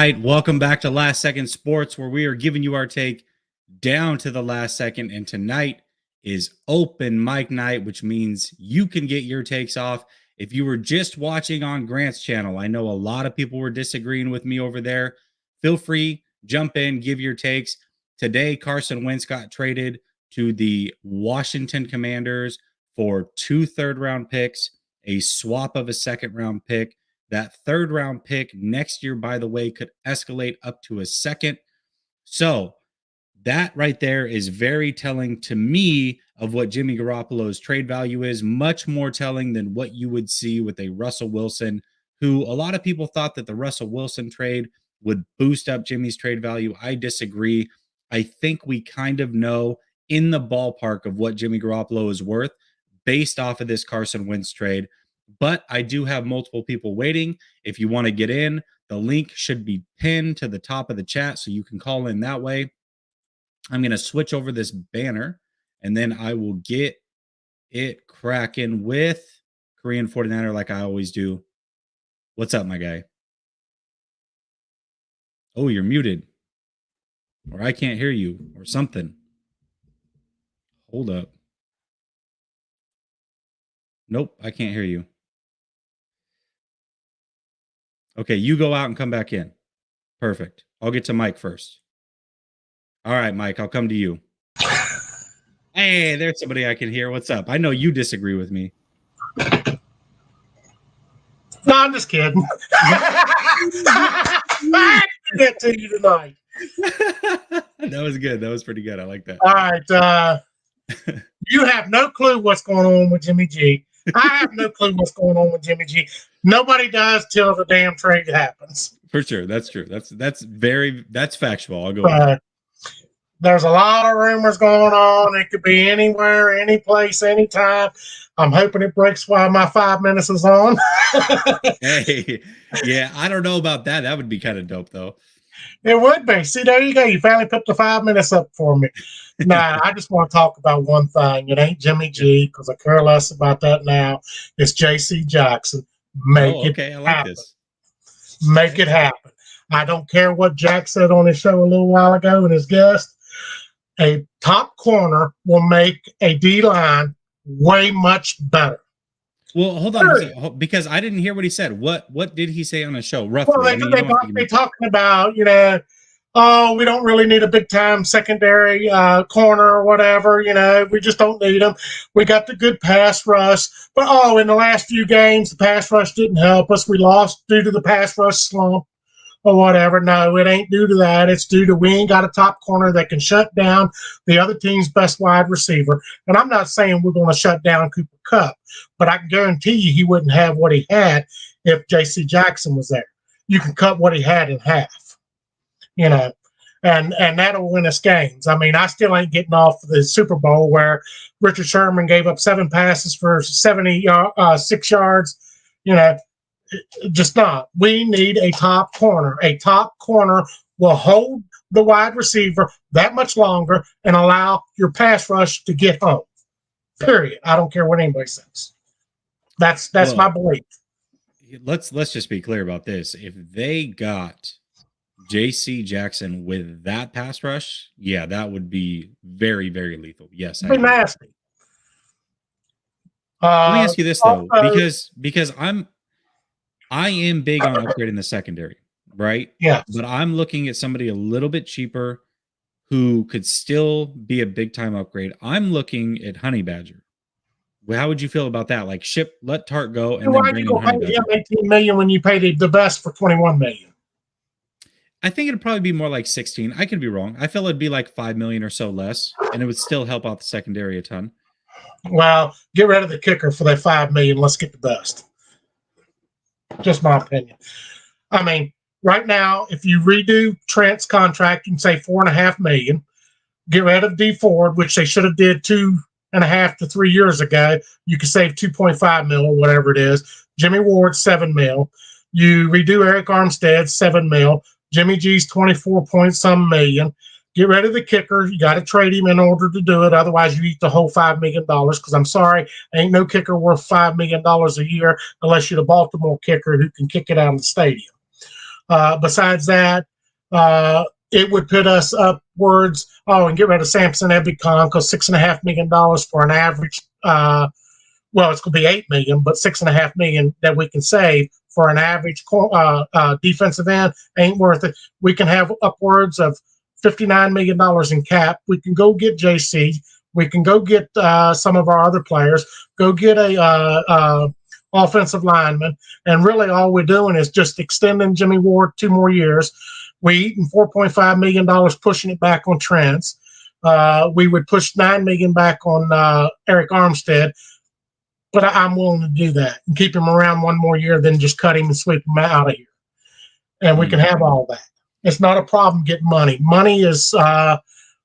right, welcome back to Last Second Sports, where we are giving you our take down to the last second. And tonight is open mic night, which means you can get your takes off. If you were just watching on Grant's channel, I know a lot of people were disagreeing with me over there. Feel free, jump in, give your takes. Today, Carson Wentz got traded to the Washington Commanders for 2 third-round picks, a swap of a second-round pick. That third-round pick next year, by the way, could escalate up to a second. So that right there is very telling to me of what Jimmy Garoppolo's trade value is, much more telling than what you would see with a Russell Wilson, who a lot of people thought that the Russell Wilson trade would boost up Jimmy's trade value. I disagree. I think we kind of know in the ballpark of what Jimmy Garoppolo is worth based off of this Carson Wentz trade. But I do have multiple people waiting. If you want to get in, the link should be pinned to the top of the chat so you can call in that way. I'm going to switch over this banner, and then I will get it cracking with Korean 49er like I always do. What's up, my guy? Oh, you're muted. Or I can't hear you or something. Hold up. Nope, I can't hear you. Okay, you go out and come back in. Perfect. I'll get to Mike first. All right, Mike, I'll come to you. Hey, there's somebody I can hear. What's up? I know you disagree with me. No, I'm just kidding. I did that to you tonight. That was good. That was pretty good. I like that. All right. You have no clue what's going on with Jimmy G. I have no clue what's going on with Jimmy G. Nobody does till the damn trade happens. For sure. That's true. That's factual. I'll go with there's a lot of rumors going on. It could be anywhere, any place, anytime. I'm hoping it breaks while my 5 minutes is on. Hey, yeah, I don't know about that. That would be kind of dope, though. It would be. See, there you go. You finally put the 5 minutes up for me. Nah, I just want to talk about one thing. It ain't Jimmy G, because I care less about that now. It's J.C. Jackson. Make it happen. I like this. Make it happen. I don't care what Jack said on his show a little while ago and his guest. A top corner will make a D-line way much better. Well, hold on, because I didn't hear what he said. What did he say on the show? Roughly, well, they're talking about, oh, we don't really need a big time secondary corner or whatever. We just don't need them. We got the good pass rush, but in the last few games, the pass rush didn't help us. We lost due to the pass rush slump or whatever. No, it ain't due to that. It's due to we ain't got a top corner that can shut down the other team's best wide receiver. And I'm not saying we're going to shut down Cooper Kupp, but I can guarantee you he wouldn't have what he had if J.C. Jackson was there. You can cut what he had in half, and that'll win us games. I mean, I still ain't getting off the Super Bowl where Richard Sherman gave up 7 passes for 76 yards, just not. We need a top corner. A top corner will hold the wide receiver that much longer and allow your pass rush to get home. Period. I don't care what anybody says. That's my belief. Let's just be clear about this. If they got J.C. Jackson with that pass rush, yeah, that would be very, very lethal. Yes, it'd be nasty. Let me ask you this though, because I am big on upgrading the secondary, right? Yeah. But I'm looking at somebody a little bit cheaper who could still be a big time upgrade. I'm looking at Honey Badger. Well, how would you feel about that? Like let Tart go and then bring in Honey Badger. Pay him $18 million when you pay the best for $21 million? I think it'd probably be more like 16. I could be wrong. I feel it'd be like $5 million or so less, and it would still help out the secondary a ton. Well, get rid of the kicker for that $5 million. Let's get the best. Just my opinion. I mean, right now, if you redo Trent's contract, you can say $4.5 million. Get rid of D Ford, which they should have did 2.5 to 3 years ago. You could save $2.5 million or whatever it is. Jimmy Ward, $7 million. You redo Eric Armstead, $7 million. Jimmy G's 24-point-some million. Get rid of the kicker. You got to trade him in order to do it. Otherwise, you eat the whole $5 million. Because I'm sorry, ain't no kicker worth $5 million a year unless you're the Baltimore kicker who can kick it out of the stadium. Besides that, it would put us upwards. Oh, and get rid of Samson Ebicon because $6.5 million for an average. Well, it's going to be $8 million, but $6.5 million that we can save for an average defensive end ain't worth it. We can have upwards of $59 million in cap. We can go get JC. We can go get some of our other players. Go get a offensive lineman, and really all we're doing is just extending Jimmy Ward 2 more years. We eating $4.5 million, pushing it back on Trent. We would push $9 million back on Eric Armstead, but I'm willing to do that and keep him around 1 more year, then just cut him and sweep him out of here, and we can have all that. It's not a problem getting money. Money is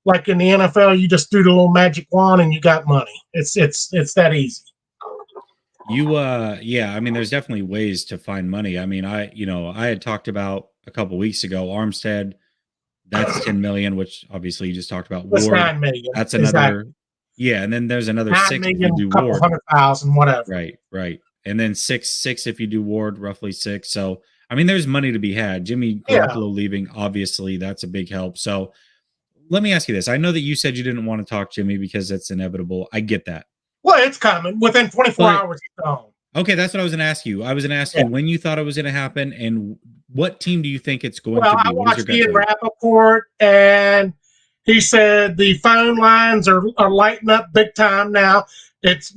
like in the NFL, you just do the little magic wand and you got money. It's that easy. Yeah, I mean, there's definitely ways to find money. I mean, I had talked about a couple weeks ago, Armstead, that's 10 million, which obviously you just talked about. That's Ward, 9 million. that's another, yeah, and then there's another 9 6 million, if you do couple Ward. 100,000, whatever. Right. And then six if you do Ward, roughly 6. So, I mean, there's money to be had. Jimmy Garoppolo leaving, obviously, that's a big help. So, let me ask you this. I know that you said you didn't want to talk Jimmy because it's inevitable. I get that. Well, it's coming. Within 24 hours, he's gone. Okay, that's what I was going to ask you. I was going to ask you when you thought it was going to happen, and what team do you think it's going to be? I watched Ian Rappaport, and he said the phone lines are lighting up big time now. It's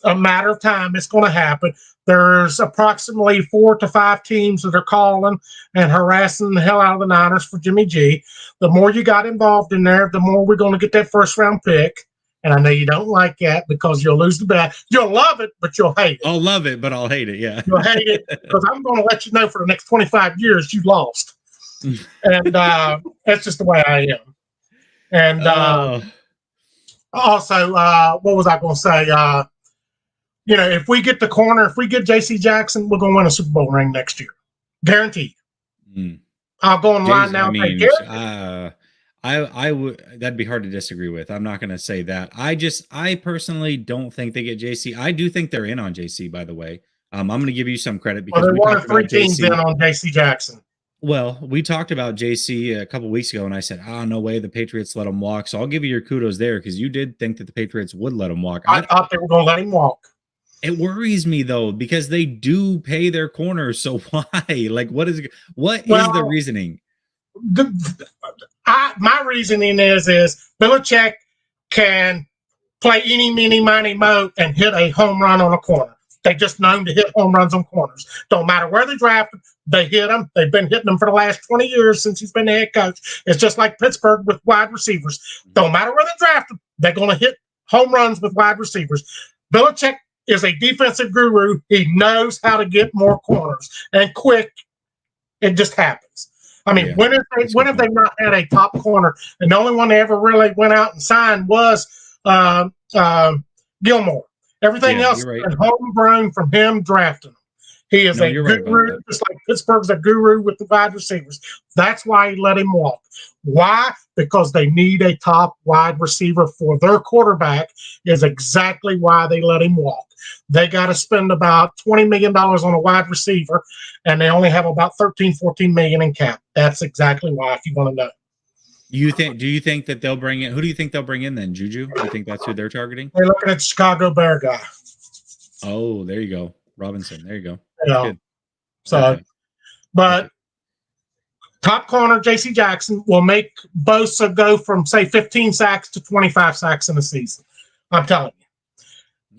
a matter of time. It's going to happen. There's approximately 4 to 5 teams that are calling and harassing the hell out of the Niners for Jimmy G. The more you got involved in there, the more we're going to get that first-round pick. And I know you don't like that because you'll lose the bet. You'll love it, but you'll hate it. I'll love it, but I'll hate it, yeah. You'll hate it because I'm going to let you know for the next 25 years you lost. And that's just the way I am. And also, what was I going to say? If we get the corner, if we get J.C. Jackson, we're going to win a Super Bowl ring next year. Guaranteed. I'll go online now and say guaranteed. I would. That'd be hard to disagree with. I'm not going to say that. I personally don't think they get JC. I do think they're in on JC. By the way, I'm going to give you some credit because they're one of 3 teams in on JC Jackson. Well, we talked about JC a couple weeks ago, and I said, no way the Patriots let him walk. So I'll give you your kudos there because you did think that the Patriots would let him walk. I thought they were going to let him walk. It worries me though because they do pay their corners. So why? Like, what is the reasoning? My reasoning is Belichick can play eeny, meeny, miny, mo and hit a home run on a corner. They just known to hit home runs on corners. Don't matter where they draft them, they hit them. They've been hitting them for the last 20 years since he's been the head coach. It's just like Pittsburgh with wide receivers. Don't matter where they draft them, they're going to hit home runs with wide receivers. Belichick is a defensive guru. He knows how to get more corners and quick. It just happens. I mean, when have they not had a top corner? And the only one they ever really went out and signed was Gilmore. Everything else is homegrown from him drafting them. He is a guru, just like Pittsburgh's a guru with the wide receivers. That's why he let him walk. Why? Because they need a top wide receiver for their quarterback is exactly why they let him walk. They got to spend about $20 million on a wide receiver, and they only have about $13-14 million in cap. That's exactly why, if you want to know. Do you think that they'll bring in? Who do you think they'll bring in then? Juju? Do you think that's who they're targeting? They're looking at the Chicago Bear guy. Oh, there you go. Robinson. There you go. Yeah. So, but top corner J.C. Jackson will make Bosa go from, say, 15 sacks to 25 sacks in a season. I'm telling you.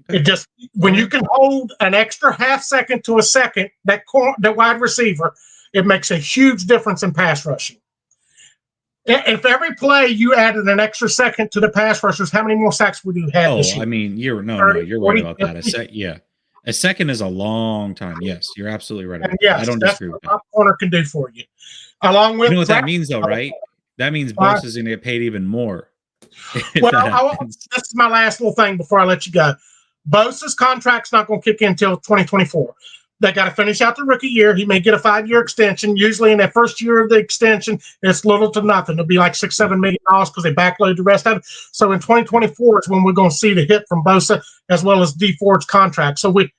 Okay. It just, when you can hold an extra half second to a second, that wide receiver, it makes a huge difference in pass rushing. If every play you added an extra second to the pass rushers, how many more sacks would you have this year? I mean, you're right about that. A second is a long time. Yes, you're absolutely right. Yes, I don't disagree with that. Top corner can do for you. Along with what that means, though, right? That means Bosa is going to get paid even more. Well, this is my last little thing before I let you go. Bosa's contract's not going to kick in until 2024. They got to finish out the rookie year. He may get a 5-year extension. Usually in that first year of the extension, it's little to nothing. It'll be like $6-7 million because they backload the rest of it. So in 2024 is when we're going to see the hit from Bosa as well as D Ford's contract. So we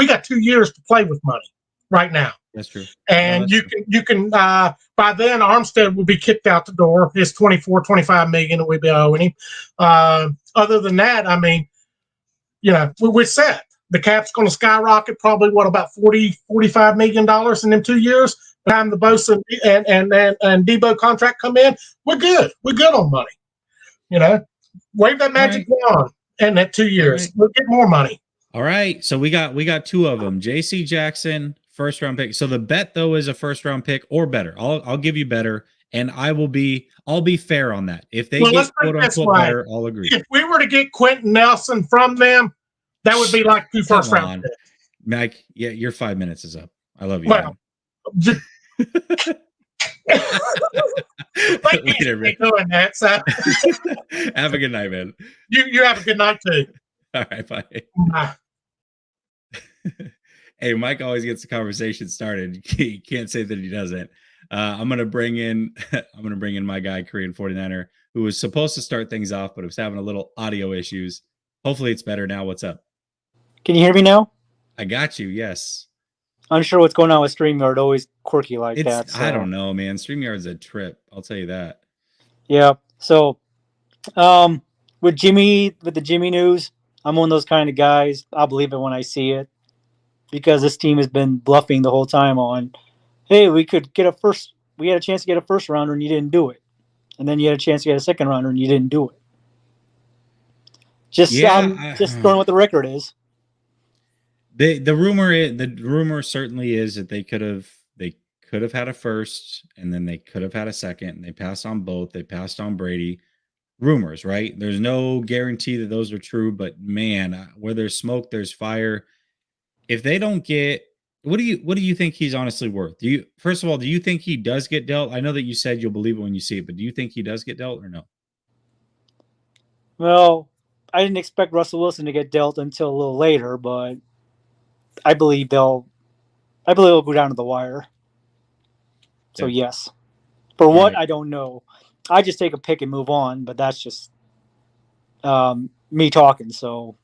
got 2 years to play with money right now. That's true. No, And that's true. you can by then Armstead will be kicked out the door. His 24, 25 million that we be owing him. Other than that, I mean, we're set. The cap's going to skyrocket probably about 40, $45 million in them 2 years. By the time the Bosa and Debo contract come in, we're good. We're good on money. Wave that magic wand in that 2 years. We'll get more money. All right. So we got two of them. JC Jackson, first round pick. So the bet though is a first round pick or better. I'll give you better, and I'll be fair on that. If they get quote unquote better, I'll agree. If we were to get Quentin Nelson from them, that would be like 2 first round picks. Mike, yeah, your 5 minutes is up. I love you. Well, doing that, so. Have a good night, man. You have a good night too. All right, bye. Hey, Mike always gets the conversation started. He can't say that he doesn't. I'm gonna bring in my guy, Korean 49er, who was supposed to start things off, but was having a little audio issues. Hopefully it's better now. What's up? Can you hear me now? I got you, yes. Unsure what's going on with StreamYard, always quirky like that. So. I don't know, man. StreamYard's a trip. I'll tell you that. Yeah. So with the Jimmy news, I'm one of those kind of guys. I'll believe it when I see it. Because this team has been bluffing the whole time on, hey, we had a chance to get a first rounder and you didn't do it. And then you had a chance to get a second rounder and you didn't do it. Just throwing what the record is. The rumor certainly is that they could have had a first, and then they could have had a second, and they passed on both. They passed on Brady. Rumors, right? There's no guarantee that those are true, but man, where there's smoke, there's fire. If they don't get, what do you think he's honestly worth? First of all, do you think he does get dealt? I know that you said you'll believe it when you see it, but do you think he does get dealt or no? Well, I didn't expect Russell Wilson to get dealt until a little later, but I believe they'll go down to the wire. So yes. For what, I don't know. I just take a pick and move on, but that's just me talking. So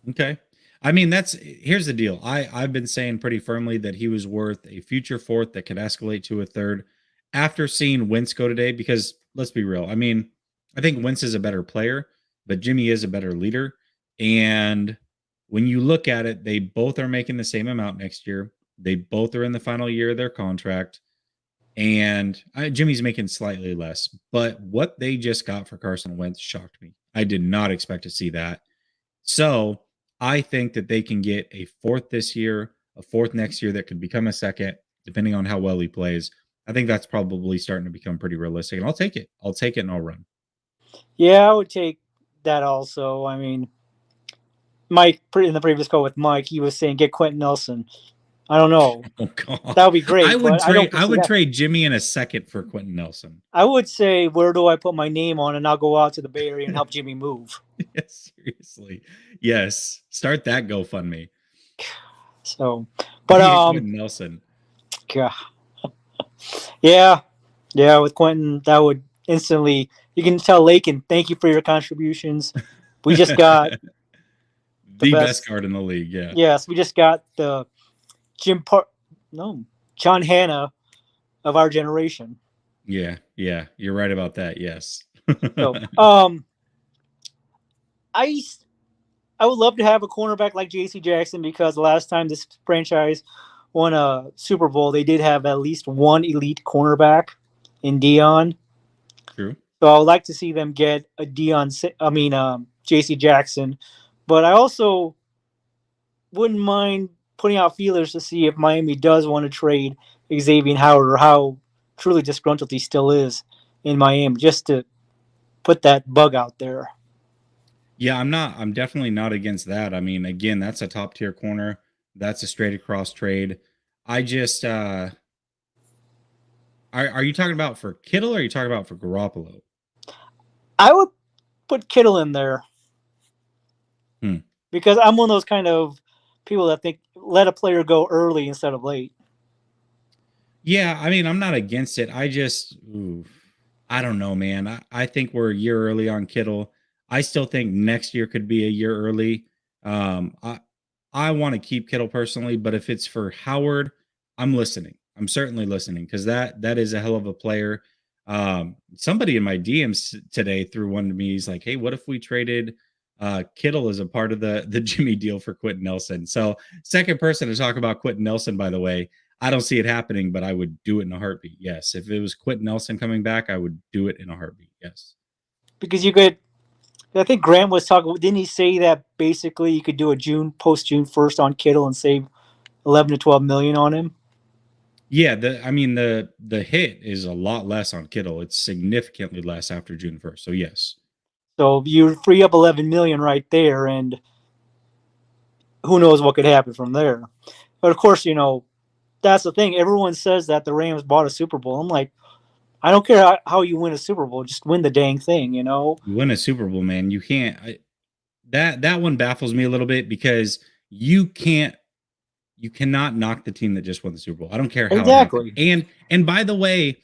okay. I mean, here's the deal. I've been saying pretty firmly that he was worth a future fourth that could escalate to a third after seeing Wentz go today, because let's be real. I mean, I think Wentz is a better player, but Jimmy is a better leader. And when you look at it, they both are making the same amount next year. They both are in the final year of their contract. And Jimmy's making slightly less. But what they just got for Carson Wentz shocked me. I did not expect to see that. So I think that they can get a fourth this year, a fourth next year that could become a second, depending on how well he plays. I think that's probably starting to become pretty realistic. And I'll take it. I'll take it and I'll run. Yeah, I would take that also. I mean, Mike, in the previous call with Mike, he was saying get Quentin Nelson. I don't know. Oh, God. That would be great. I would trade Jimmy in a second for Quentin Nelson. I would say, where do I put my name on, and I'll go out to the Bay Area and help Jimmy move. Yes, seriously. Yes. Start that GoFundMe. So, but Quentin Nelson. God. Yeah, with Quentin, that would instantly. You can tell Lakin, thank you for your contributions. We just got the best guard in the league. Yeah. Yes, we just got the John Hanna of our generation. Yeah, you're right about that. Yes. So, I would love to have a cornerback like J.C. Jackson, because the last time this franchise won a Super Bowl, they did have at least one elite cornerback in Dion. True. So I would like to see them get a J.C. Jackson, but I also wouldn't mind putting out feelers to see if Miami does want to trade Xavier Howard, or how truly disgruntled he still is in Miami, just to put that bug out there. Yeah, I'm definitely not against that. I mean, again, that's a top tier corner. That's a straight across trade. I just are you talking about for Kittle, or are you talking about for Garoppolo? I would put Kittle in there. Because I'm one of those kind of people that think let a player go early instead of late. Yeah, I mean, I'm not against it. I don't know, man. I think we're a year early on Kittle. I still think next year could be a year early. I want to keep Kittle personally, but if it's for Howard, I'm listening. I'm certainly listening because that is a hell of a player. Somebody in my DMs today threw one to me. He's like, "Hey, what if we traded Kittle as a part of the Jimmy deal for Quentin Nelson?" So, second person to talk about Quentin Nelson, by the way. I don't see it happening, but I would do it in a heartbeat. Yes, if it was Quentin Nelson coming back, I would do it in a heartbeat. Yes, Because you could. I think Graham was talking. Didn't he say that basically you could do a June 1st on Kittle and save 11 to 12 million on him? yeah. The hit is a lot less on Kittle. It's significantly less after June 1st. So yes, So you free up 11 million right there, and who knows what could happen from there. But of course, that's the thing. Everyone says that the Rams bought a Super Bowl. I'm like, I don't care how you win a Super Bowl, just win the dang thing, you win a Super Bowl, man. You can't. That one baffles me a little bit because you cannot knock the team that just won the Super Bowl. I don't care how exactly. It happened. And by the way,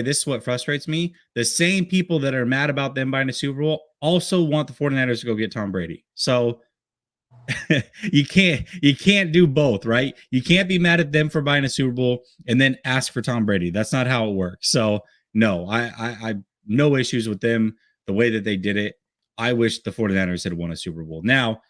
this is what frustrates me. The same people that are mad about them buying a Super Bowl also want the 49ers to go get Tom Brady. So you can't do both, right? You can't be mad at them for buying a Super Bowl and then ask for Tom Brady. That's not how it works. So no, I no issues with them the way that they did it. I wish the 49ers had won a Super Bowl. Now,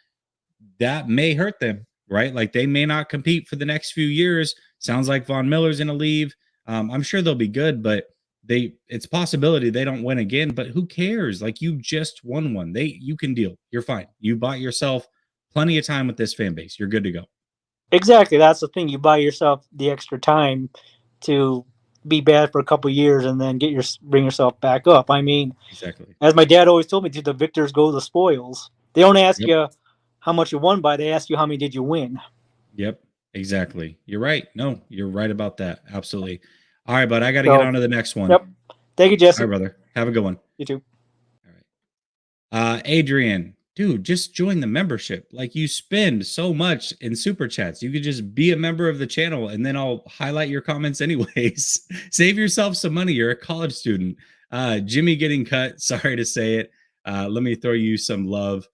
that may hurt them, right? Like they may not compete for the next few years. Sounds like Von Miller's going to leave. I'm sure they'll be good, but it's possibility they don't win again, but who cares? Like you just won one. You can deal. You're fine. You bought yourself plenty of time with this fan base. You're good to go. Exactly. That's the thing. You buy yourself the extra time to be bad for a couple of years and then bring yourself back up. I mean, exactly. As my dad always told me, the victors go the spoils. They don't ask you how much you won by. They ask you how many did you win. Yep. Exactly. You're right. No, you're right about that. Absolutely. All right, bud. I got to get on to the next one. Yep. Thank you, Jesse. All right, brother. Have a good one. You too. All right. Adrian, dude, just join the membership. Like you spend so much in super chats. You could just be a member of the channel and then I'll highlight your comments anyways. Save yourself some money. You're a college student. Jimmy getting cut. Sorry to say it. Let me throw you some love.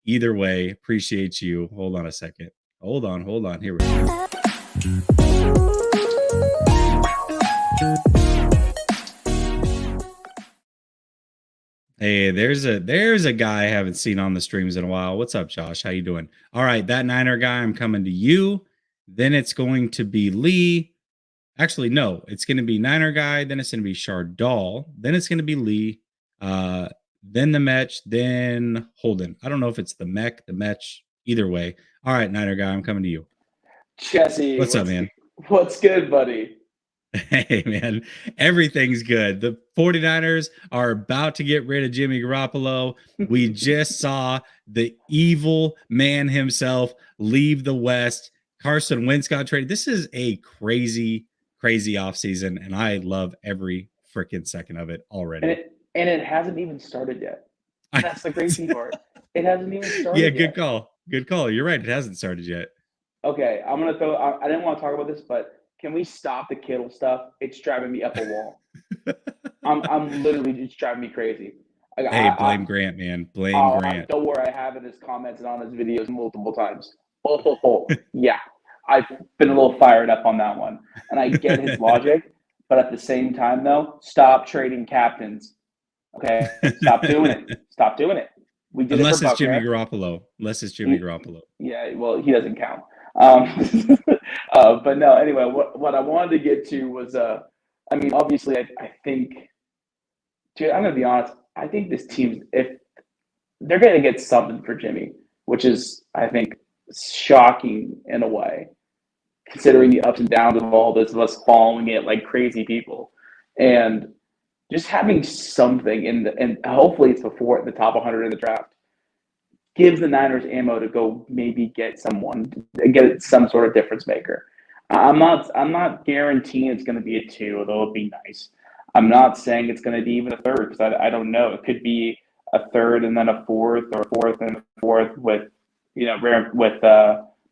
Either way, appreciate you. Hold on a second. Hold on. Here we go. Hey, there's a guy I haven't seen on the streams in a while. What's up, Josh? How you doing? All right, that Niner guy, I'm coming to you. Then it's going to be Lee. Actually, no, it's going to be Niner guy. Then it's going to be Shardal. Then it's going to be Lee. Then the Mech. Then Holden. I don't know if it's the Mech, the Mech. Either way. All right, Niner guy, I'm coming to you. Jesse, what's up, man? What's good, buddy? Hey, man, everything's good. The 49ers are about to get rid of Jimmy Garoppolo. We just saw the evil man himself leave the West. Carson Wentz got traded. This is a crazy offseason, and I love every freaking second of it already. And it hasn't even started yet. That's the crazy part. It hasn't even started yet. Good call. Good call. You're right. It hasn't started yet. Okay, I'm going to throw – I didn't want to talk about this, but can we stop the Kittle stuff? It's driving me up a wall. I'm literally just driving me crazy. Hey, blame Grant, man. Blame Grant. Don't worry. I have in his comments and on his videos multiple times. Yeah, I've been a little fired up on that one. And I get his logic, but at the same time, though, stop trading captains. Okay? Stop doing it. Stop doing it. We did Unless it it's Jimmy Garoppolo. Garoppolo. Yeah, well, he doesn't count. But no, anyway, what I wanted to get to was, I mean, obviously, I think, dude, I'm going to be honest. I think this team, if they're going to get something for Jimmy, which is, I think, shocking in a way, considering the ups and downs of all this, of us following it like crazy people, and just having something and hopefully it's before the top 100 in the draft, gives the Niners ammo to go maybe get get some sort of difference maker. I'm not guaranteeing it's going to be a 2, although it'd be nice. I'm not saying it's going to be even a 3rd because I don't know. It could be a 3rd and then a 4th, or a 4th and a 4th with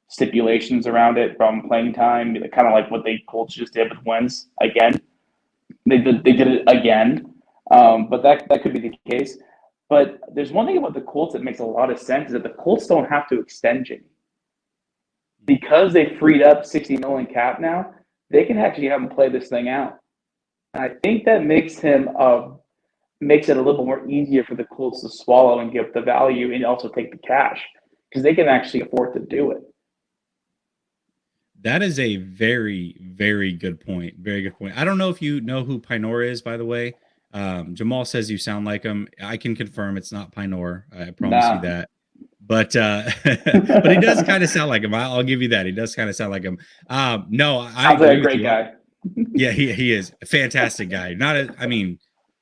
stipulations around it from playing time, kind of like what the Colts just did with Wentz again. They did it again, but that could be the case. But there's one thing about the Colts that makes a lot of sense is that the Colts don't have to extend Jimmy. because they freed up $60 million cap now, they can actually have him play this thing out. And I think that makes it a little more easier for the Colts to swallow and give the value and also take the cash because they can actually afford to do it. That is a very, very good point. Very good point. I don't know if you know who Pinor is, by the way. Jamal says you sound like him. I can confirm it's not Pinor. I promise you that. But but he does kind of sound like him. I'll give you that. He does kind of sound like him. No, I Sounds like agree a great with you. guy. Yeah, he is a fantastic guy.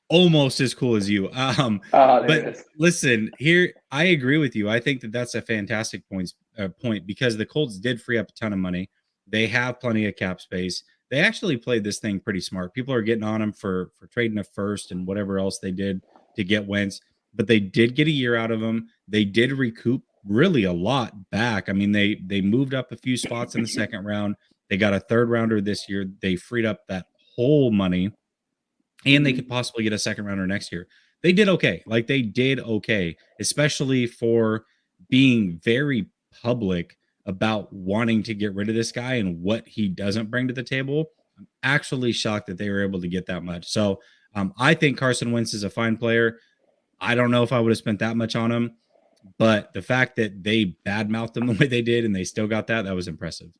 Almost as cool as you. But listen, here I agree with you. I think that's a fantastic point because the Colts did free up a ton of money. They have plenty of cap space. They actually played this thing pretty smart. People are getting on them for trading a first and whatever else they did to get Wentz, but they did get a year out of him. They did recoup really a lot back. I mean, they moved up a few spots in the second round. They got a third rounder this year. They freed up that whole money, and they could possibly get a second rounder next year. They did okay. Like they did okay, especially for being very public about wanting to get rid of this guy and what he doesn't bring to the table. I'm actually shocked that they were able to get that much. So I think Carson Wentz is a fine player. I don't know if I would have spent that much on him, but the fact that they badmouthed him the way they did and they still got that was impressive.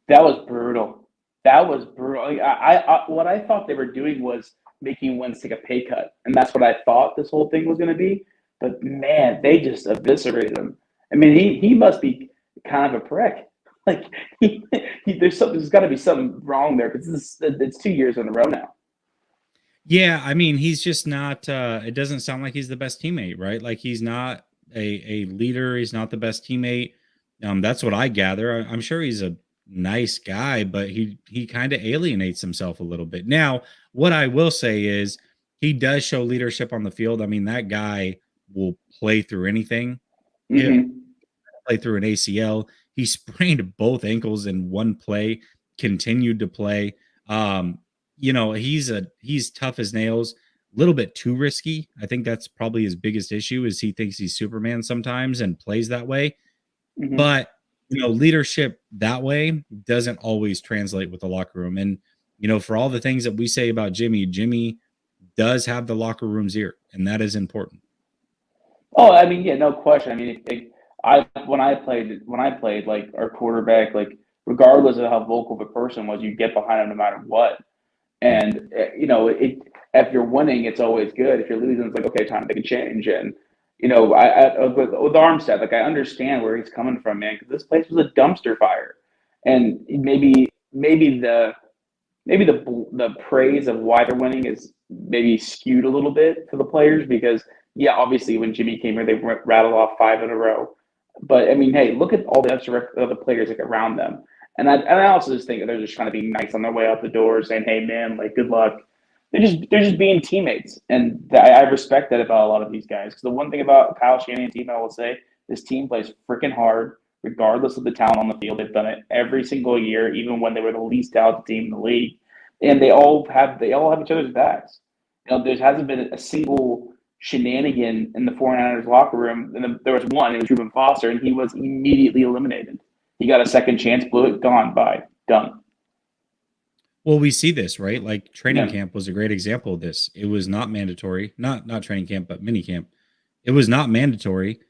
That was brutal. That was brutal. I what I thought they were doing was making Wentz take a pay cut, and that's what I thought this whole thing was going to be. But man, they just eviscerated him. I mean, he must be kind of a prick. Like there's got to be something wrong there because it's 2 years in a row now. Yeah, I mean, he's just not. It doesn't sound like he's the best teammate, right? Like he's not a leader. He's not the best teammate. That's what I gather. I'm sure he's a nice guy, but he kind of alienates himself a little bit. Now, what I will say is he does show leadership on the field. I mean, that guy will play through anything. Mm-hmm. Yeah, play through an ACL. He sprained both ankles in one play, continued to play. He's tough as nails, a little bit too risky. I think that's probably his biggest issue is he thinks he's Superman sometimes and plays that way. Mm-hmm. But leadership that way doesn't always translate with the locker room. And, for all the things that we say about Jimmy does have the locker room's ear, and that is important. Oh, I mean, yeah, no question. I mean, when I played, like our quarterback, like regardless of how vocal the person was, you get behind him no matter what. And if you're winning, it's always good. If you're losing, it's like, okay, time to make a change. And with Armstead, like I understand where he's coming from, man, because this place was a dumpster fire, and maybe the praise of why they're winning is maybe skewed a little bit to the players because obviously when Jimmy came here, they rattled off 5 in a row. But I mean, hey, look at all the other players like around them, and I also just think they're just trying to be nice on their way out the door, saying, hey man, like good luck. They're just being teammates, and I respect that about a lot of these guys. Because the one thing about Kyle Shanahan's team, I will say, this team plays freaking hard, regardless of the talent on the field. They've done it every single year, even when they were the least talented team in the league, and they all have each other's backs. There hasn't been a single shenanigan in the 49ers locker room. And there was one. It was Reuben Foster, and he was immediately eliminated. He got a second chance, blew it, gone, bye, done. Well, we see this, right? Like training camp was a great example of this. It was not mandatory, not training camp, but mini camp. It was not mandatory.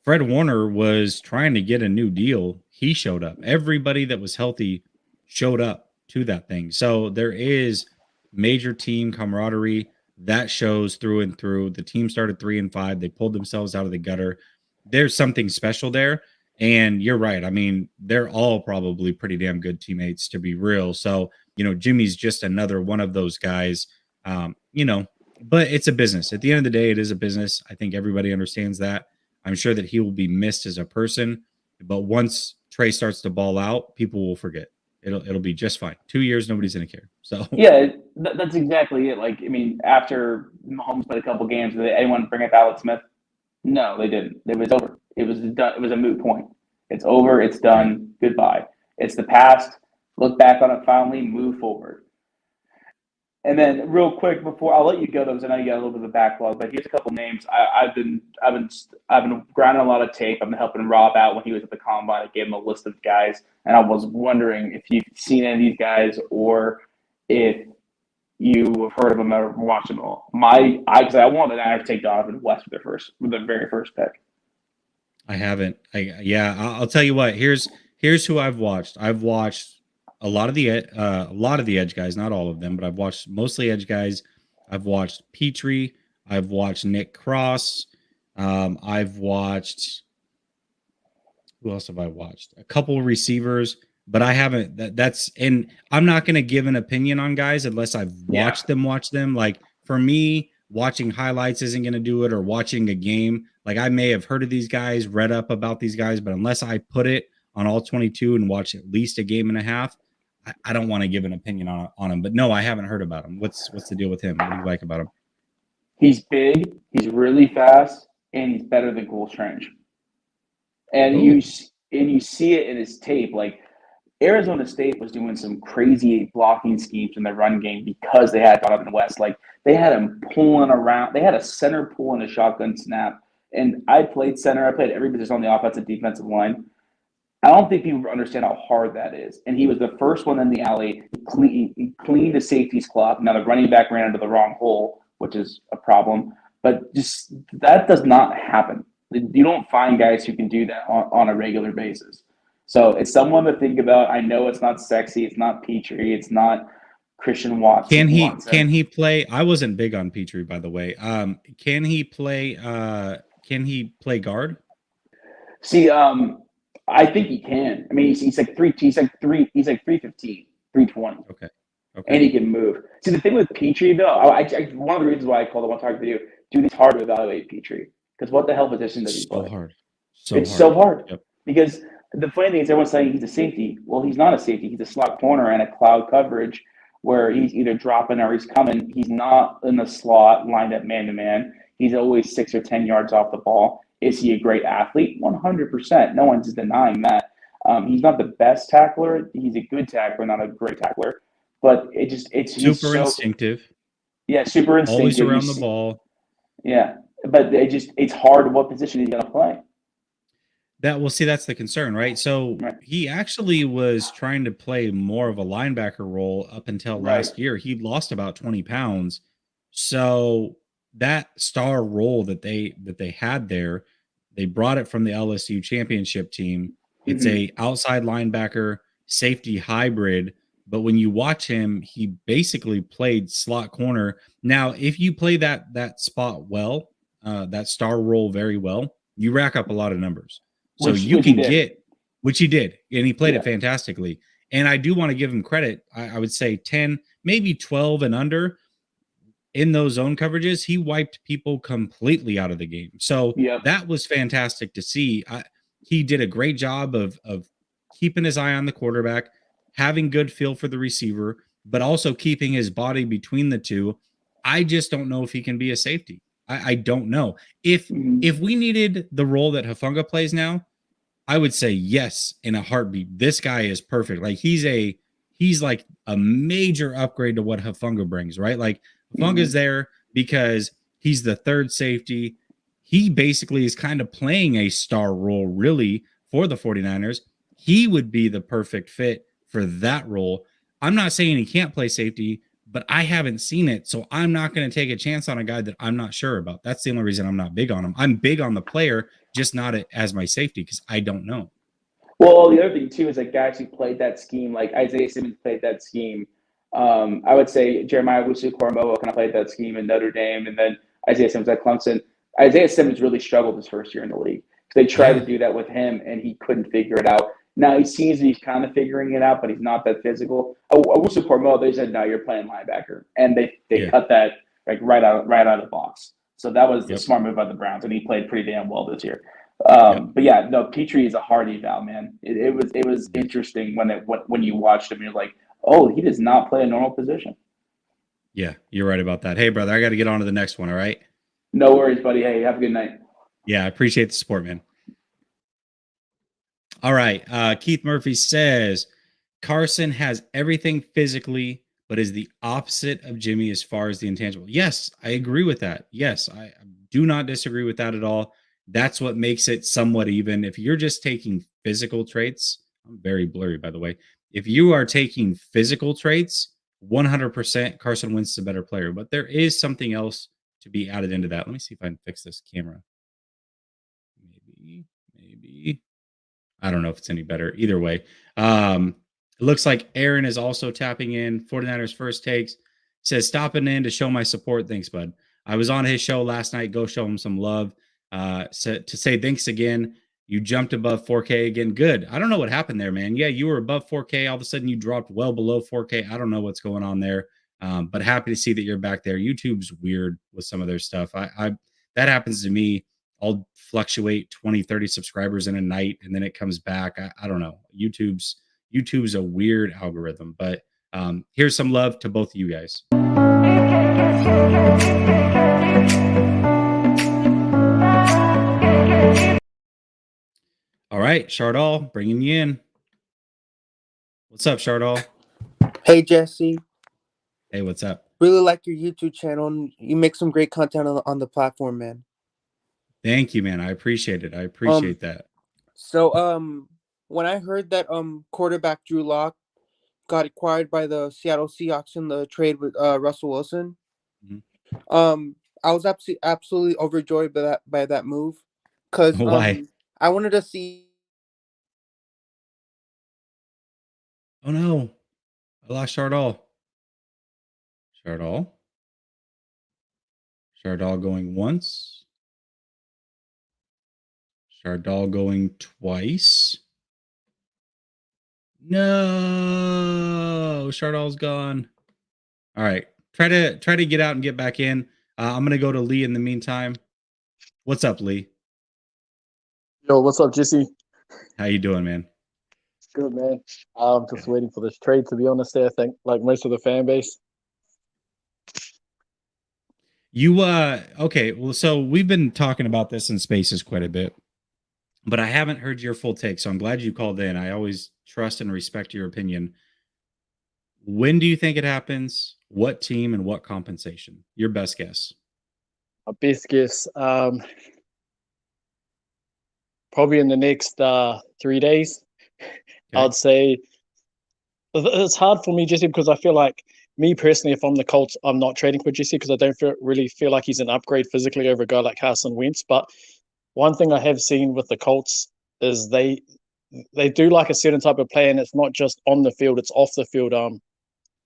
Fred Warner was trying to get a new deal. He showed up. Everybody that was healthy showed up to that thing. So there is major team camaraderie that shows through and through. The team started 3-5. They pulled themselves out of the gutter. There's something special there. And you're right. I mean, they're all probably pretty damn good teammates, to be real. So, Jimmy's just another one of those guys, but it's a business. At the end of the day, it is a business. I think everybody understands that. I'm sure that he will be missed as a person. But once Trey starts to ball out, people will forget. It'll be just fine. 2 years, nobody's going to care. So yeah, that's exactly it. Like, I mean, after Mahomes played a couple games, did anyone bring up Alex Smith? No, they didn't. It was over. It was done. It was a moot point. It's over. It's done. Goodbye. It's the past. Look back on it fondly. Move forward. And then, real quick, before I'll let you go, though, because I know you got a little bit of a backlog. But here's a couple names. I've been grinding a lot of tape. I've been helping Rob out when he was at the combine. I gave him a list of guys, and I was wondering if you've seen any of these guys or if you have heard of them or watched them all. Because I wanted to take Donovan West with their very first pick. I haven't. I'll tell you what. Here's who I've watched. I've watched a lot of the edge guys, not all of them, but I've watched mostly edge guys. I've watched Petrie. I've watched Nick Cross. I've watched, who else have I watched? A couple receivers, but I haven't. And I'm not going to give an opinion on guys unless I've watched them. Like for me, watching highlights isn't going to do it, or watching a game. Like I may have heard of these guys, read up about these guys, but unless I put it on all 22 and watch at least a game and a half, I don't want to give an opinion on him. But no, I haven't heard about him. What's the deal with him? What do you like about him? He's big, he's really fast, and he's better than Cole Strange. And you see it in his tape. Like Arizona State was doing some crazy blocking schemes in their run game because they had Donovan West. Like they had him pulling around. They had a center pulling a shotgun snap. And I played center. I played every position on the offensive defensive line. I don't think people understand how hard that is. And he was the first one in the alley. He cleaned the safety's cloth. Now the running back ran into the wrong hole, which is a problem. But just that does not happen. You don't find guys who can do that on a regular basis. So it's someone to think about. I know it's not sexy. It's not Petrie. It's not Christian Watson. Can he play? I wasn't big on Petrie, by the way. Can he play? Can he play guard? See, I think he can. I mean, he's like 315, 320. Okay. And he can move. See, the thing with Petrie, though, one of the reasons why I called it one target video, dude, it's hard to evaluate Petrie because what the hell position does he play? It's so hard. Yep. Because the funny thing is, everyone's saying he's a safety. Well, he's not a safety. He's a slot corner and a cloud coverage where he's either dropping or he's coming. He's not in the slot lined up man to man. He's always 6 or 10 yards off the ball. Is he a great athlete? 100%. No one's denying that. He's not the best tackler. He's a good tackler, not a great tackler. But it's super instinctive. Yeah, super instinctive. Always around the ball. Yeah, but it's hard what position he's going to play. That's the concern, right? So he actually was trying to play more of a linebacker role up until last year. He lost about 20 pounds. So that star role that they had there, they brought it from the LSU championship team. It's a outside linebacker safety hybrid. But when you watch him, he basically played slot corner. Now, if you play that spot well, that star role very well, you rack up a lot of numbers. So you can get, which he did, and he played it fantastically. And I do want to give him credit. I would say 10, maybe 12 and under in those zone coverages. He wiped people completely out of the game. So that was fantastic to see. He did a great job of keeping his eye on the quarterback, having good feel for the receiver, but also keeping his body between the two. I just don't know if he can be a safety. I don't know. If we needed the role that Hufanga plays now, I would say yes in a heartbeat. This guy is perfect. Like he's like a major upgrade to what Hufanga brings, right? Like Hufanga's there because he's the third safety. He basically is kind of playing a star role really for the 49ers. He would be the perfect fit for that role. I'm not saying he can't play safety, but I haven't seen it. So I'm not going to take a chance on a guy that I'm not sure about. That's the only reason I'm not big on him. I'm big on the player, just not as my safety because I don't know. Well, the other thing too is like guys who played that scheme, like Isaiah Simmons played that scheme. I would say Jeremiah Owusu-Koramoah kind of played that scheme in Notre Dame, and then Isaiah Simmons at Clemson. Isaiah Simmons really struggled his first year in the league. They tried to do that with him, and he couldn't figure it out. Now he seems he's kind of figuring it out, but he's not that physical. Owusu-Koramoah, they said, no, you're playing linebacker, and they cut that like right out of the box. So that was the smart move by the Browns, and he played pretty damn well this year. But yeah, no, Petrie is a hard eval, man. It was interesting when you watched him. You're like, oh, he does not play a normal position. Yeah, you're right about that. Hey, brother, I got to get on to the next one. All right. No worries, buddy. Hey, have a good night. Yeah, I appreciate the support, man. All right. Keith Murphy says Carson has everything physically, but is the opposite of Jimmy as far as the intangible. Yes, I agree with that. Yes, I do not disagree with that at all. That's what makes it somewhat even. If you're just taking physical traits, I'm very blurry, by the way. If you are taking physical traits, 100% Carson Wentz is a better player, but there is something else to be added into that. Let me see if I can fix this camera. Maybe. I don't know if it's any better. Either way. It looks like Aaron is also tapping in. 49ers first takes. Says, stopping in to show my support. Thanks, bud. I was on his show last night. Go show him some love. To say thanks again. You jumped above 4K again. Good. I don't know what happened there, man. Yeah, you were above 4K. All of a sudden, you dropped well below 4K. I don't know what's going on there. But happy to see that you're back there. YouTube's weird with some of their stuff. I that happens to me. I'll fluctuate 20, 30 subscribers in a night, and then it comes back. I don't know. YouTube's a weird algorithm, but here's some love to both of you guys. All right, Shardal, bringing you in. What's up, Shardal? Hey, Jesse. Hey, what's up? Really like your YouTube channel. You make some great content on the platform, man. Thank you, man. I appreciate it. I appreciate that. So, when I heard that quarterback Drew Lock got acquired by the Seattle Seahawks in the trade with Russell Wilson, I was absolutely overjoyed by that move, because Why? I wanted to see. Oh no, I lost Shardal. Shardal going once. Shardal going twice. No, Shardal's gone. All right, try to get out and get back in. I'm gonna go to Lee in the meantime. What's up, Lee? Yo, what's up, Jesse? How you doing, man? Good, man. I'm just waiting for this trade, to be honest. I think, like most of the fan base. You okay, well, so we've been talking about this in Spaces quite a bit, but I haven't heard your full take, so I'm glad you called in. I always trust and respect your opinion. When do you think it happens? What team and what compensation? Your best guess. My best guess, probably in the next 3 days. Okay. I'd say it's hard for me, Jesse, because I feel like, me personally, if I'm the Colts, I'm not trading for Jesse, because I don't really feel like he's an upgrade physically over a guy like Carson Wentz. But one thing I have seen with the Colts is they do like a certain type of play, and it's not just on the field, it's off the field.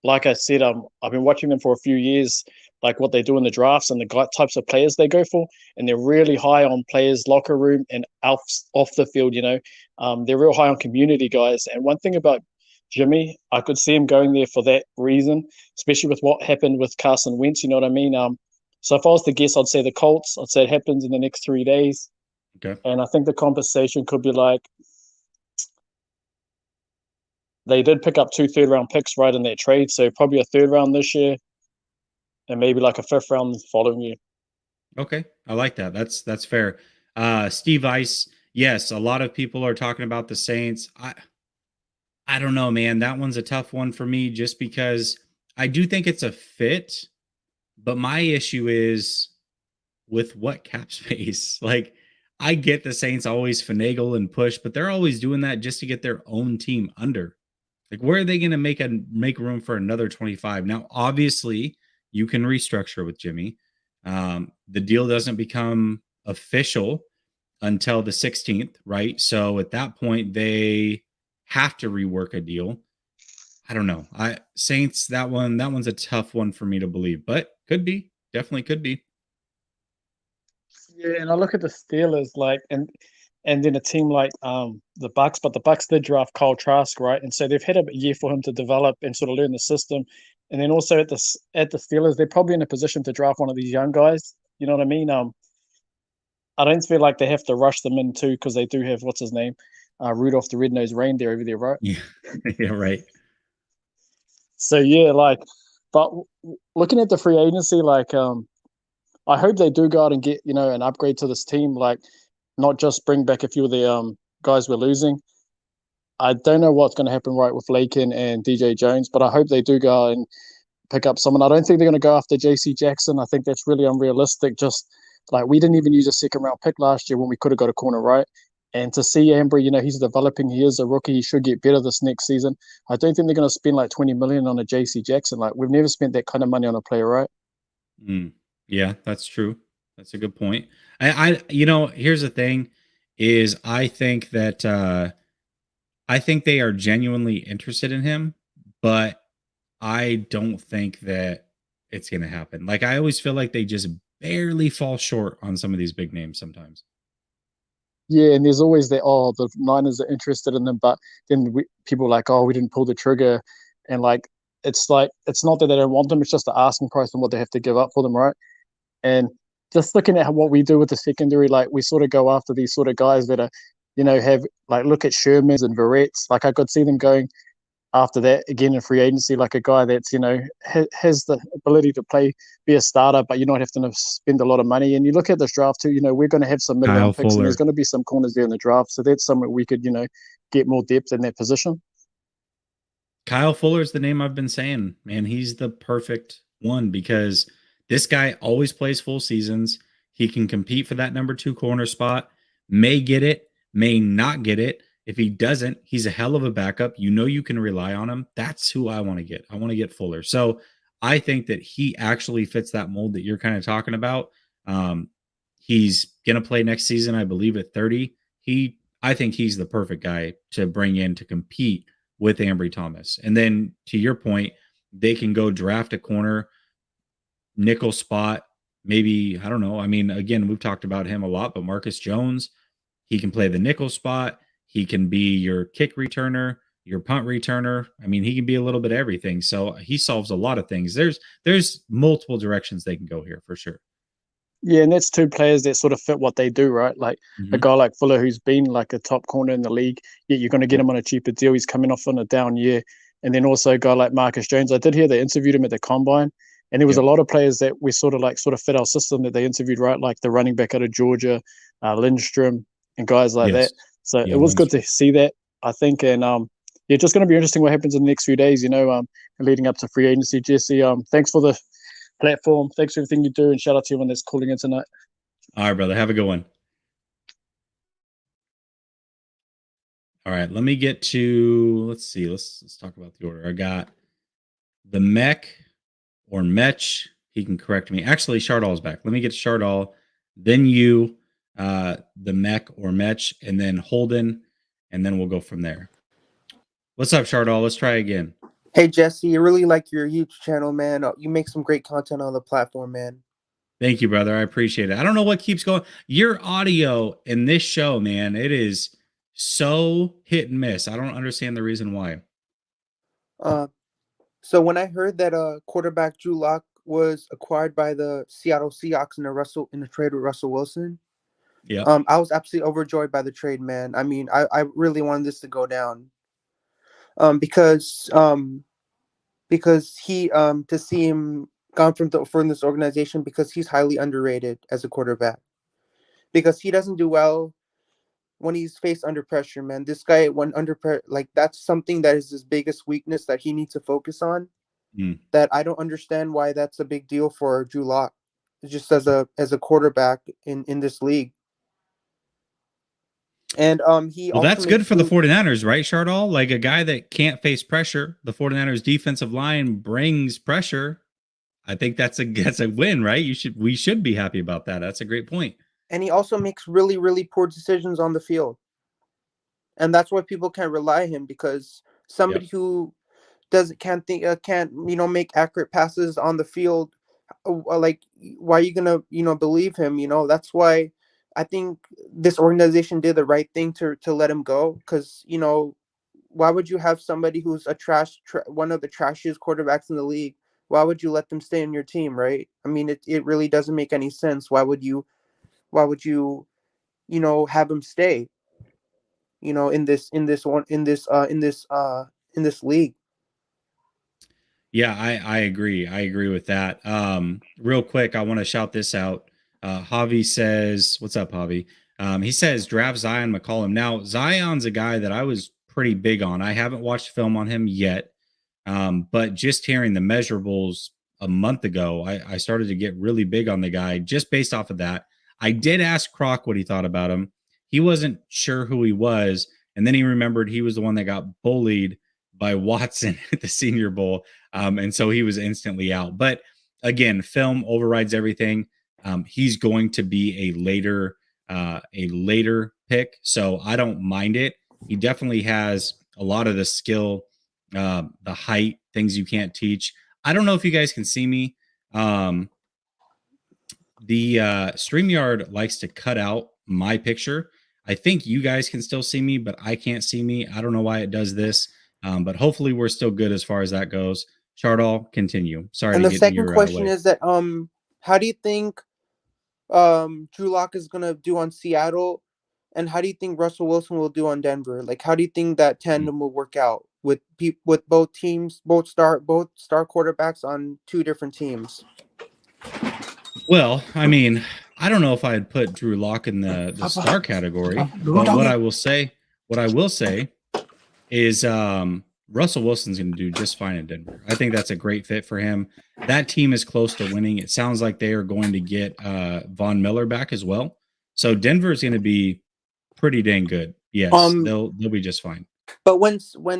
Like I said, I've been watching them for a few years, like what they do in the drafts and the types of players they go for, and they're really high on players' locker room and off the field. They're real high on community guys. And one thing about Jimmy, I could see him going there for that reason, especially with what happened with Carson Wentz. You know what I mean? So if I was to guess, I'd say the Colts. I'd say it happens in the next 3 days. Okay. And I think the compensation could be like, they did pick up 2 third-round picks right in their trade, so probably a 3rd round this year, and maybe like a 5th round the following year. Okay, I like that. That's fair. Steve Ice, yes, a lot of people are talking about the Saints. I don't know, man. That one's a tough one for me, just because I do think it's a fit, but my issue is with what cap space. Like, I get the Saints always finagle and push, but they're always doing that just to get their own team under. Like, where are they going to make room for another 25? Now, obviously, you can restructure with Jimmy. The deal doesn't become official until the 16th, right? So at that point, they have to rework a deal. I don't know. Saints, that one's a tough one for me to believe, but could be. Definitely could be. Yeah, and I look at the Steelers, like, and then a team like the Bucks, but the Bucks did draft Kyle Trask, right? And so they've had a year for him to develop and sort of learn the system. And then also at the Steelers, they're probably in a position to draft one of these young guys. You know what I mean? I don't feel like they have to rush them in too, because they do have, what's his name, Rudolph the Red-Nosed Reindeer over there, right? Yeah, yeah, right. So yeah, like, but looking at the free agency, like, I hope they do go out and get, an upgrade to this team, like, not just bring back a few of the guys we're losing. I don't know what's going to happen right with Lakin and DJ Jones, but I hope they do go out and pick up someone. I don't think they're going to go after JC Jackson. I think that's really unrealistic. Just like we didn't even use a second round pick last year when we could have got a corner, right? And to see Ambry, he's developing. He is a rookie. He should get better this next season. I don't think they're going to spend like 20 million on a JC Jackson. Like we've never spent that kind of money on a player, right? Yeah, that's true. That's a good point. Here's the thing is I think that I think they are genuinely interested in him, but I don't think that it's going to happen. Like I always feel like they just barely fall short on some of these big names sometimes. Yeah, and there's always that, the Niners are interested in them, but then people are like, we didn't pull the trigger. And it's not that they don't want them, it's just the asking price and what they have to give up for them, right? And just looking at what we do with the secondary, like we sort of go after these sort of guys that are, have look at Shermans and Verrett's. Like I could see them going after that again in free agency, like a guy that's has the ability to be a starter, but you not have to spend a lot of money. And you look at this draft too, we're going to have some mid-round picks, and there's going to be some corners there in the draft, so that's something we could get more depth in that position. Kyle Fuller is the name I've been saying, man. He's the perfect one because this guy always plays full seasons. He can compete for that number 2 corner spot, may get it, may not get it. If he doesn't, he's a hell of a backup. You can rely on him. That's who I want to get. I want to get Fuller. So I think that he actually fits that mold that you're kind of talking about. He's going to play next season, I believe, at 30. I think he's the perfect guy to bring in to compete with Ambry Thomas. And then to your point, they can go draft a corner, nickel spot, maybe, I don't know. I mean, again, we've talked about him a lot, but Marcus Jones, he can play the nickel spot. He can be your kick returner, your punt returner. I mean, he can be a little bit of everything. So he solves a lot of things. There's multiple directions they can go here for sure. Yeah, and that's 2 players that sort of fit what they do, right? Like a guy like Fuller, who's been like a top corner in the league, yet you're going to get him on a cheaper deal. He's coming off on a down year. And then also a guy like Marcus Jones. I did hear they interviewed him at the Combine, and there was a lot of players that we sort of fit our system that they interviewed, right? Like the running back out of Georgia, Lindstrom, and guys like that. So it was good to see that, I think. And it's just going to be interesting what happens in the next few days, leading up to free agency. Jesse, thanks for the platform. Thanks for everything you do, and shout out to everyone that's calling in tonight. All right, brother. Have a good one. All right, let me get to, let's see. Let's talk about the order. I got the Mech or Metch. He can correct me. Actually, Shardall's back. Let me get to Shardall. Then you, the Mech or Metch, and then Holden, and then we'll go from there. What's up, Shardall? Let's try again. Hey, Jesse, I really like your YouTube channel, man. You make some great content on the platform, man. Thank you, brother. I appreciate it. I don't know what keeps going. Your audio in this show, man, it is so hit and miss. I don't understand the reason why. So when I heard that quarterback Drew Lock was acquired by the Seattle Seahawks in a trade with Russell Wilson, I was absolutely overjoyed by the trade, man. I mean, I really wanted this to go down. Because he to see him gone from this organization, because he's highly underrated as a quarterback, because he doesn't do well when he's faced under pressure, man. This guy, when under pressure, like that's something that is his biggest weakness that he needs to focus on. That I don't understand why that's a big deal for Drew Lock, just as a quarterback in this league. And that's good for the 49ers, right, Shardall? Like a guy that can't face pressure. The 49ers defensive line brings pressure. I think that's a win, right? We should be happy about that. That's a great point. And he also makes really, really poor decisions on the field. And that's why people can't rely on him, because somebody who can't make accurate passes on the field, like, why are you gonna believe him? That's why I think this organization did the right thing to let him go, because why would you have somebody who's a one of the trashiest quarterbacks in the league? Why would you let them stay on your team, right? I mean, it really doesn't make any sense. Why would you have him stay? In this league. Yeah, I agree. I agree with that. Real quick, I want to shout this out. Javi says, what's up, Javi? He says, draft Zion McCollum. Now, Zion's a guy that I was pretty big on. I haven't watched film on him yet, But just hearing the measurables a month ago, I started to get really big on the guy just based off of that. I did ask Croc what he thought about him. He wasn't sure who he was. And then he remembered he was the one that got bullied by Watson at the Senior Bowl. And so he was instantly out. But again, film overrides everything. He's going to be a later pick, so I don't mind it. He definitely has a lot of the skill, the height, things you can't teach. I don't know if you guys can see me. The StreamYard likes to cut out my picture. I think you guys can still see me, but I can't see me. I don't know why it does this, but hopefully we're still good as far as that goes. Chardal, continue. Sorry. And to the get in second your question way. is that how do you think Drew Lock is gonna do on Seattle, and how do you think Russell Wilson will do on Denver? Like, how do you think that tandem will work out with with both teams, both star quarterbacks on two different teams? Well, I mean, I don't know if I'd put Drew Lock in the star category, but what I will say is Russell Wilson's going to do just fine in Denver. I think that's a great fit for him. That team is close to winning. It sounds like they are going to get Von Miller back as well. So Denver is going to be pretty dang good. Yes, they'll be just fine. But when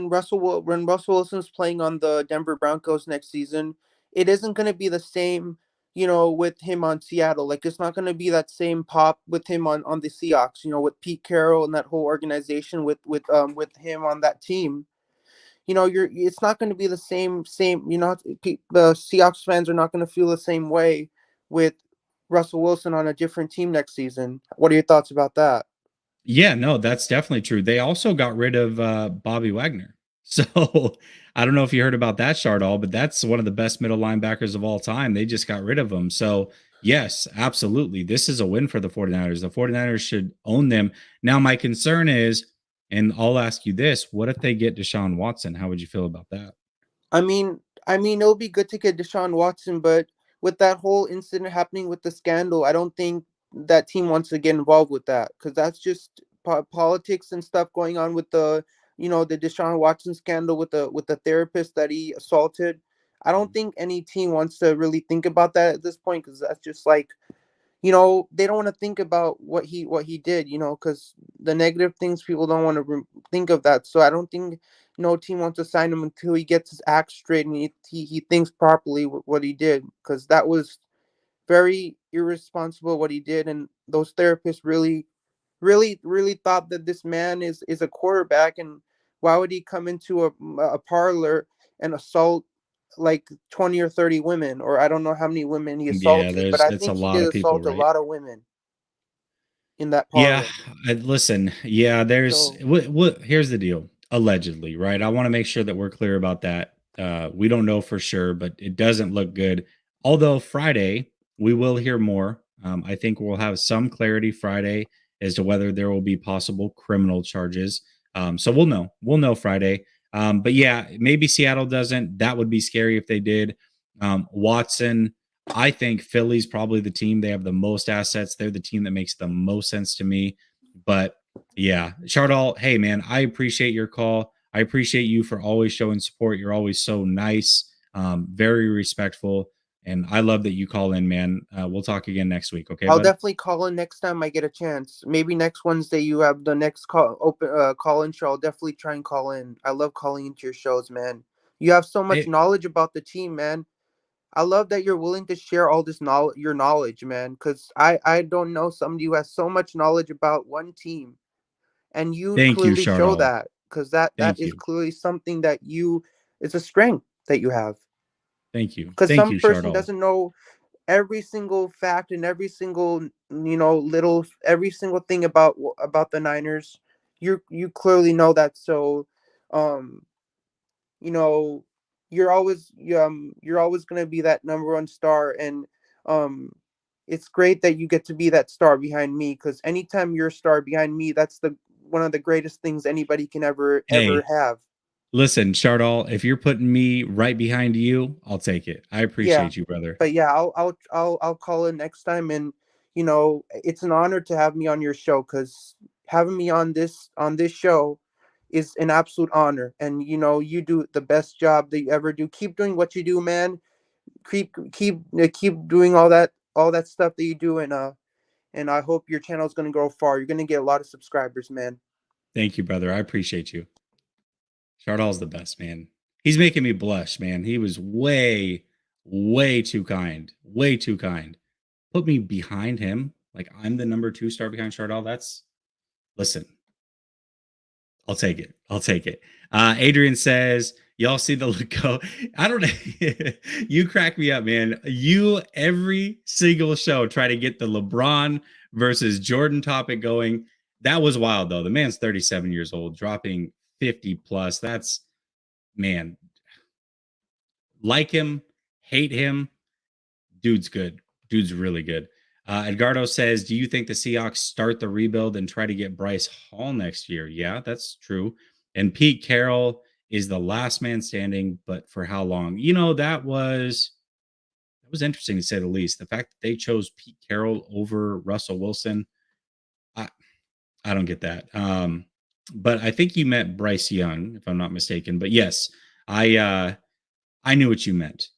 Russell Wilson's playing on the Denver Broncos next season, it isn't going to be the same, with him on Seattle. Like, it's not going to be that same pop with him on the Seahawks, with Pete Carroll and that whole organization with him on that team. It's not going to be the same, the Seahawks fans are not going to feel the same way with Russell Wilson on a different team next season. What are your thoughts about that? Yeah, no, that's definitely true. They also got rid of Bobby Wagner. So I don't know if you heard about that, Chardal, but that's one of the best middle linebackers of all time. They just got rid of him. So yes, absolutely. This is a win for the 49ers. The 49ers should own them. Now, my concern is, and I'll ask you this, what if they get Deshaun Watson? How would you feel about that? I mean, it'll be good to get Deshaun Watson, but with that whole incident happening with the scandal, I don't think that team wants to get involved with that, because that's just politics and stuff going on with the Deshaun Watson scandal with the therapist that he assaulted. I don't think any team wants to really think about that at this point, because that's just like, they don't want to think about what he did, because the negative things, people don't want to think of that. So I don't think no team wants to sign him until he gets his act straight and he thinks properly what he did, because that was very irresponsible what he did. And those therapists really, really, really thought that this man is a quarterback, and why would he come into a parlor and assault like 20 or 30 women, or I don't know how many women he Yeah, assaulted, but I it's a think he lot did of people, assault a right? lot of women in that Yeah, parlor. listen, yeah, there's So what here's the deal. Allegedly, right? I want to make sure that we're clear about that. We don't know for sure, but it doesn't look good. Although Friday, we will hear more. I think we'll have some clarity Friday as to whether there will be possible criminal charges. So we'll know. We'll know Friday. But yeah, maybe Seattle doesn't. That would be scary if they did. Watson, I think Philly's probably the team. They have the most assets. They're the team that makes the most sense to me. But yeah, Chardal, hey man, I appreciate your call. I appreciate you for always showing support. You're always so nice, very respectful, and I love that you call in, man. We'll talk again next week, okay, I'll bud? definitely call in next time I get a chance. Maybe next Wednesday you have the next call in show. I'll definitely try and call in. I love calling into your shows, man. You have so much Hey, knowledge about the team, man. I love that you're willing to share all this knowledge, your knowledge, man. Because I don't know somebody who has so much knowledge about one team, and you thank you, clearly show Chardal. that. Because that Thank is you, clearly something that it's a strength that you have. thank you, Because thank some you, person Chardal. doesn't know every single fact and every single every single thing about the Niners. You clearly know that. So um you know you're always going to be that number one star, and um it's great that you get to be that star behind me, because anytime you're a star behind me, that's the one of the greatest things anybody can ever Hey, have. listen, Chardal, if you're putting me right behind you, I'll take it. I Yeah, appreciate you, brother. but yeah, I'll call in next time, and it's an honor to have me on your show, because having me on this show is an absolute honor. And you do the best job that you ever do. Keep doing what you do, man. Keep doing all that stuff that you do, and I hope your channel is going to go far. You're going to get a lot of subscribers, man. Thank you, brother. I appreciate you. Chardall's the best, man. He's making me blush, man. He was way, way too kind. Way too kind. Put me behind him. Like I'm the number 2 star behind Chardall. Listen, I'll take it. I'll take it. Adrian says, y'all see the logo. I don't know. You crack me up, man. You every single show try to get the LeBron versus Jordan topic going. That was wild, though. The man's 37 years old, dropping 50 plus. That's, man, like him, hate him. Dude's good. Dude's really good. Edgardo says, do you think the Seahawks start the rebuild and try to get Bryce Hall next year? Yeah, that's true. And Pete Carroll is the last man standing, but for how long? That was interesting to say the least. The fact that they chose Pete Carroll over Russell Wilson, I don't get that. But I think you meant Bryce Young, if I'm not mistaken. But yes, I knew what you meant.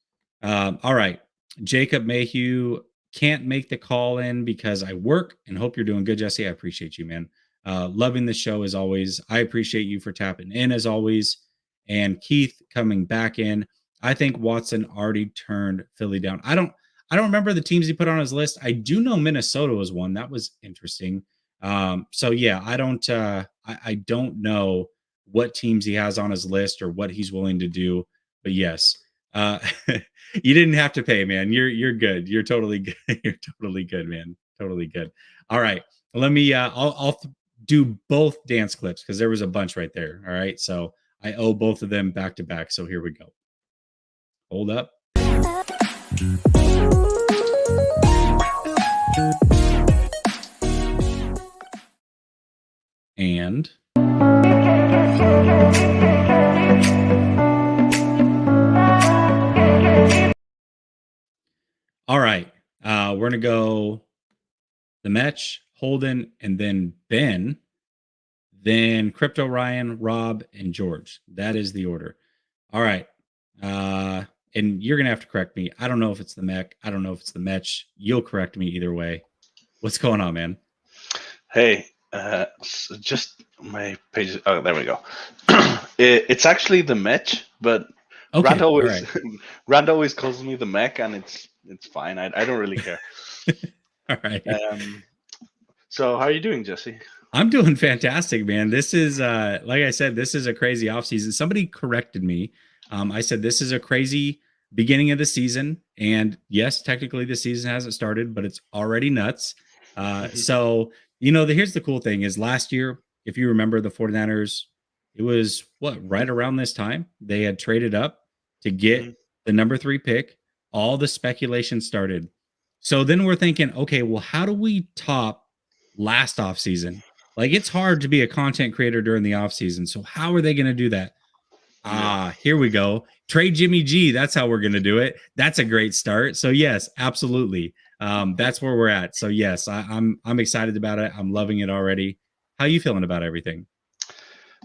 All right. Jacob Mayhew can't make the call in because I work, and hope you're doing good, Jesse. I appreciate you, man. Loving the show as always. I appreciate you for tapping in as always. And Keith coming back in. I think Watson already turned Philly down. I don't remember the teams he put on his list. I do know Minnesota was one. That was interesting. So yeah, I don't know what teams he has on his list or what he's willing to do. But yes, you didn't have to pay, man. You're good. You're totally good. You're totally good, man. Totally good. All right. Let me I'll do both dance clips because there was a bunch right there. All right. So I owe both of them back to back. So here we go. Hold up. And all right. We're going to go the Metch, Holden, and then Ben, then Crypto Ryan, Rob, and George. That is the order. All right. And you're going to have to correct me. I don't know if it's the Mech. I don't know if it's the Metch. You'll correct me either way. What's going on, man? Hey, so just my page. Oh, there we go. It's actually the Metch, but Okay, Rand always all right. Rand always calls me the Mech, and it's fine. I don't really care. All right. So how are you doing, Jesse? I'm doing fantastic, man. This is like I said, this is a crazy offseason. Somebody corrected me. I said this is a crazy beginning of the season. And yes, technically the season hasn't started, but it's already nuts. So, here's the cool thing is last year, if you remember the 49ers, it was right around this time they had traded up to get the number 3 pick. All the speculation started. So then we're thinking, okay, well, how do we top last offseason? Like it's hard to be a content creator during the offseason. So how are they going to do that? Here we go. Trade Jimmy G. That's how we're going to do it. That's a great start. So yes, absolutely. That's where we're at. So yes, I'm excited about it. I'm loving it already. How are you feeling about everything?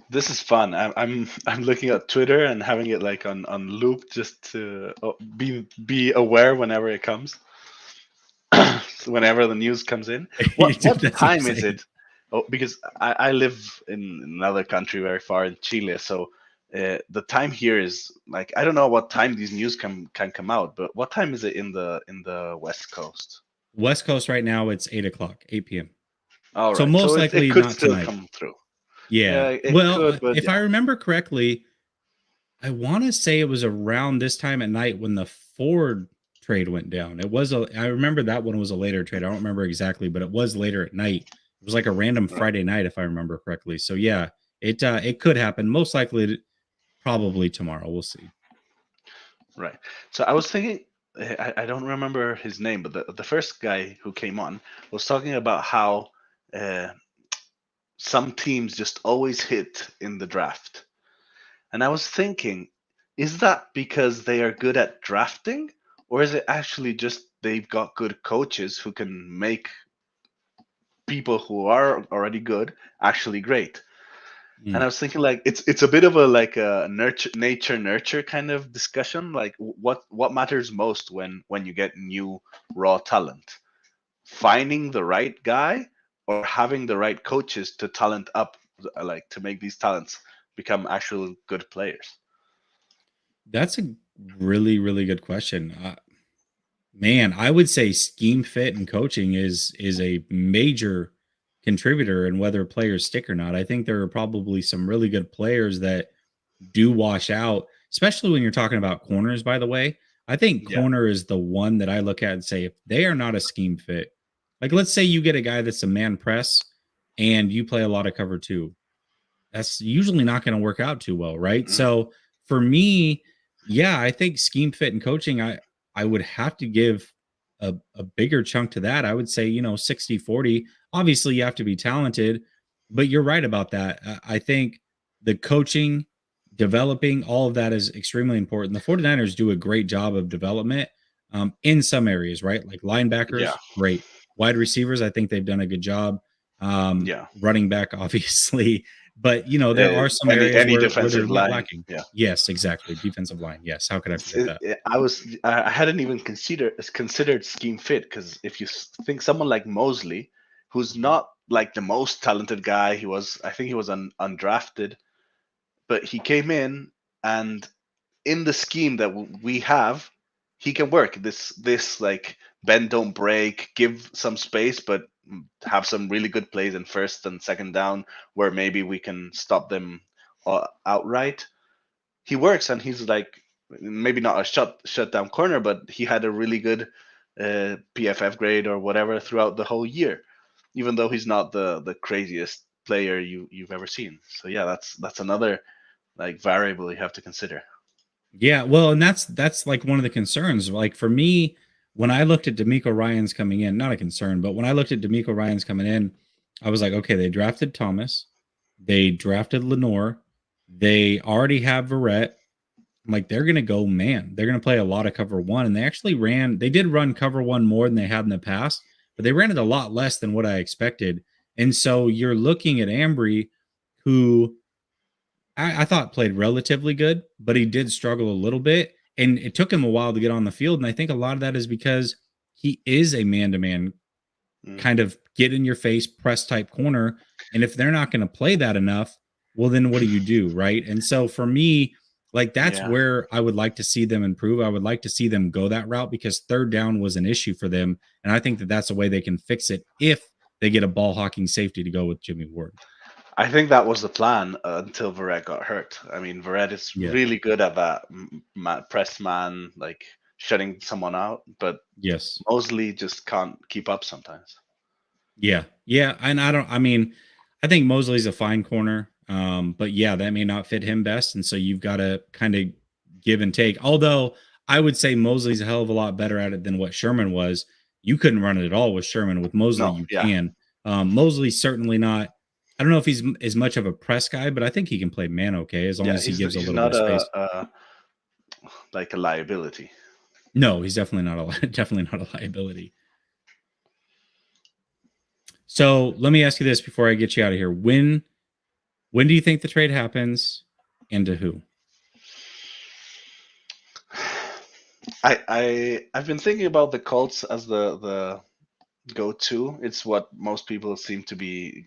This is fun. I'm looking at Twitter and having it like on loop just to be aware whenever it comes. Whenever the news comes in. What time is it? Oh, because I live in another country very far in Chile, so the time here is like I don't know what time these news can come out, but what time is it in the West Coast? West Coast right now it's 8 p.m. All right. So most likely it could not still tonight. come through. Yeah. If I remember correctly, I want to say it was around this time at night when the Ford trade went down. I remember that one was a later trade. I don't remember exactly, but it was later at night. It was like a random Friday night, if I remember correctly. So yeah, it could happen. Most likely, probably tomorrow. We'll see. Right. So I was thinking, I don't remember his name, but the first guy who came on was talking about how some teams just always hit in the draft. And I was thinking, is that because they are good at drafting? Or is it actually just they've got good coaches who can make people who are already good actually great? And I was thinking like it's a bit of a like a nurture kind of discussion. Like what matters most when you get new raw talent? Finding the right guy or having the right coaches to talent up, like to make these talents become actual good players? That's a really, really good question. Man, I would say scheme fit and coaching is a major contributor in whether players stick or not. I think there are probably some really good players that do wash out, especially when you're talking about corners, by the way. I think Yeah. corner is the one that I look at and say, if they are not a scheme fit, like let's say you get a guy that's a man press and you play a lot of cover two, that's usually not going to work out too well, right? So for me, yeah, I think scheme fit and coaching, I would have to give a bigger chunk to that. I would say, 60-40. Obviously, you have to be talented, but you're right about that. I think the coaching, developing, all of that is extremely important. The 49ers do a great job of development in some areas, right? Like linebackers, Yeah. great. Wide receivers, I think they've done a good job. Yeah. Running back, obviously. But there are some areas any where defensive they're line. lacking. Yeah. Yes, exactly. Defensive line. Yes. How could I forget that? I hadn't even considered scheme fit, because if you think someone like Mosley, who's not like the most talented guy, I think he was undrafted, but he came in, and in the scheme that we have, he can work this like bend don't break, give some space, but have some really good plays in first and second down where maybe we can stop them outright. He works, and he's like maybe not a shut down corner, but he had a really good PFF grade or whatever throughout the whole year, even though he's not the craziest player you've ever seen. So yeah, that's another like variable you have to consider. Yeah, well, and that's like one of the concerns. Like for me, when I looked at D'Amico Ryans coming in, not a concern, but when I looked at D'Amico Ryans coming in, I was like, okay, they drafted Thomas, they drafted Lenore, they already have Verrett. I'm like, they're gonna go man. They're gonna play a lot of cover one, and they did run cover one more than they had in the past, but they ran it a lot less than what I expected. And so you're looking at Ambry, who I thought played relatively good, but he did struggle a little bit. And it took him a while to get on the field. And I think a lot of that is because he is a man-to-man kind of get in your face press type corner. And if they're not going to play that enough, well, then what do you do? Right. And so for me, like that's where I would like to see them improve. I would like to see them go that route, because third down was an issue for them. And I think that that's a way they can fix it if they get a ball hawking safety to go with Jimmy Ward. I think that was the plan until Verrett got hurt. I mean, Verrett is really good at that press man, like shutting someone out, but yes, Mosley just can't keep up sometimes. Yeah. And I think Mosley's a fine corner. But yeah, that may not fit him best. And so you've got to kind of give and take. Although I would say Mosley's a hell of a lot better at it than what Sherman was. You couldn't run it at all with Sherman. With Mosley, can. Mosley's certainly not. I don't know if he's as much of a press guy, but I think he can play man okay, as long as he gives a little bit of space. Like a liability. No, he's definitely not a liability. So let me ask you this before I get you out of here. When do you think the trade happens, and to who? I've been thinking about the Colts as the go-to. It's what most people seem to be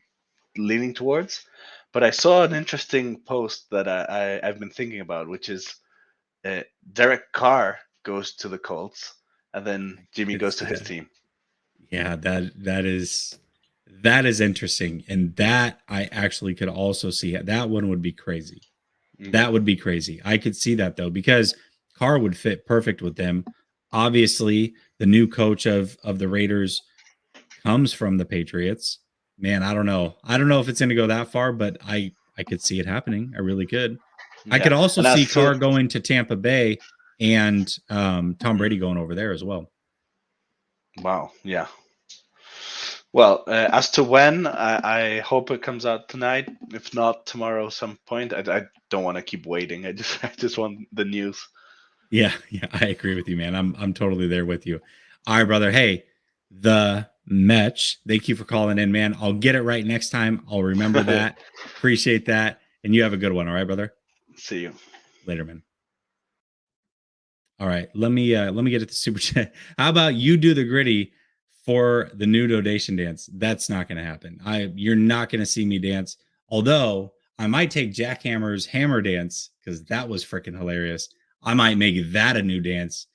leaning towards. But I saw an interesting post that I've been thinking about, which is Derek Carr goes to the Colts, and then Jimmy goes to his team. Yeah, that is interesting, and that I actually could also see. That one would be crazy. Mm-hmm. That would be crazy. I could see that though, because Carr would fit perfect with them. Obviously, the new coach of the Raiders comes from the Patriots. Man, I don't know if it's going to go that far, but I could see it happening. I really could. Yeah. I could also see Carr going to Tampa Bay and Tom Brady going over there as well. Wow. Yeah. Well, as to when, I hope it comes out tonight. If not, tomorrow some point. I don't want to keep waiting. I just want the news. Yeah, I agree with you, man. I'm totally there with you. All right, brother. Hey, the Metch. Thank you for calling in, man. I'll get it right next time. I'll remember that. Appreciate that. And you have a good one. All right, brother. See you later, man. All right, let me get at the super chat. How about you do the gritty for the new donation dance? That's not going to happen. You're not going to see me dance. Although I might take Jackhammer's hammer dance because that was freaking hilarious. I might make that a new dance.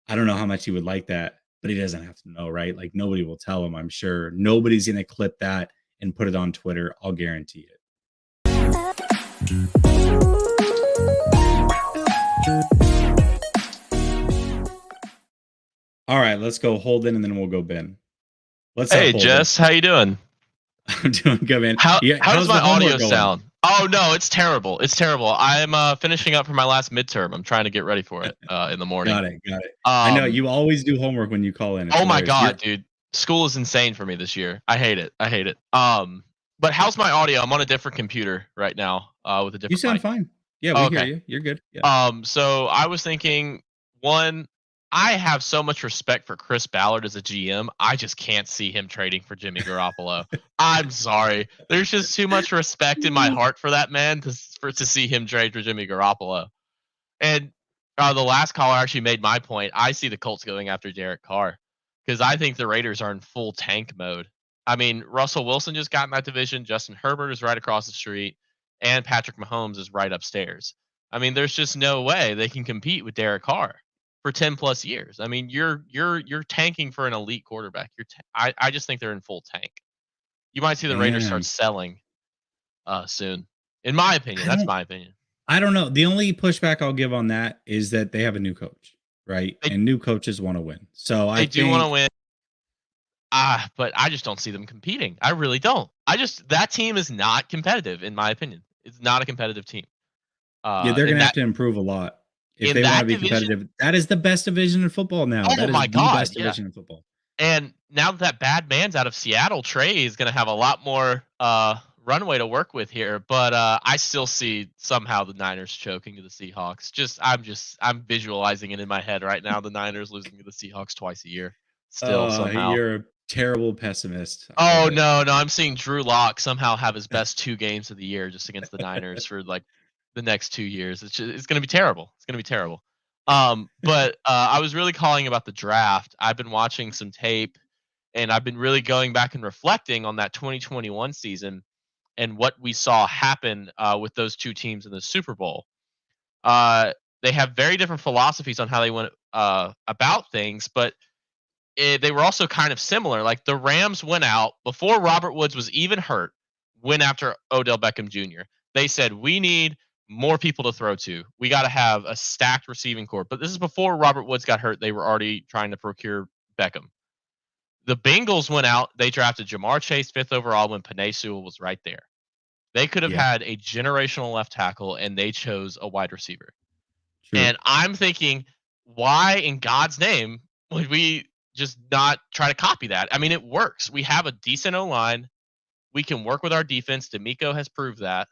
I don't know how much he would like that, but he doesn't have to know, right? Like nobody will tell him. I'm sure nobody's going to clip that and put it on Twitter. I'll guarantee it. All right, let's go Holden and then we'll go Ben. Hey, Jess, how you doing? I'm doing good, man. How does my audio sound? Oh, no, it's terrible. It's terrible. I'm finishing up for my last midterm. I'm trying to get ready for it in the morning. Got it. I know you always do homework when you call in. Oh, my God, dude. School is insane for me this year. I hate it. But how's my audio? I'm on a different computer right now with a different You sound mic. fine. Yeah, we hear you. You're good. Yeah. So I was thinking, one, I have so much respect for Chris Ballard as a GM. I just can't see him trading for Jimmy Garoppolo. I'm sorry. There's just too much respect in my heart for that man to see him trade for Jimmy Garoppolo. And the last caller actually made my point. I see the Colts going after Derek Carr because I think the Raiders are in full tank mode. I mean, Russell Wilson just got in that division. Justin Herbert is right across the street. And Patrick Mahomes is right upstairs. I mean, there's just no way they can compete with Derek Carr for 10 plus years. I mean, you're tanking for an elite quarterback. I just think they're in full tank. You might see the Raiders start selling soon. In my opinion, that's my opinion. I don't know. The only pushback I'll give on that is that they have a new coach, right? And new coaches want to win. So I do want to win. But I just don't see them competing. I really don't. That team is not competitive, in my opinion. It's not a competitive team. Yeah, they're going to have to improve a lot if they want to be competitive. That is the best division in football now. Oh, that is my God. The best division in football. And now that bad man's out of Seattle, Trey is going to have a lot more runway to work with here. But I still see somehow the Niners choking to the Seahawks. I'm visualizing it in my head right now. The Niners losing to the Seahawks twice a year. Still somehow. You're a terrible pessimist. Oh, no. I'm seeing Drew Lock somehow have his best 2 games of the year just against the Niners for like the next 2 years. It's going to be terrible. It's going to be terrible. But I was really calling about the draft. I've been watching some tape and I've been really going back and reflecting on that 2021 season and what we saw happen with those 2 teams in the Super Bowl. They have very different philosophies on how they went about things, but they were also kind of similar. Like the Rams went out before Robert Woods was even hurt, went after Odell Beckham Jr. They said, we need more people to throw to. We got to have a stacked receiving corps. But this is before Robert Woods got hurt. They were already trying to procure Beckham. The Bengals went out. They drafted Jamar Chase 5th overall when Penei Sewell was right there. They could have had a generational left tackle, and they chose a wide receiver. True. And I'm thinking, why in God's name would we just not try to copy that? I mean, it works. We have a decent O-line. We can work with our defense. D'Amico has proved that.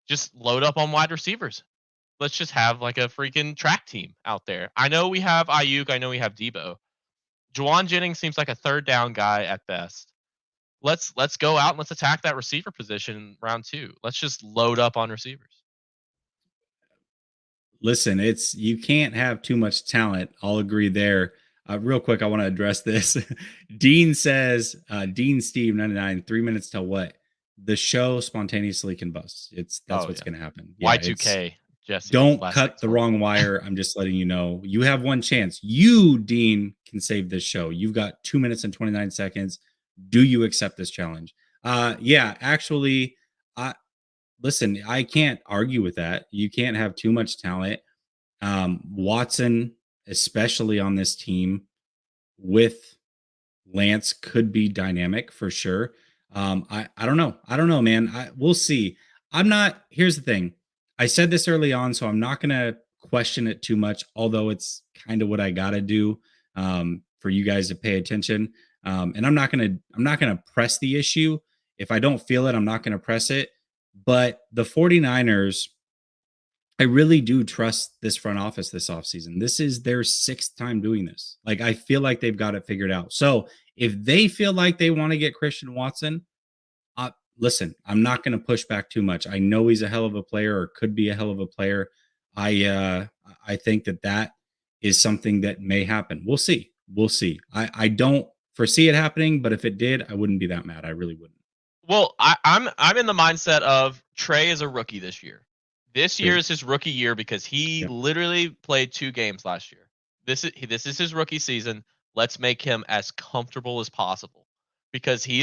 Just load up on wide receivers. Let's just have like a freaking track team out there. I know we have Ayuk. I know we have Debo. Juwan Jennings seems like a 3rd down guy at best. Let's go out and let's attack that receiver position in round 2. Let's just load up on receivers. Listen, you can't have too much talent. I'll agree there. Real quick, I want to address this. Dean says, Dean Steve 99, 3 minutes till what? The show spontaneously combusts. That's what's going to happen. Yeah, Y2K, Jesse. Don't cut the wrong wire. I'm just letting you know. You have one chance. You, Dean, can save this show. You've got 2 minutes and 29 seconds. Do you accept this challenge? Yeah, actually, listen, I can't argue with that. You can't have too much talent. Watson, especially on this team with Lance, could be dynamic for sure. I don't know, man. We'll see. Here's the thing. I said this early on, so I'm not going to question it too much, although it's kind of what I got to do for you guys to pay attention. And I'm not going to press the issue. If I don't feel it, I'm not going to press it. But the 49ers, I really do trust this front office this offseason. This is their 6th time doing this. Like, I feel like they've got it figured out. So if they feel like they want to get Christian Watson, listen, I'm not going to push back too much. I know he's a hell of a player, or could be a hell of a player. I think that is something that may happen. We'll see. We'll see. I don't foresee it happening, but if it did, I wouldn't be that mad. I really wouldn't. Well, I'm in the mindset of Trey is a rookie this year. This True. year is his rookie year because he literally played 2 games last year. This is his rookie season. Let's make him as comfortable as possible because he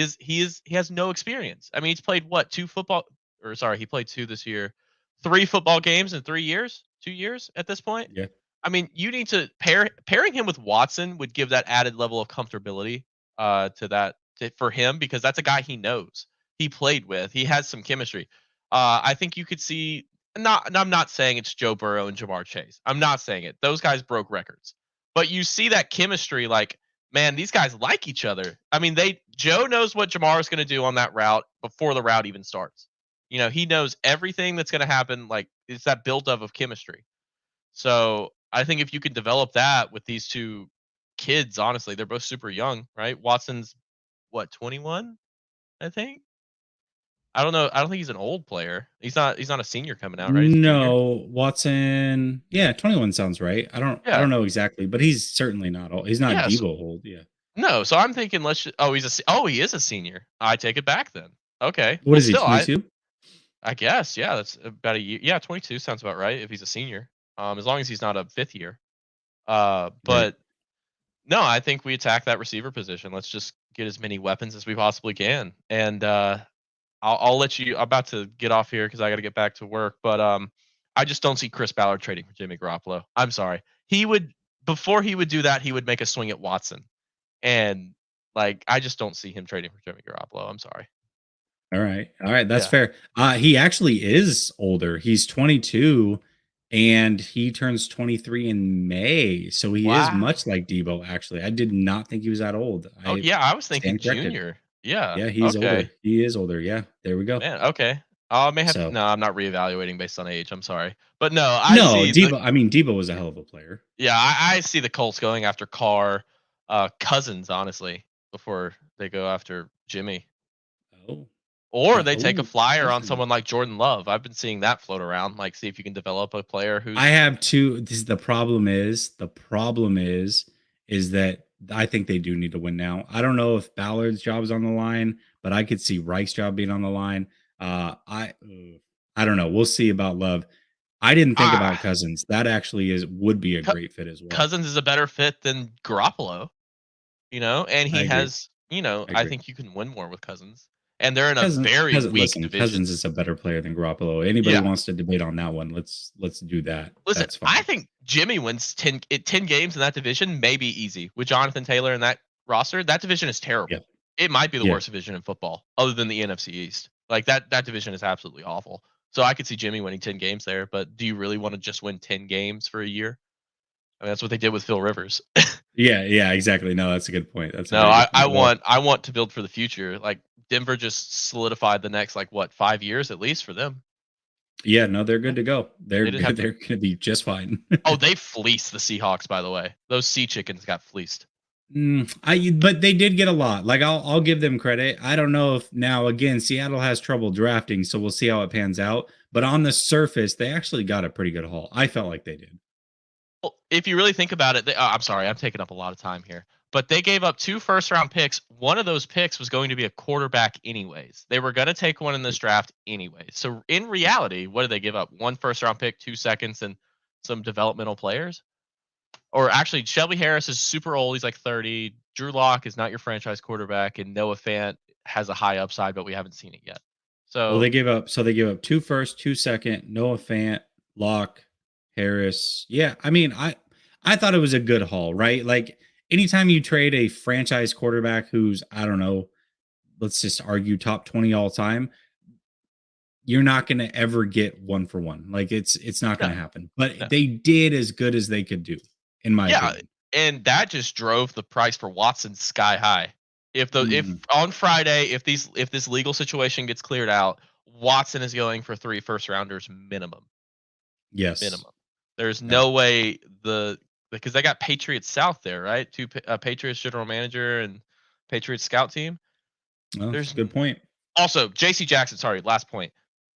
has no experience. I mean, he's played what, he played 2 this year. 3 football games in 3 years, 2 years at this point. Yeah. I mean, you need to pairing him with Watson would give that added level of comfortability for him because that's a guy he knows. He played with. He has some chemistry. I think you could see. I'm not saying it's Joe Burrow and Jamar Chase. I'm not saying it. Those guys broke records. But you see that chemistry, like, man, these guys like each other. I mean, Joe knows what Jamar is going to do on that route before the route even starts. You know, he knows everything that's going to happen. Like, it's that build-up of chemistry. So I think if you can develop that with these 2 kids, honestly, they're both super young, right? Watson's, what, 21, I think? I don't know. I don't think he's an old player. He's not a senior coming out, right? He's a junior. No, Watson. Yeah, 21 sounds right. I don't know exactly, but he's certainly not old. He's not Debo old. Yeah. No, so I'm thinking he is a senior. I take it back then. Okay. What is he? 22? I guess, yeah, that's about a year. Yeah, 22 sounds about right if he's a senior. As long as he's not a 5th year. But Right. no, I think we attack that receiver position. Let's just get as many weapons as we possibly can. And I'll let you. I'm about to get off here because I got to get back to work. But I just don't see Chris Ballard trading for Jimmy Garoppolo. I'm sorry. Before he would do that, he would make a swing at Watson, and like I just don't see him trading for Jimmy Garoppolo. I'm sorry. All right, that's fair. He actually is older. He's 22, and he turns 23 in May. So he is much like Debo. Actually, I did not think he was that old. I was thinking junior. Yeah, he's older. He is older. Yeah, there we go. Man, okay. I may have to. No, I'm not reevaluating based on age. I'm sorry, but no, Debo. Debo was a hell of a player. Yeah, I see the Colts going after Carr, Cousins, honestly, before they go after Jimmy. Oh. Or they take a flyer on someone like Jordan Love. I've been seeing that float around. Like, see if you can develop a player who's. I have 2. The problem is that I think they do need to win now. I don't know if Ballard's job is on the line, but I could see Reich's job being on the line. I don't know. We'll see about Love. I didn't think about Cousins. That actually would be a great fit as well. Cousins is a better fit than Garoppolo, and he has, I think you can win more with Cousins. And they're in a very weak division. Cousins is a better player than Garoppolo. Anybody wants to debate on that one, let's do that. Listen, I think Jimmy wins 10 games in that division, maybe easy. With Jonathan Taylor in that roster, that division is terrible. Yeah. It might be the worst division in football, other than the NFC East. Like, that division is absolutely awful. So I could see Jimmy winning 10 games there, but do you really want to just win 10 games for a year? I mean, that's what they did with Phil Rivers. Yeah, exactly. No, that's a good point. I want to build for the future. Like, Denver just solidified the next 5 years at least for them. Yeah, no, they're good to go. They're going to be just fine. Oh, they fleeced the Seahawks, by the way. Those sea chickens got fleeced. But they did get a lot. Like, I'll give them credit. I don't know if now, again, Seattle has trouble drafting, so we'll see how it pans out. But on the surface, they actually got a pretty good haul. I felt like they did. Well, if you really think about it, I'm sorry, I'm taking up a lot of time here. But they gave up 2 first-round picks. One of those picks was going to be a quarterback anyways. They were going to take one in this draft anyways. So in reality, what did they give up? 1 first-round pick, 2 seconds, and some developmental players? Or actually, Shelby Harris is super old. He's like 30. Drew Lock is not your franchise quarterback, and Noah Fant has a high upside, but we haven't seen it yet. So they gave up 2 first, 2 second, Noah Fant, Lock, Harris. Yeah, I mean, I thought it was a good haul, right? Like, anytime you trade a franchise quarterback who's, I don't know, let's just argue top 20 all time, you're not going to ever get 1 for 1. Like, it's not going to happen. But they did as good as they could do, in my opinion. And that just drove the price for Watson sky high. If on Friday, if this legal situation gets cleared out, Watson is going for 3 first rounders minimum. Yes. Minimum. There's no way because they got Patriots South there, right? 2 Patriots general manager and Patriots scout team. Well, that's a good point. Also, J.C. Jackson. Sorry, last point.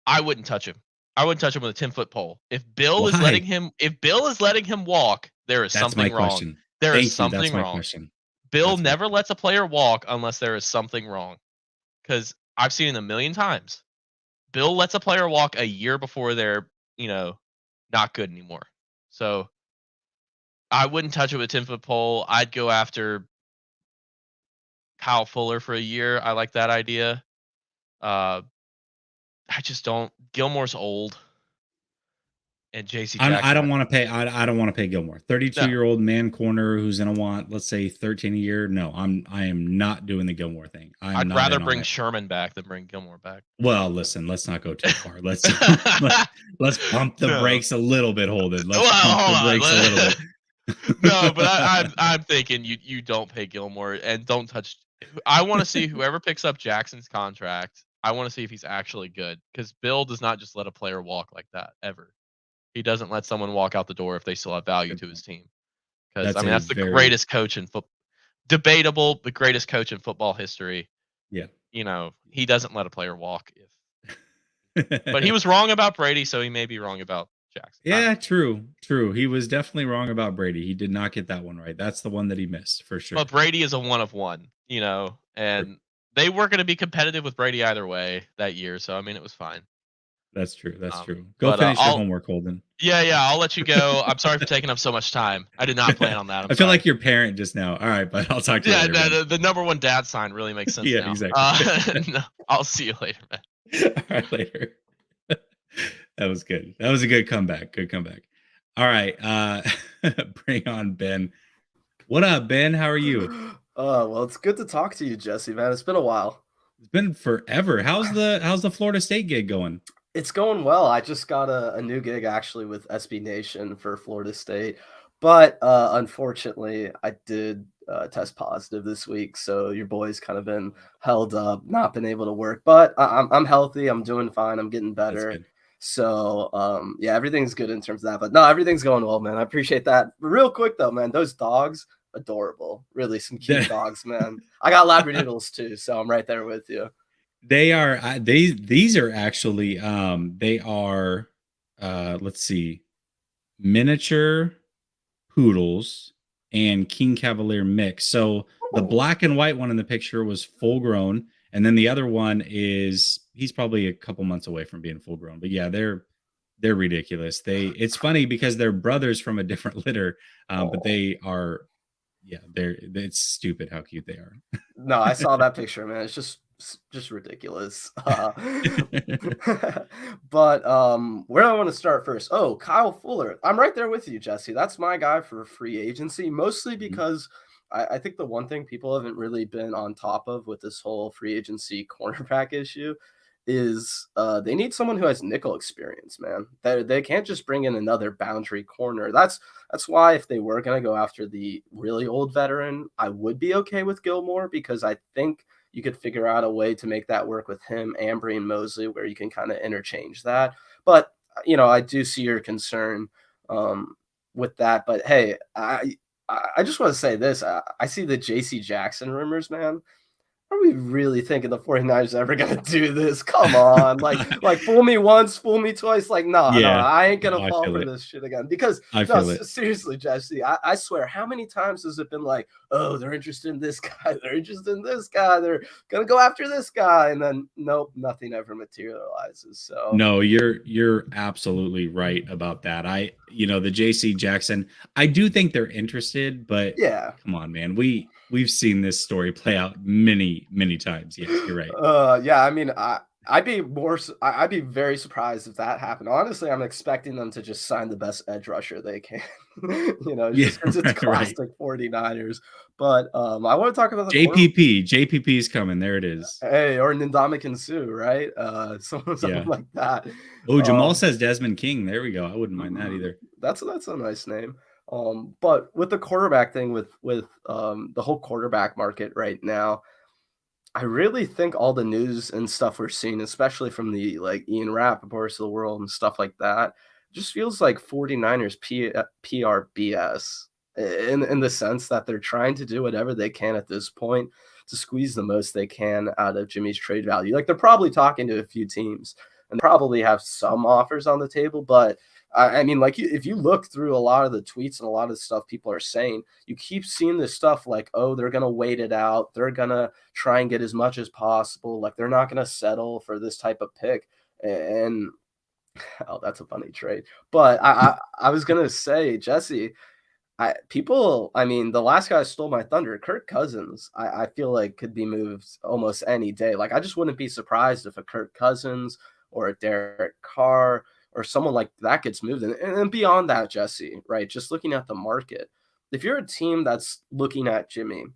I wouldn't touch him. I wouldn't touch him with a 10-foot pole. If Bill is letting him walk, there is something wrong. Question. There Thank is something you. That's my wrong. question. Bill never lets a player walk unless there is something wrong. Because I've seen it a million times. Bill lets a player walk a year before they're, not good anymore. So I wouldn't touch it with a 10-foot pole. I'd go after Kyle Fuller for a year. I like that idea. I just don't. Gilmore's old, and J.C. Jackson. I don't want to pay. I don't want to pay Gilmore. 32-year-old man corner who's gonna want, let's say, 13 a year. No, I am not doing the Gilmore thing. I'd rather bring Sherman back than bring Gilmore back. Well, listen, let's not go too far. Let's pump the brakes a little bit. Holden. Let's pump the brakes a little bit. No, but I'm thinking you don't pay Gilmore and don't touch. I want to see whoever picks up Jackson's contract. I want to see if he's actually good, because Bill does not just let a player walk like that ever. He doesn't let someone walk out the door if they still have value to his team. Because that's the greatest coach in football. Debatable, the greatest coach in football history. Yeah. He doesn't let a player walk. But he was wrong about Brady, so he may be wrong about Jackson. Yeah, true. He was definitely wrong about Brady. He did not get that one right. That's the one that he missed for sure. But Brady is a one of one, and they were going to be competitive with Brady either way that year. So, it was fine. That's true. Go finish your homework, Holden. Yeah. I'll let you go. I'm sorry for taking up so much time. I did not plan on that. I feel like your parent just now. All right, but I'll talk to you later. Yeah, the number one dad sign really makes sense now. Exactly. No, I'll see you later, man. All right, later. That was good. That was a good comeback. All right. Bring on Ben. What up, Ben? How are you? Well, it's good to talk to you, Jesse, man. It's been a while. It's been forever. How's the Florida State gig going? It's going well. I just got a new gig actually with SB Nation for Florida State, but unfortunately, I did test positive this week, so your boy's kind of been held up, not been able to work. But I'm healthy. I'm doing fine. I'm getting better. So yeah, everything's good in terms of that. But no, everything's going well, man. I appreciate that. Real quick though, man, those dogs. Adorable, really some cute dogs, man. I got Labradoodles too, so I'm right there with you. They are these are actually they are let's see, miniature poodles and King Cavalier mix. So the black and white one in the picture was full grown, and then the other one he's probably a couple months away from being full grown. But yeah, they're ridiculous. It's funny because they're brothers from a different litter, but they are. Yeah, it's stupid how cute they are. No, I saw that picture, man. It's just ridiculous. But where do I want to start first? Oh, Kyle Fuller. I'm right there with you, Jesse. That's my guy for free agency, mostly because I think the one thing people haven't really been on top of with this whole free agency cornerback issue is they need someone who has nickel experience, man. They can't just bring in another boundary corner. That's why if they were going to go after the really old veteran, I would be okay with Gilmore, because I think you could figure out a way to make that work with him, Ambry, and Mosley, where you can kind of interchange that. But, I do see your concern with that. But, hey, I just want to say this. I see the J.C. Jackson rumors, man. Are we really thinking the 49ers ever going to do this? Come on. Like fool me once, fool me twice. Like, no, I ain't going to fall for this shit again. Because, seriously, Jesse, I swear, how many times has it been like, oh, they're interested in this guy. They're interested in this guy. They're going to go after this guy. And then, nope, nothing ever materializes. So, no, you're absolutely right about that. The JC Jackson, I do think they're interested, but yeah, come on, man. We've seen this story play out many times. Yeah, you're right. Yeah, I mean, I'd be very surprised if that happened. Honestly, I'm expecting them to just sign the best edge rusher they can. Just because it's classic 49ers. But I want to talk about the JPP. JPP is coming. There it is. Hey, or Ndamukong Suh, right? Something like that. Oh, Jamal says Desmond King. There we go. I wouldn't mind that either. That's a nice name. But with the quarterback thing, with the whole quarterback market right now, I really think all the news and stuff we're seeing, especially from the Ian Rappaports of the world and stuff like that, just feels like 49ers PR BS in the sense that they're trying to do whatever they can at this point to squeeze the most they can out of Jimmy's trade value. Like, they're probably talking to a few teams and they probably have some offers on the table, but I mean, like, if you look through a lot of the tweets and a lot of the stuff people are saying, you keep seeing this stuff like, oh, they're going to wait it out. They're going to try and get as much as possible. Like, they're not going to settle for this type of pick. And, oh, that's a funny trade. But I was going to say, Jesse, I mean, the last guy stole my thunder, Kirk Cousins, I feel like could be moved almost any day. Like, I just wouldn't be surprised if a Kirk Cousins or a Derek Carr or someone like that gets moved. And beyond that, Jesse, right, just looking at the market, if you're a team that's looking at Jimmy,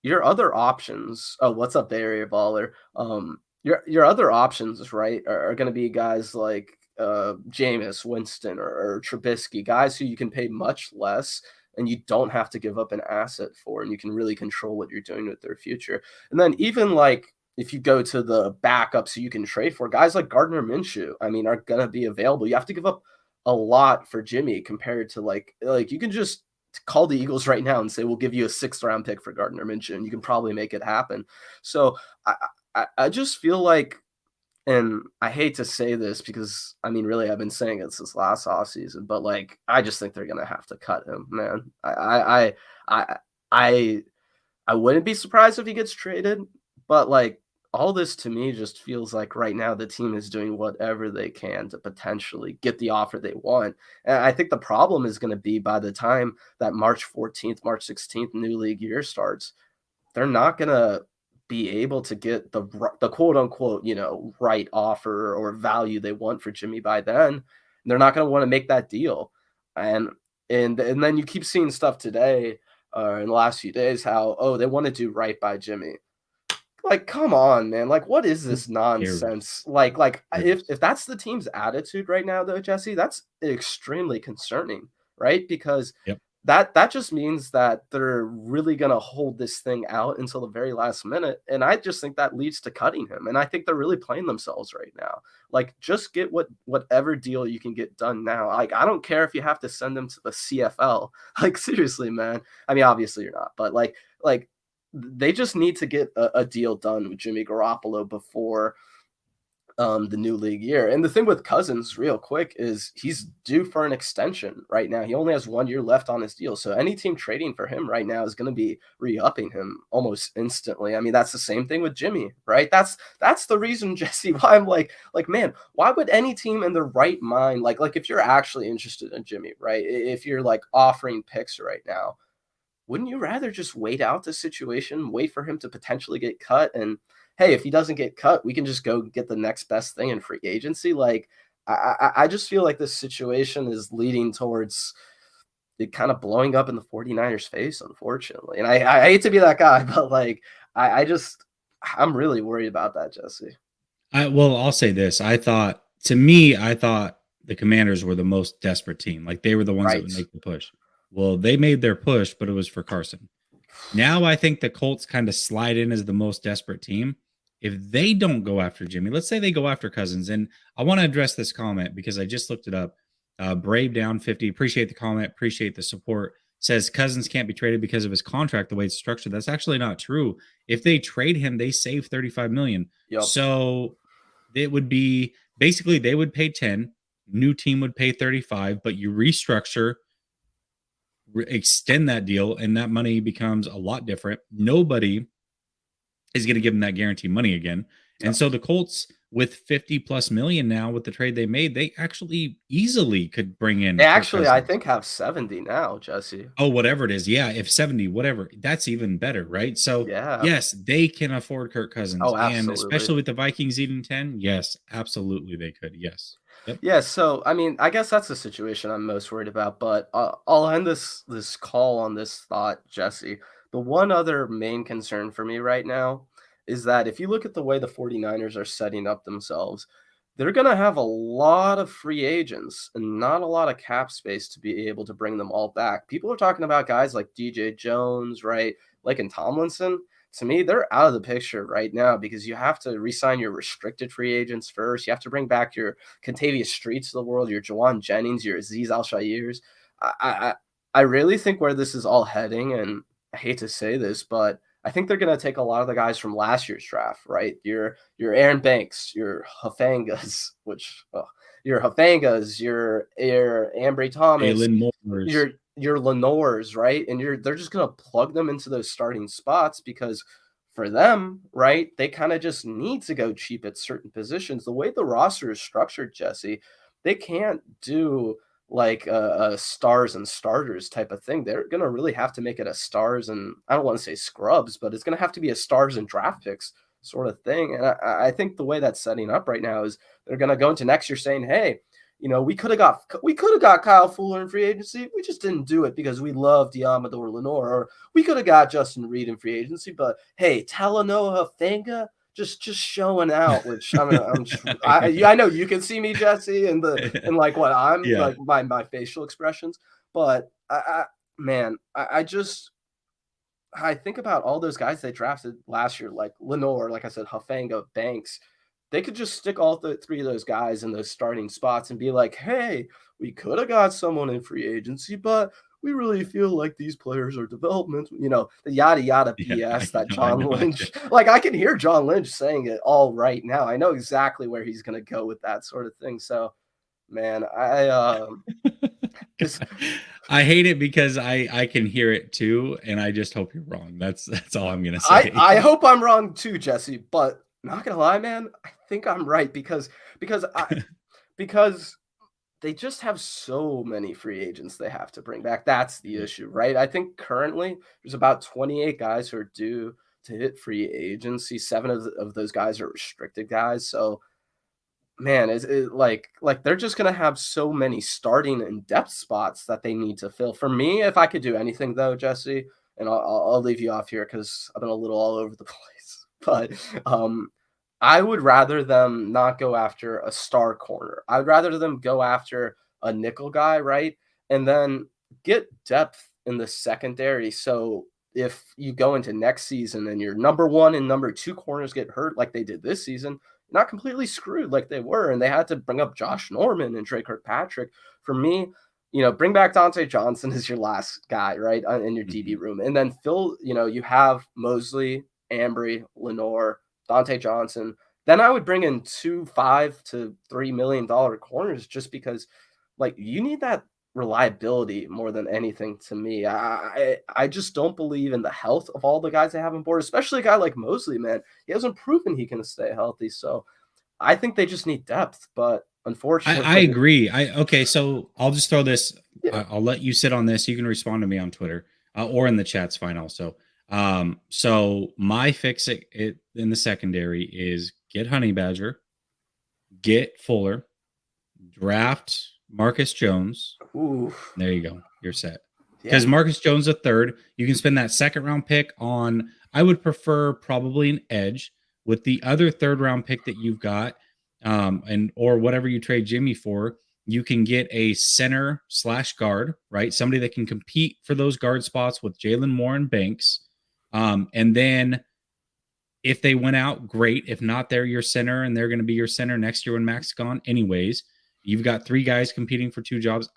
your other options, oh, what's up, Bay Area Baller? Your other options, right, are going to be guys like Jameis Winston or Trubisky, guys who you can pay much less and you don't have to give up an asset for, and you can really control what you're doing with their future. And then even like, if you go to the backups who you can trade for, guys like Gardner Minshew, I mean, are going to be available. You have to give up a lot for Jimmy compared to like you can just call the Eagles right now and say, we'll give you a 6th round pick for Gardner Minshew, and you can probably make it happen. So I just feel like, and I hate to say this because, I mean, really, I've been saying it since last offseason, but like, I just think they're going to have to cut him, man. I wouldn't be surprised if he gets traded, but like, all this to me just feels like right now the team is doing whatever they can to potentially get the offer they want. And I think the problem is going to be by the time that March 14th, March 16th new league year starts, they're not going to be able to get the quote unquote, right offer or value they want for Jimmy by then. They're not going to want to make that deal. And then you keep seeing stuff today in the last few days, how, oh, they want to do right by Jimmy. Like, come on, man. Like, what is this nonsense? Like if that's the team's attitude right now, though, Jesse, that's extremely concerning, right? Because that just means that they're really going to hold this thing out until the very last minute. And I just think that leads to cutting him. And I think they're really playing themselves right now. Like, just get whatever deal you can get done now. Like, I don't care if you have to send them to the CFL. Like, seriously, man. I mean, obviously you're not, but like they just need to get a deal done with Jimmy Garoppolo before the new league year. And the thing with Cousins, real quick, is he's due for an extension right now. He only has 1 year left on his deal. So any team trading for him right now is going to be re-upping him almost instantly. I mean, that's the same thing with Jimmy, right? That's the reason, Jesse, why I'm like, man, why would any team in their right mind, like if you're actually interested in Jimmy, right? If you're like offering picks right now, wouldn't you rather just wait out the situation, wait for him to potentially get cut? And hey, if he doesn't get cut, we can just go get the next best thing in free agency. Like, I just feel like this situation is leading towards it kind of blowing up in the 49ers face, unfortunately. And I hate to be that guy, but like, I'm really worried about that, Jesse. Well, I'll say this. I thought the Commanders were the most desperate team. Like, they were the ones that would make the push. Well, they made their push, but it was for Carson. Now I think the Colts kind of slide in as the most desperate team. If they don't go after Jimmy, let's say they go after Cousins, and I want to address this comment because I just looked it up. Brave Down 50, appreciate the comment, appreciate the support. Says Cousins can't be traded because of his contract, the way it's structured. That's actually not true. If they trade him, they save $35 million. Yep. So it would be basically they would pay 10, new team would pay 35, but you restructure, extend that deal, and that money becomes a lot different. Nobody is going to give them that guaranteed money again. And so the Colts, with 50 plus million now with the trade they made, they actually easily could bring in. They actually, I think, have 70 now, Jesse. Oh, whatever it is. Yeah, if 70, whatever, that's even better, right? So yes, they can afford Kirk Cousins. Oh, absolutely. And especially with the Vikings eating 10, yes, absolutely they could. Yes. Yep. Yeah, so I mean, I guess that's the situation I'm most worried about. But I'll end this call on this thought, Jesse. The one other main concern for me right now is that if you look at the way the 49ers are setting up themselves, they're going to have a lot of free agents and not a lot of cap space to be able to bring them all back. People are talking about guys like DJ Jones, right? Like in Tomlinson. To me, they're out of the picture right now because you have to re-sign your restricted free agents first. You have to bring back your Contavious Streets of the world, your Jawan Jennings, your Azeez Al-Shairs. I really think where this is all heading, and I hate to say this, but I think they're going to take a lot of the guys from last year's draft, right? Your Aaron Banks, your Hufangas, your Ambry Thomas, your Lenores, right? And they're just going to plug them into those starting spots because for them, right, they kind of just need to go cheap at certain positions. The way the roster is structured, Jesse, they can't do like a stars and starters type of thing. They're going to really have to make it a stars and I don't want to say scrubs, but it's going to have to be a stars and draft picks sort of thing. And I think the way that's setting up right now is they're going to go into next year saying, hey, we could have got Kyle Fuller in free agency. We just didn't do it because we love Diamador Lenore. Or we could have got Justin Reed in free agency, but hey, Talanoa Fanga just showing out. Which I know you can see me, Jesse, and like what I'm like my facial expressions, but I think about all those guys they drafted last year, like Lenore, like I said, Hufanga, Banks. They could just stick all three of those guys in those starting spots and be like, hey, we could have got someone in free agency, but we really feel like these players are development, the yada yada BS that John Lynch, like I can hear John Lynch saying it all right now. I know exactly where he's going to go with that sort of thing. So, man, I hate it because I can hear it too, and I just hope you're wrong. That's all I'm going to say. I hope I'm wrong too, Jesse, but not gonna lie, man, I think I'm right because they just have so many free agents they have to bring back. That's the issue, right? I think currently there's about 28 guys who are due to hit free agency. 7 of those guys are restricted guys. So, man, like they're just gonna have so many starting and depth spots that they need to fill. For me, if I could do anything though, Jesse, and I'll leave you off here because I've been a little all over the place. But I would rather them not go after a star corner. I'd rather them go after a nickel guy, right? And then get depth in the secondary. So if you go into next season and your number 1 and number 2 corners get hurt like they did this season, you're not completely screwed like they were. And they had to bring up Josh Norman and Drake Kirkpatrick. For me, bring back Dante Johnson as your last guy, right, in your DB room. And then you have Mosley, Ambry, Lenore, Dante Johnson. Then I would bring in 2 $5 to $3 million corners just because, like, you need that reliability more than anything to me. I just don't believe in the health of all the guys they have on board, especially a guy like Mosley, man. He hasn't proven he can stay healthy. So I think they just need depth, but unfortunately. I agree. Okay, so I'll just throw this. Yeah. I'll let you sit on this. You can respond to me on Twitter or in the chat's fine also. So my fix it in the secondary is get Honey Badger, get Fuller, draft Marcus Jones. Ooh. There you go. You're set. Because Marcus Jones a third, you can spend that second round pick on, I would prefer probably an edge with the other third round pick that you've got, or whatever you trade Jimmy for. You can get a center / guard, right? Somebody that can compete for those guard spots with Jalen Moore and Banks. And then if they went out, great. If not, they're your center and they're going to be your center next year when Max is gone. Anyways, you've got 3 guys competing for 2 jobs.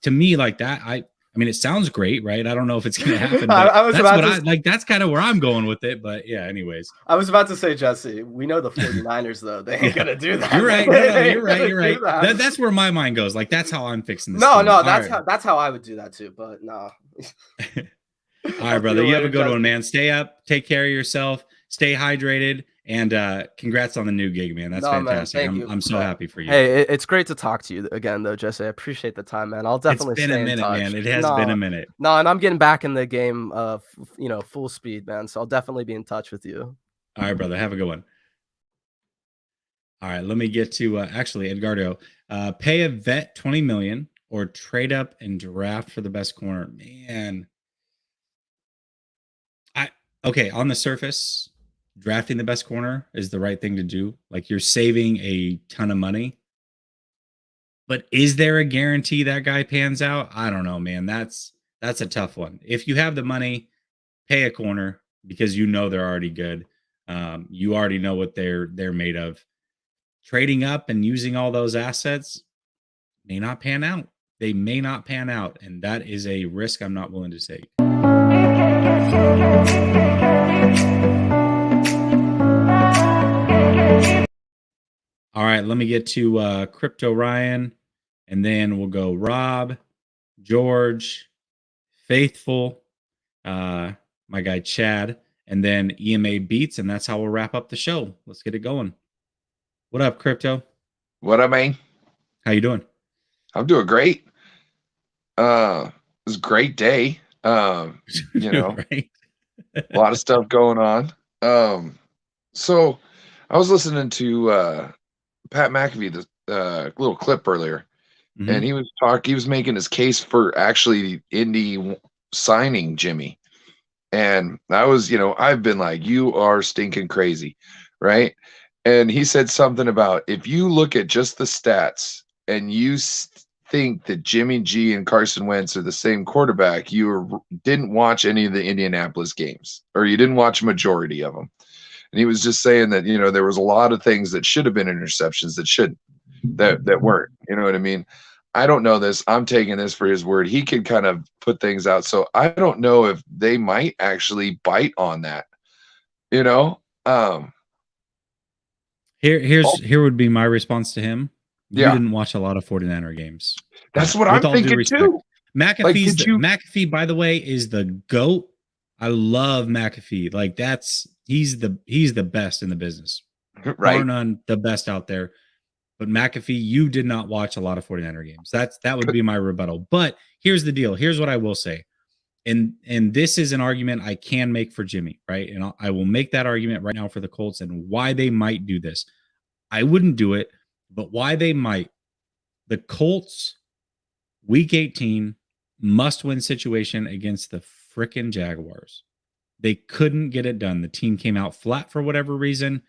To me, like that, I mean, it sounds great, right? I don't know if it's going to happen. That's kind of where I'm going with it. But yeah, anyways. I was about to say, Jesse, we know the 49ers, though. They ain't going to do that. You're right. No, you're right. That's where my mind goes. Like, that's how I'm fixing this. That's how I would do that too. But no. All right, brother. You have a good one, man. Stay up. Take care of yourself. Stay hydrated. And congrats on the new gig, man. That's fantastic. I'm so happy for you. Hey, it's great to talk to you again, though, Jesse. I appreciate the time, man. I'll definitely stay in touch. Man. It has been a minute. No, and I'm getting back in the game, full speed, man. So I'll definitely be in touch with you. All right, brother. Have a good one. All right, let me get to actually Edgardo. Pay a vet $20 million or trade up and draft for the best corner. Man. Okay, on the surface, drafting the best corner is the right thing to do. Like, you're saving a ton of money. But is there a guarantee that guy pans out? I don't know, man. That's a tough one. If you have the money, pay a corner because you know they're already good. You already know what they're made of. Trading up and using all those assets may not pan out. They may not pan out, and that is a risk I'm not willing to take. All right, let me get to Crypto Ryan, and then we'll go Rob, George, Faithful, my guy Chad, and then EMA Beats, and that's how we'll wrap up the show. Let's get it going. What up, Crypto? What up, man? How you doing? I'm doing great. It was a great day. You know, right? a lot of stuff going on. So I was listening to Pat McAfee, the little clip earlier, and he was making his case for actually Indy signing Jimmy. And I was, I've been like, you are stinking crazy, right? And he said something about, if you look at just the stats and you think that Jimmy G and Carson Wentz are the same quarterback, you didn't watch any of the Indianapolis games, or you didn't watch a majority of them. And he was just saying that, there was a lot of things that should have been interceptions that weren't, you know what I mean? I don't know this. I'm taking this for his word. He can kind of put things out. So I don't know if they might actually bite on that, Here would be my response to him. You Yeah. didn't watch a lot of 49er games. That's what I'm With all due thinking respect. too. McAfee, by the way, is the GOAT. I love McAfee. Like he's the best in the business. Right. Bar none, the best out there. But McAfee, you did not watch a lot of 49er games. That would be my rebuttal. But here's the deal. Here's what I will say. And this is an argument I can make for Jimmy, right? And I will make that argument right now for the Colts and why they might do this. I wouldn't do it, but why they might. The Colts, Week 18, must-win situation against the frickin' Jaguars. They couldn't get it done. The team came out flat for whatever reason.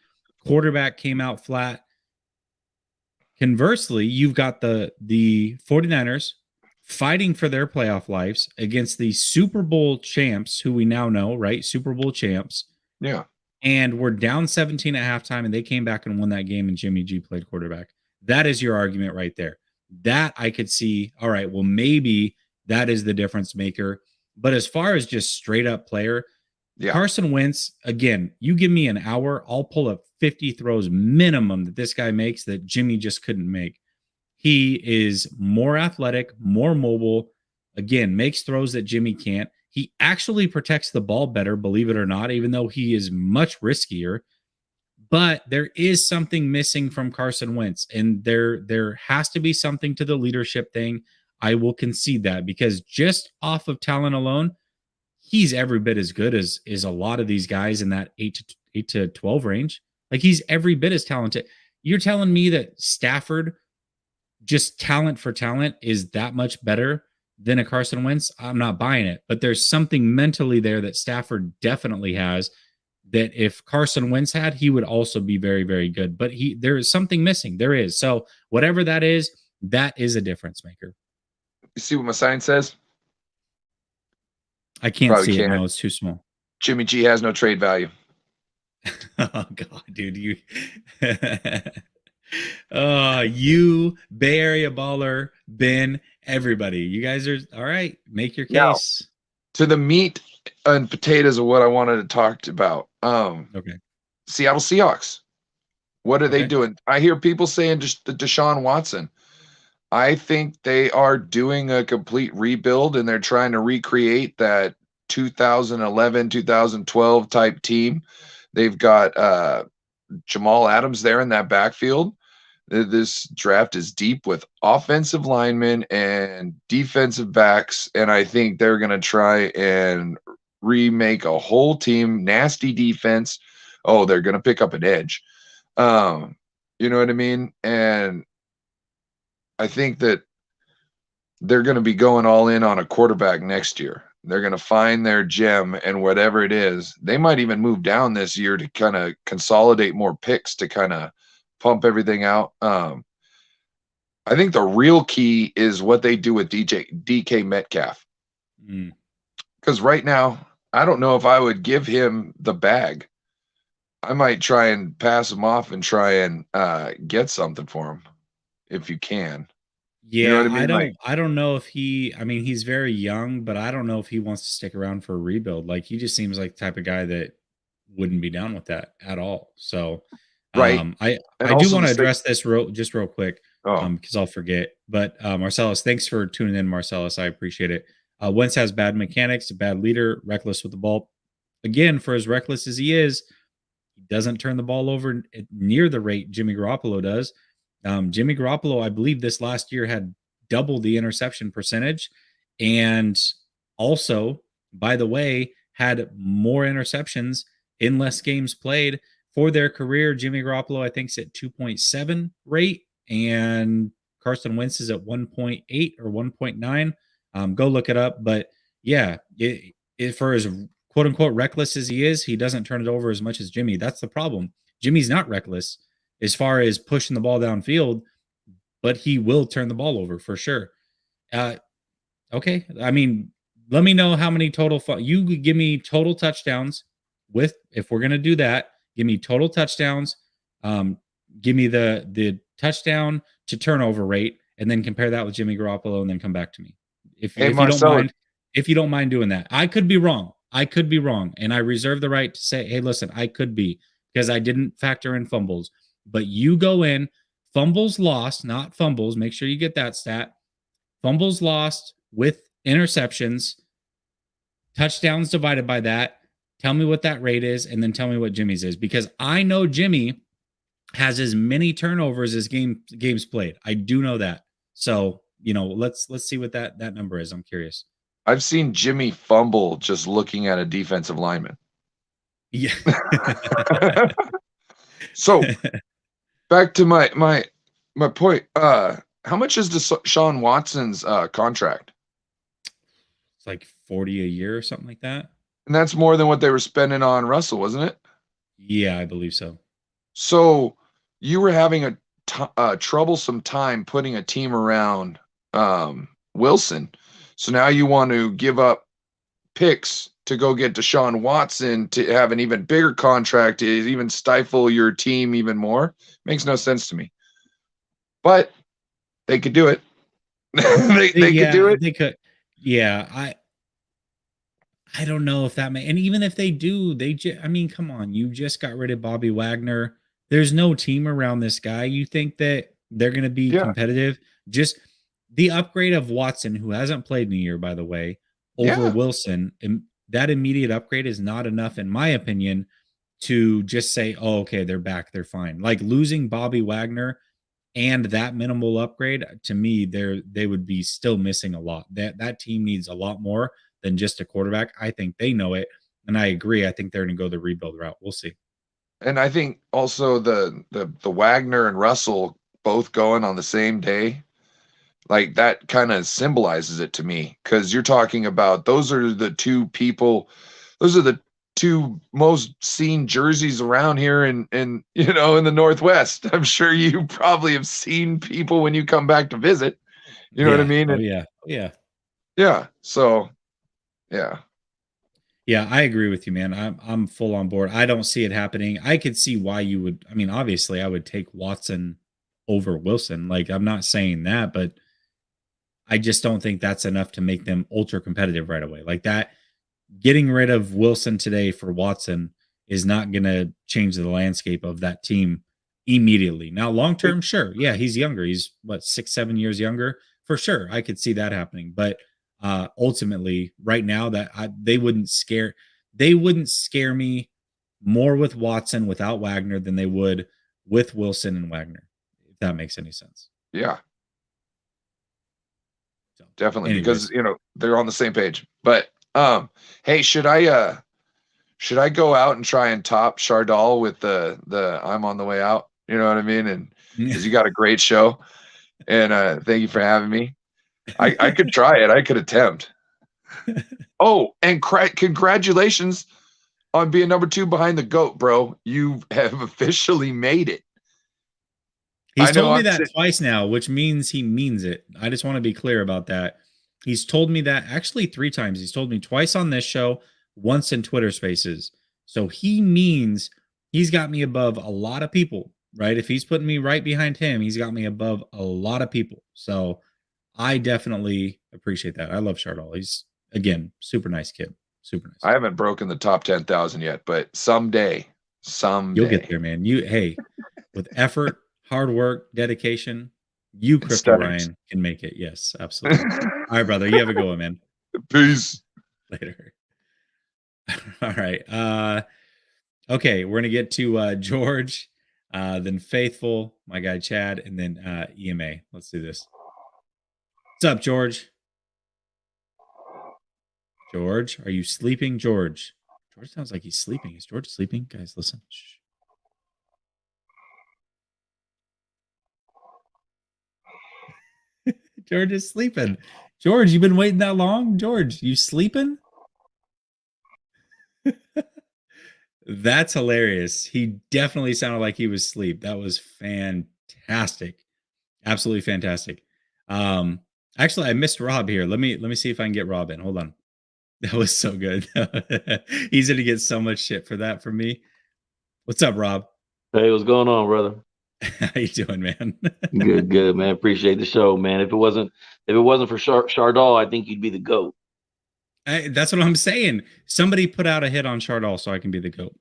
Quarterback came out flat. Conversely, you've got the 49ers fighting for their playoff lives against the Super Bowl champs, who we now know, right? Super Bowl champs. Yeah. And we're down 17 at halftime, and they came back and won that game, and Jimmy G played quarterback. That is your argument right there. That I could see, all right, well, maybe that is the difference maker. But as far as just straight up player, Carson Wentz, again, you give me an hour, I'll pull up 50 throws minimum that this guy makes that Jimmy just couldn't make. He is more athletic, more mobile, again, makes throws that Jimmy can't. He actually protects the ball better, believe it or not, even though he is much riskier. But there is something missing from Carson Wentz, and there has to be something to the leadership thing. I will concede that, because just off of talent alone, he's every bit as good as a lot of these guys in that 8 to 12 range. Like, he's every bit as talented. You're telling me that Stafford, just talent for talent, is that much better than a Carson Wentz? I'm not buying it. But there's something mentally there that Stafford definitely has, that if Carson Wentz had, he would also be very, very good. But there is something missing. There is. So whatever that is a difference maker. You see what my sign says? I can't see it. No, it's too small. Jimmy G has no trade value. Oh God, dude, you you Bay Area baller, Ben, everybody. You guys are all right. Make your case. Now, to the meat and potatoes of what I wanted to talk about. Okay. Seattle Seahawks. What are they doing? I hear people saying just Deshaun Watson. I think they are doing a complete rebuild, and they're trying to recreate that 2011, 2012 type team. They've got Jamal Adams there in that backfield. This draft is deep with offensive linemen and defensive backs, and I think they're going to try and remake a whole team. Nasty defense. Oh, they're going to pick up an edge. You know what I mean? And I think that they're going to be going all in on a quarterback next year. They're going to find their gem, and whatever it is, they might even move down this year to kind of consolidate more picks to kind of pump everything out. I think the real key is what they do with DK Metcalf. Because right now, I don't know if I would give him the bag. I might try and pass him off and try and get something for him if you can. Yeah, you know what I mean? I don't know if he's very young, but I don't know if he wants to stick around for a rebuild. Like, he just seems like the type of guy that wouldn't be down with that at all. So Right. I And do also want to the address this real quick, Oh, because I'll forget. But Marcellus, thanks for tuning in, Marcellus. I appreciate it. Wentz has bad mechanics, a bad leader, reckless with the ball. Again, for as reckless as he is, he doesn't turn the ball over near the rate Jimmy Garoppolo does. Jimmy Garoppolo, I believe this last year had double the interception percentage, and also, by the way, had more interceptions in less games played for their career. Jimmy Garoppolo, I think, is at 2.7 rate, and Carson Wentz is at 1.8 or 1.9. Go look it up. But yeah, for as quote unquote reckless as he is, he doesn't turn it over as much as Jimmy. That's the problem. Jimmy's not reckless as far as pushing the ball downfield, but he will turn the ball over for sure. Okay. I mean, let me know how many total you give me total touchdowns with, if we're going to do that, give me total touchdowns. Give me the touchdown to turnover rate, and then compare that with Jimmy Garoppolo, and then come back to me. If you don't mind doing that. I could be wrong. And I reserve the right to say, hey, listen, I could be, because I didn't factor in fumbles. But you go in, fumbles lost, not fumbles. Make sure you get that stat. Fumbles lost with interceptions, touchdowns divided by that. Tell me what that rate is, and then tell me what Jimmy's is, because I know Jimmy has as many turnovers as games played. I do know that. So, let's see what that number is. I'm curious. I've seen Jimmy fumble just looking at a defensive lineman. Yeah. So back to my point. How much is Deshaun Watson's contract? It's like 40 a year or something like that. And that's more than what they were spending on Russell, wasn't it? Yeah, I believe so. So you were having a troublesome time putting a team around Wilson. So now you want to give up picks to go get Deshaun Watson to have an even bigger contract, to even stifle your team even more. Makes no sense to me. But they could do it. they could do it. They could. Yeah, I don't know if that may, and even if they do, I mean, come on, you just got rid of Bobby Wagner. There's no team around this guy. You think that they're going to be competitive? Just the upgrade of Watson, who hasn't played in a year, by the way, over Wilson, and that immediate upgrade is not enough, in my opinion, to just say, oh, okay, they're back, they're fine. Like losing Bobby Wagner and that minimal upgrade, to me, they would be still missing a lot. That team needs a lot more than just a quarterback. I think they know it, and I agree. I think they're going to go the rebuild route. We'll see. And I think also the Wagner and Russell both going on the same day, like that kind of symbolizes it to me, because you're talking about those are the two most seen jerseys around here in the Northwest. I'm sure you probably have seen people when you come back to visit. You know what I mean? Oh, yeah. Yeah. So, yeah. Yeah, I agree with you, man. I'm full on board. I don't see it happening. I could see why you would. I mean, obviously, I would take Watson over Wilson. Like, I'm not saying that, but I just don't think that's enough to make them ultra competitive right away. Like that, getting rid of Wilson today for Watson is not going to change the landscape of that team immediately. Now, long term, sure. Yeah, he's younger. He's 6-7 years younger. For sure. I could see that happening. But ultimately, right now, they wouldn't scare me more with Watson without Wagner than they would with Wilson and Wagner, if that makes any sense. Yeah. So, definitely. Anyways. Because they're on the same page. But hey, should I go out and try and top Chardal with the I'm on the way out? You know what I mean? And because you got a great show, and thank you for having me. I could try it. I could attempt. Oh, and congratulations on being number 2 behind the GOAT, bro. You have officially made it. He's told me that twice now, which means he means it. I just want to be clear about that. He's told me that actually 3 times. He's told me twice on this show, once in Twitter Spaces. So he means he's got me above a lot of people, right? If he's putting me right behind him, he's got me above a lot of people. So I definitely appreciate that. I love Chardal. He's, again, super nice kid. Super nice. I haven't broken the top 10,000 yet, but someday Someday. You'll get there, man. Hey, with effort, hard work, dedication, you, Crypto studies. Ryan, can make it. Yes, absolutely. All right, brother. You have a good one, man. Peace. Later. All right. Okay, we're gonna get to George, then Faithful, my guy Chad, and then EMA. Let's do this. What's up, George? George, are you sleeping? George sounds like he's sleeping. Is George sleeping? Guys, listen. Shh. George is sleeping. George, you've been waiting that long? George, you sleeping? That's hilarious. He definitely sounded like he was asleep. That was fantastic. Absolutely fantastic. Actually, I missed Rob here. Let me see if I can get Rob in. Hold on. That was so good. He's gonna get so much shit for that from me. What's up, Rob? Hey, what's going on, brother? How you doing, man? Good, man. Appreciate the show, man. If it wasn't for Chardal, I think you'd be the GOAT. That's what I'm saying. Somebody put out a hit on Chardal so I can be the GOAT.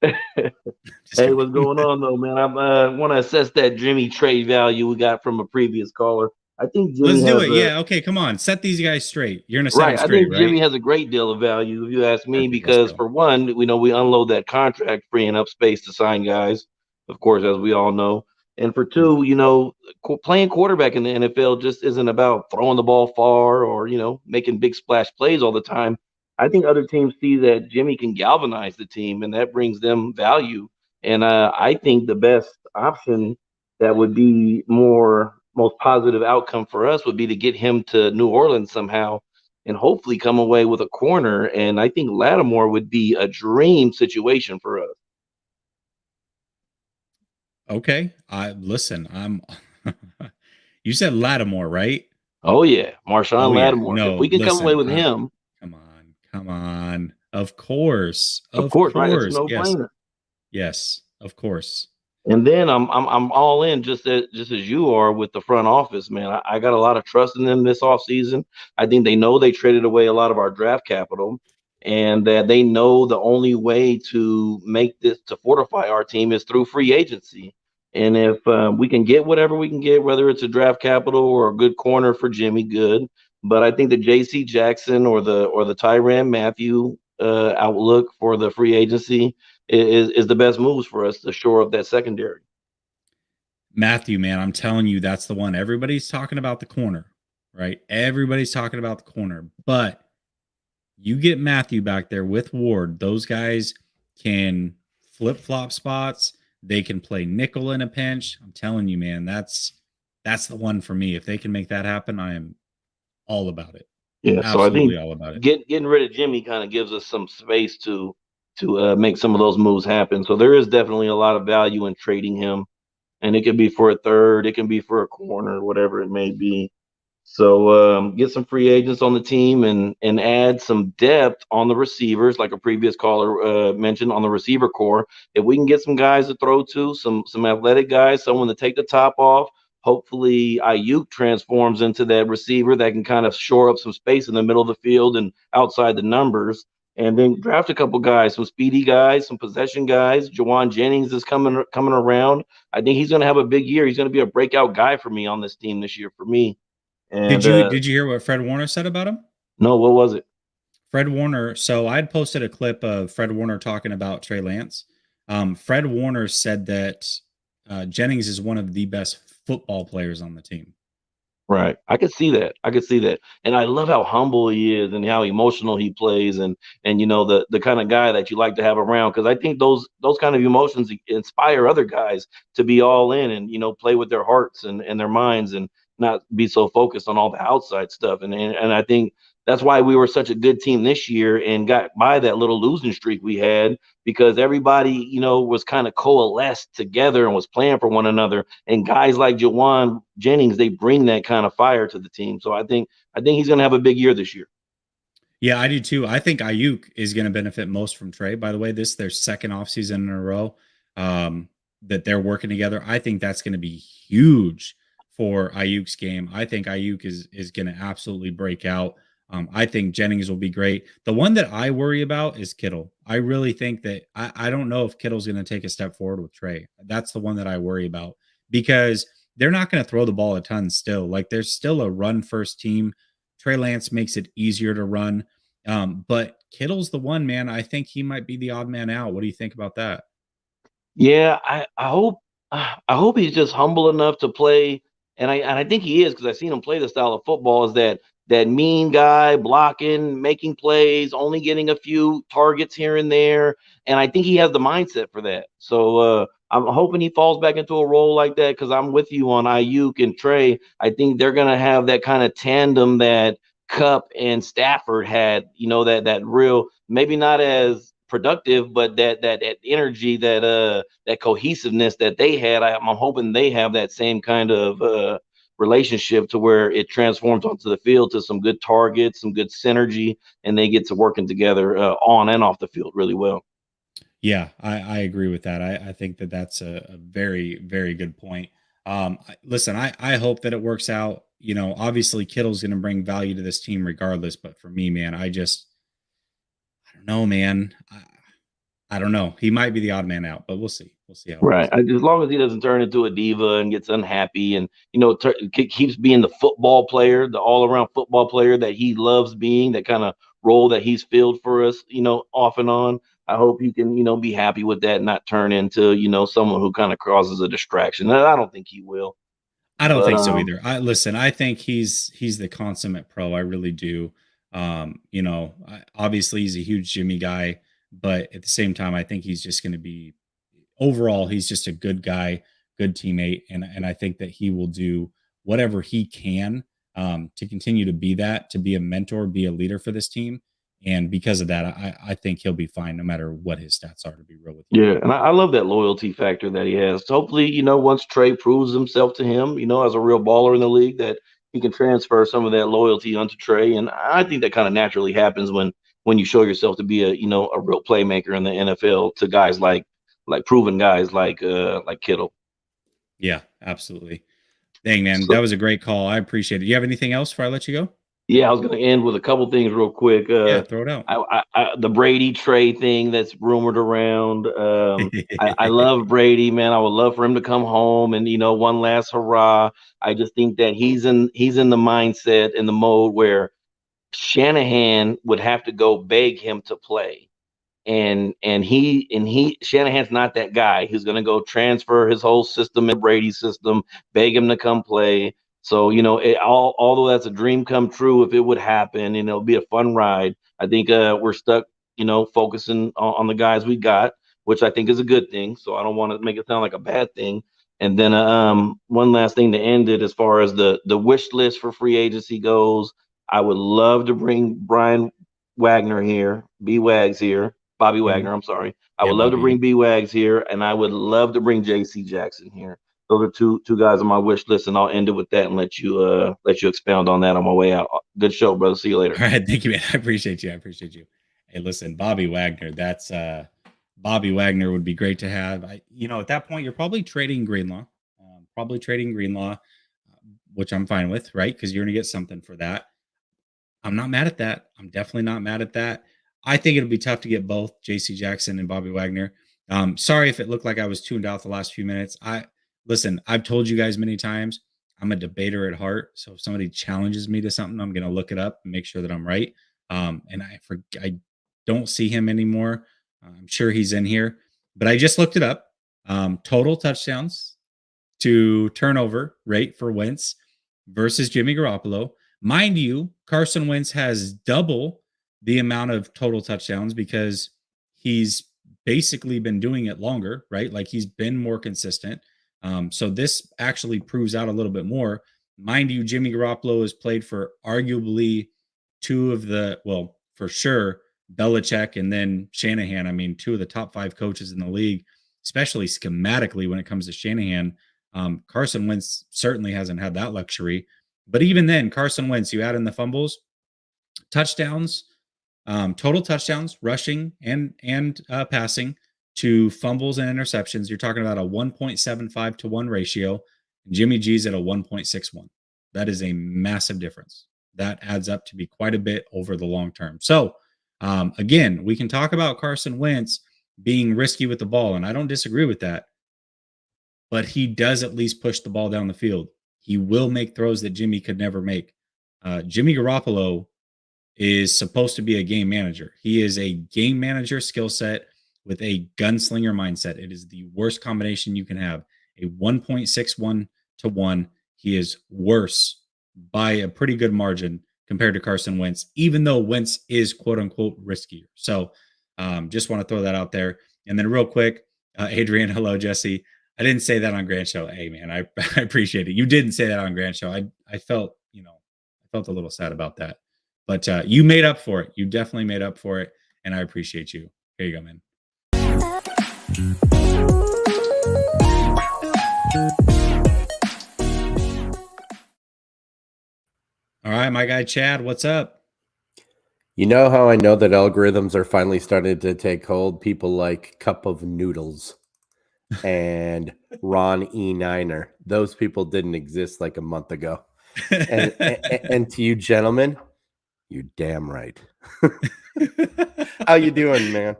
Hey, what's going on though, man? I want to assess that Jimmy trade value we got from a previous caller. I think Jimmy Let's do it. Yeah. Okay. Come on. Set these guys straight. You're gonna set right. them straight, I think right? Jimmy has a great deal of value, if you ask me, Perfect. because for one, we unload that contract, freeing up space to sign guys, of course, as we all know. And for two, playing quarterback in the NFL just isn't about throwing the ball far or making big splash plays all the time. I think other teams see that Jimmy can galvanize the team, and that brings them value. And I think the best option that would be most positive outcome for us would be to get him to New Orleans somehow and hopefully come away with a corner. And I think Lattimore would be a dream situation for us. Okay. Listen, you said Lattimore, right? Oh yeah, Marshawn Lattimore. No, if we can come away with him. Come on. Of course. Right? It's no yes. brainer. Yes, of course. And then I'm all in just as you are with the front office, man. I got a lot of trust in them this offseason. I think they know they traded away a lot of our draft capital, and that they know the only way to fortify our team is through free agency. And if we can get whatever we can get, whether it's a draft capital or a good corner for Jimmy, good. But I think the J.C. Jackson or the Tyrann Mathieu outlook for the free agency is the best moves for us to shore up that secondary. Mathieu, man, I'm telling you, that's the one. Everybody's talking about the corner, right? Everybody's talking about the corner, but you get Mathieu back there with Ward. Those guys can flip-flop spots. They can play nickel in a pinch. I'm telling you, man, that's the one for me. If they can make that happen, I am all about it. Yeah, absolutely, so I think all about it. Getting rid of Jimmy kind of gives us some space to make some of those moves happen. So there is definitely a lot of value in trading him, and it could be for a third, it can be for a corner, whatever it may be. So get some free agents on the team and add some depth on the receivers, like a previous caller mentioned, on the receiver core. If we can get some guys to throw to, some athletic guys, someone to take the top off, hopefully Ayuk transforms into that receiver that can kind of shore up some space in the middle of the field and outside the numbers. And then draft a couple guys, some speedy guys, some possession guys. Jawan Jennings is coming around. I think he's going to have a big year. He's going to be a breakout guy for me on this team this year for me. And, did you hear what Fred Warner said about him? No, what was it? Fred Warner. So I'd posted a clip of Fred Warner talking about Trey Lance. Fred Warner said that Jennings is one of the best football players on the team. Right. I could see that. And I love how humble he is and how emotional he plays and the kind of guy that you like to have around, because I think those kind of emotions inspire other guys to be all in and play with their hearts and their minds and not be so focused on all the outside stuff. And I think that's why we were such a good team this year and got by that little losing streak we had, because everybody, was kind of coalesced together and was playing for one another. And guys like Jawan Jennings, they bring that kind of fire to the team. So I think he's going to have a big year this year. Yeah, I do too. I think Ayuk is going to benefit most from Trey. By the way, this is their second offseason in a row that they're working together. I think that's going to be huge for Ayuk's game. I think Ayuk is going to absolutely break out. I think Jennings will be great. The one that I worry about is Kittle. I really think that I don't know if Kittle's going to take a step forward with Trey. That's the one that I worry about because they're not going to throw the ball a ton still. Like there's still a run first team. Trey Lance makes it easier to run. But Kittle's the one, man. I think he might be the odd man out. What do you think about that? Yeah, I hope he's just humble enough to play, and I think he is because I've seen him play the style of football. Is that mean guy blocking, making plays, only getting a few targets here and there, and I think he has the mindset for that. So I'm hoping he falls back into a role like that because I'm with you on Ayuk and Trey. I think they're gonna have that kind of tandem that Cup and Stafford had. That real maybe not as productive, but that energy, that cohesiveness that they had. I'm hoping they have that same kind of relationship to where it transforms onto the field to some good targets, some good synergy, and they get to working together on and off the field really well. Yeah, I agree with that. I think that that's a very, very good point. Listen, I hope that it works out. Obviously Kittle's going to bring value to this team regardless. But for me, man, I don't know, man. I don't know. He might be the odd man out, but we'll see. We'll see how it Right. goes. As long as he doesn't turn into a diva and gets unhappy and, keeps being the football player, the all around football player that he loves being, that kind of role that he's filled for us, off and on. I hope you can, be happy with that and not turn into, someone who kind of causes a distraction. And I don't think he will. I don't But think so either. I think he's the consummate pro. I really do. Obviously he's a huge Jimmy guy, but at the same time, I think he's just going to be overall, he's just a good guy, good teammate, and I think that he will do whatever he can to continue to be that, to be a mentor, be a leader for this team. And because of that, I think he'll be fine no matter what his stats are. To be real with you. yeah, and I love that loyalty factor that he has. So hopefully, once Trey proves himself to him, as a real baller in the league, that he can transfer some of that loyalty onto Trey. And I think that kind of naturally happens when you show yourself to be a real playmaker in the NFL to guys like proven guys like Kittle. Yeah, absolutely. Dang, man, So, that was a great call. I appreciate it. You have anything else before I let you go? yeah, I was going to end with a couple things real quick. Yeah, throw it out. The Brady Trey thing that's rumored around. I love Brady, man. I would love for him to come home and one last hurrah. I just think that he's in the mindset, in the mode where Shanahan would have to go beg him to play. And Shanahan's not that guy who's going to go transfer his whole system in Brady's system, beg him to come play. So although that's a dream come true, if it would happen, and it'll be a fun ride. I think we're stuck, focusing on the guys we got, which I think is a good thing. So I don't want to make it sound like a bad thing. And then one last thing to end it, as far as the wish list for free agency goes, I would love to bring Brian Wagner here, B-Wags here. Bobby Wagner, I'm sorry. I would love to bring B-Wags here, and I would love to bring J.C. Jackson here. Those are two guys on my wish list, and I'll end it with that and let you expound on that on my way out. Good show, brother. See you later. All right, thank you, man. I appreciate you. Hey, listen, Bobby Wagner. That's Bobby Wagner would be great to have. At that point, you're probably trading Greenlaw, which I'm fine with, right? Because you're going to get something for that. I'm not mad at that. I'm definitely not mad at that. I think it'll be tough to get both JC Jackson and Bobby Wagner. Sorry if it looked like I was tuned out the last few minutes. I've told you guys many times, I'm a debater at heart. So if somebody challenges me to something, I'm going to look it up and make sure that I'm right. And I don't see him anymore. I'm sure he's in here, but I just looked it up. Total touchdowns to turnover rate for Wentz versus Jimmy Garoppolo. Mind you, Carson Wentz has double the amount of total touchdowns because he's basically been doing it longer, right? Like he's been more consistent. So this actually proves out a little bit more. Mind you, Jimmy Garoppolo has played for arguably for sure, Belichick and then Shanahan. I mean, two of the top 5 coaches in the league, especially schematically when it comes to Shanahan. Carson Wentz certainly hasn't had that luxury. But even then, Carson Wentz, you add in the fumbles, touchdowns, total touchdowns, rushing and passing to fumbles and interceptions. You're talking about a 1.75 to 1 ratio. And Jimmy G's at a 1.61. That is a massive difference. that adds up to be quite a bit over the long term. So again, we can talk about Carson Wentz being risky with the ball, and I don't disagree with that, but he does at least push the ball down the field. He will make throws that Jimmy could never make. Jimmy Garoppolo is supposed to be a game manager. He is a game manager skill set with a gunslinger mindset. It is the worst combination you can have. A 1.61 to 1. He is worse by a pretty good margin compared to Carson Wentz, even though Wentz is quote unquote riskier. So just want to throw that out there. And then real quick, Adrian, hello, Jesse. I didn't say that on Grant Show. Hey man, I appreciate it. You didn't say that on Grant Show. I felt, I felt a little sad about that, but you made up for it. You definitely made up for it. And I appreciate you. Here you go, man. All right, my guy Chad, what's up? You know how I know that algorithms are finally starting to take hold? People like Cup of Noodles and Ron E9er. Those people didn't exist like a month ago. And to you gentlemen, you're damn right. How you doing, man?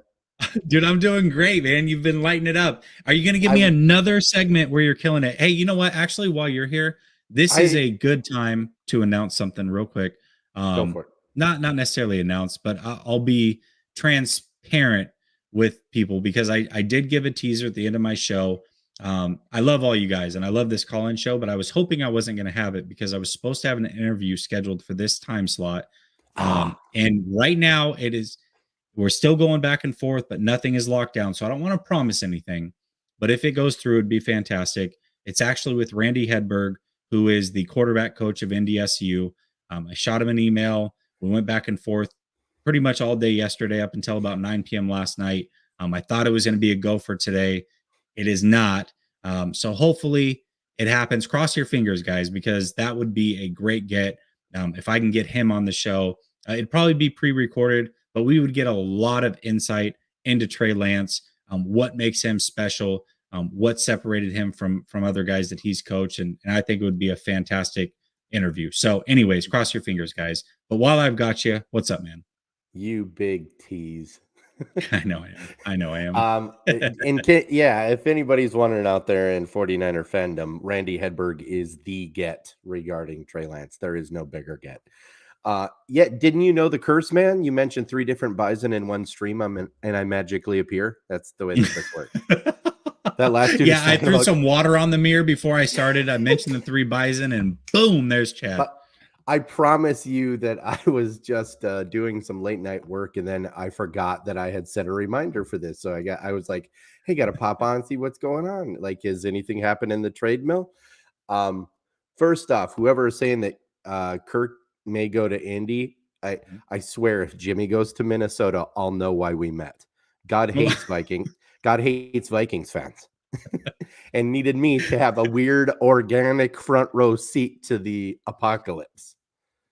Dude, I'm doing great, man. You've been lighting it up. Are you going to give me another segment where you're killing it? Hey, you know what? Actually, while you're here, this is a good time to announce something real quick. Go for it. Not necessarily announce, but I'll be transparent with people because I did give a teaser at the end of my show. I love all you guys and I love this call-in show, but I was hoping I wasn't going to have it because I was supposed to have an interview scheduled for this time slot. And right now we're still going back and forth, but nothing is locked down. So I don't want to promise anything, but if it goes through, it'd be fantastic. It's actually with Randy Hedberg, who is the quarterback coach of NDSU. I shot him an email. We went back and forth pretty much all day yesterday up until about 9 p.m. last night. I thought it was going to be a go for today. It is not. So hopefully it happens. Cross your fingers, guys, because that would be a great get. If I can get him on the show, it'd probably be pre-recorded, but we would get a lot of insight into Trey Lance, what makes him special, what separated him from other guys that he's coached. And I think it would be a fantastic interview. So anyways, cross your fingers, guys. But while I've got you, what's up, man? You big tease. I know I am. If anybody's wondering out there in 49er fandom, Randy Hedberg is the get regarding Trey Lance. There is no bigger get. Didn't you know the curse, man? You mentioned 3 different bison in one stream, and I magically appear. That's the way this works. That last dude. Yeah, I threw some water on the mirror before I started. I mentioned the 3 bison, and boom, there's Chad. But I promise you that I was just doing some late night work, and then I forgot that I had set a reminder for this. So I was like, "Hey, got to pop on and see what's going on. Like, has anything happened in the trade mill?" First off, whoever is saying that Kirk may go to Indy, I swear, if Jimmy goes to Minnesota, I'll know why we met. God hates Vikings. God hates Vikings fans, and needed me to have a weird organic front row seat to the apocalypse.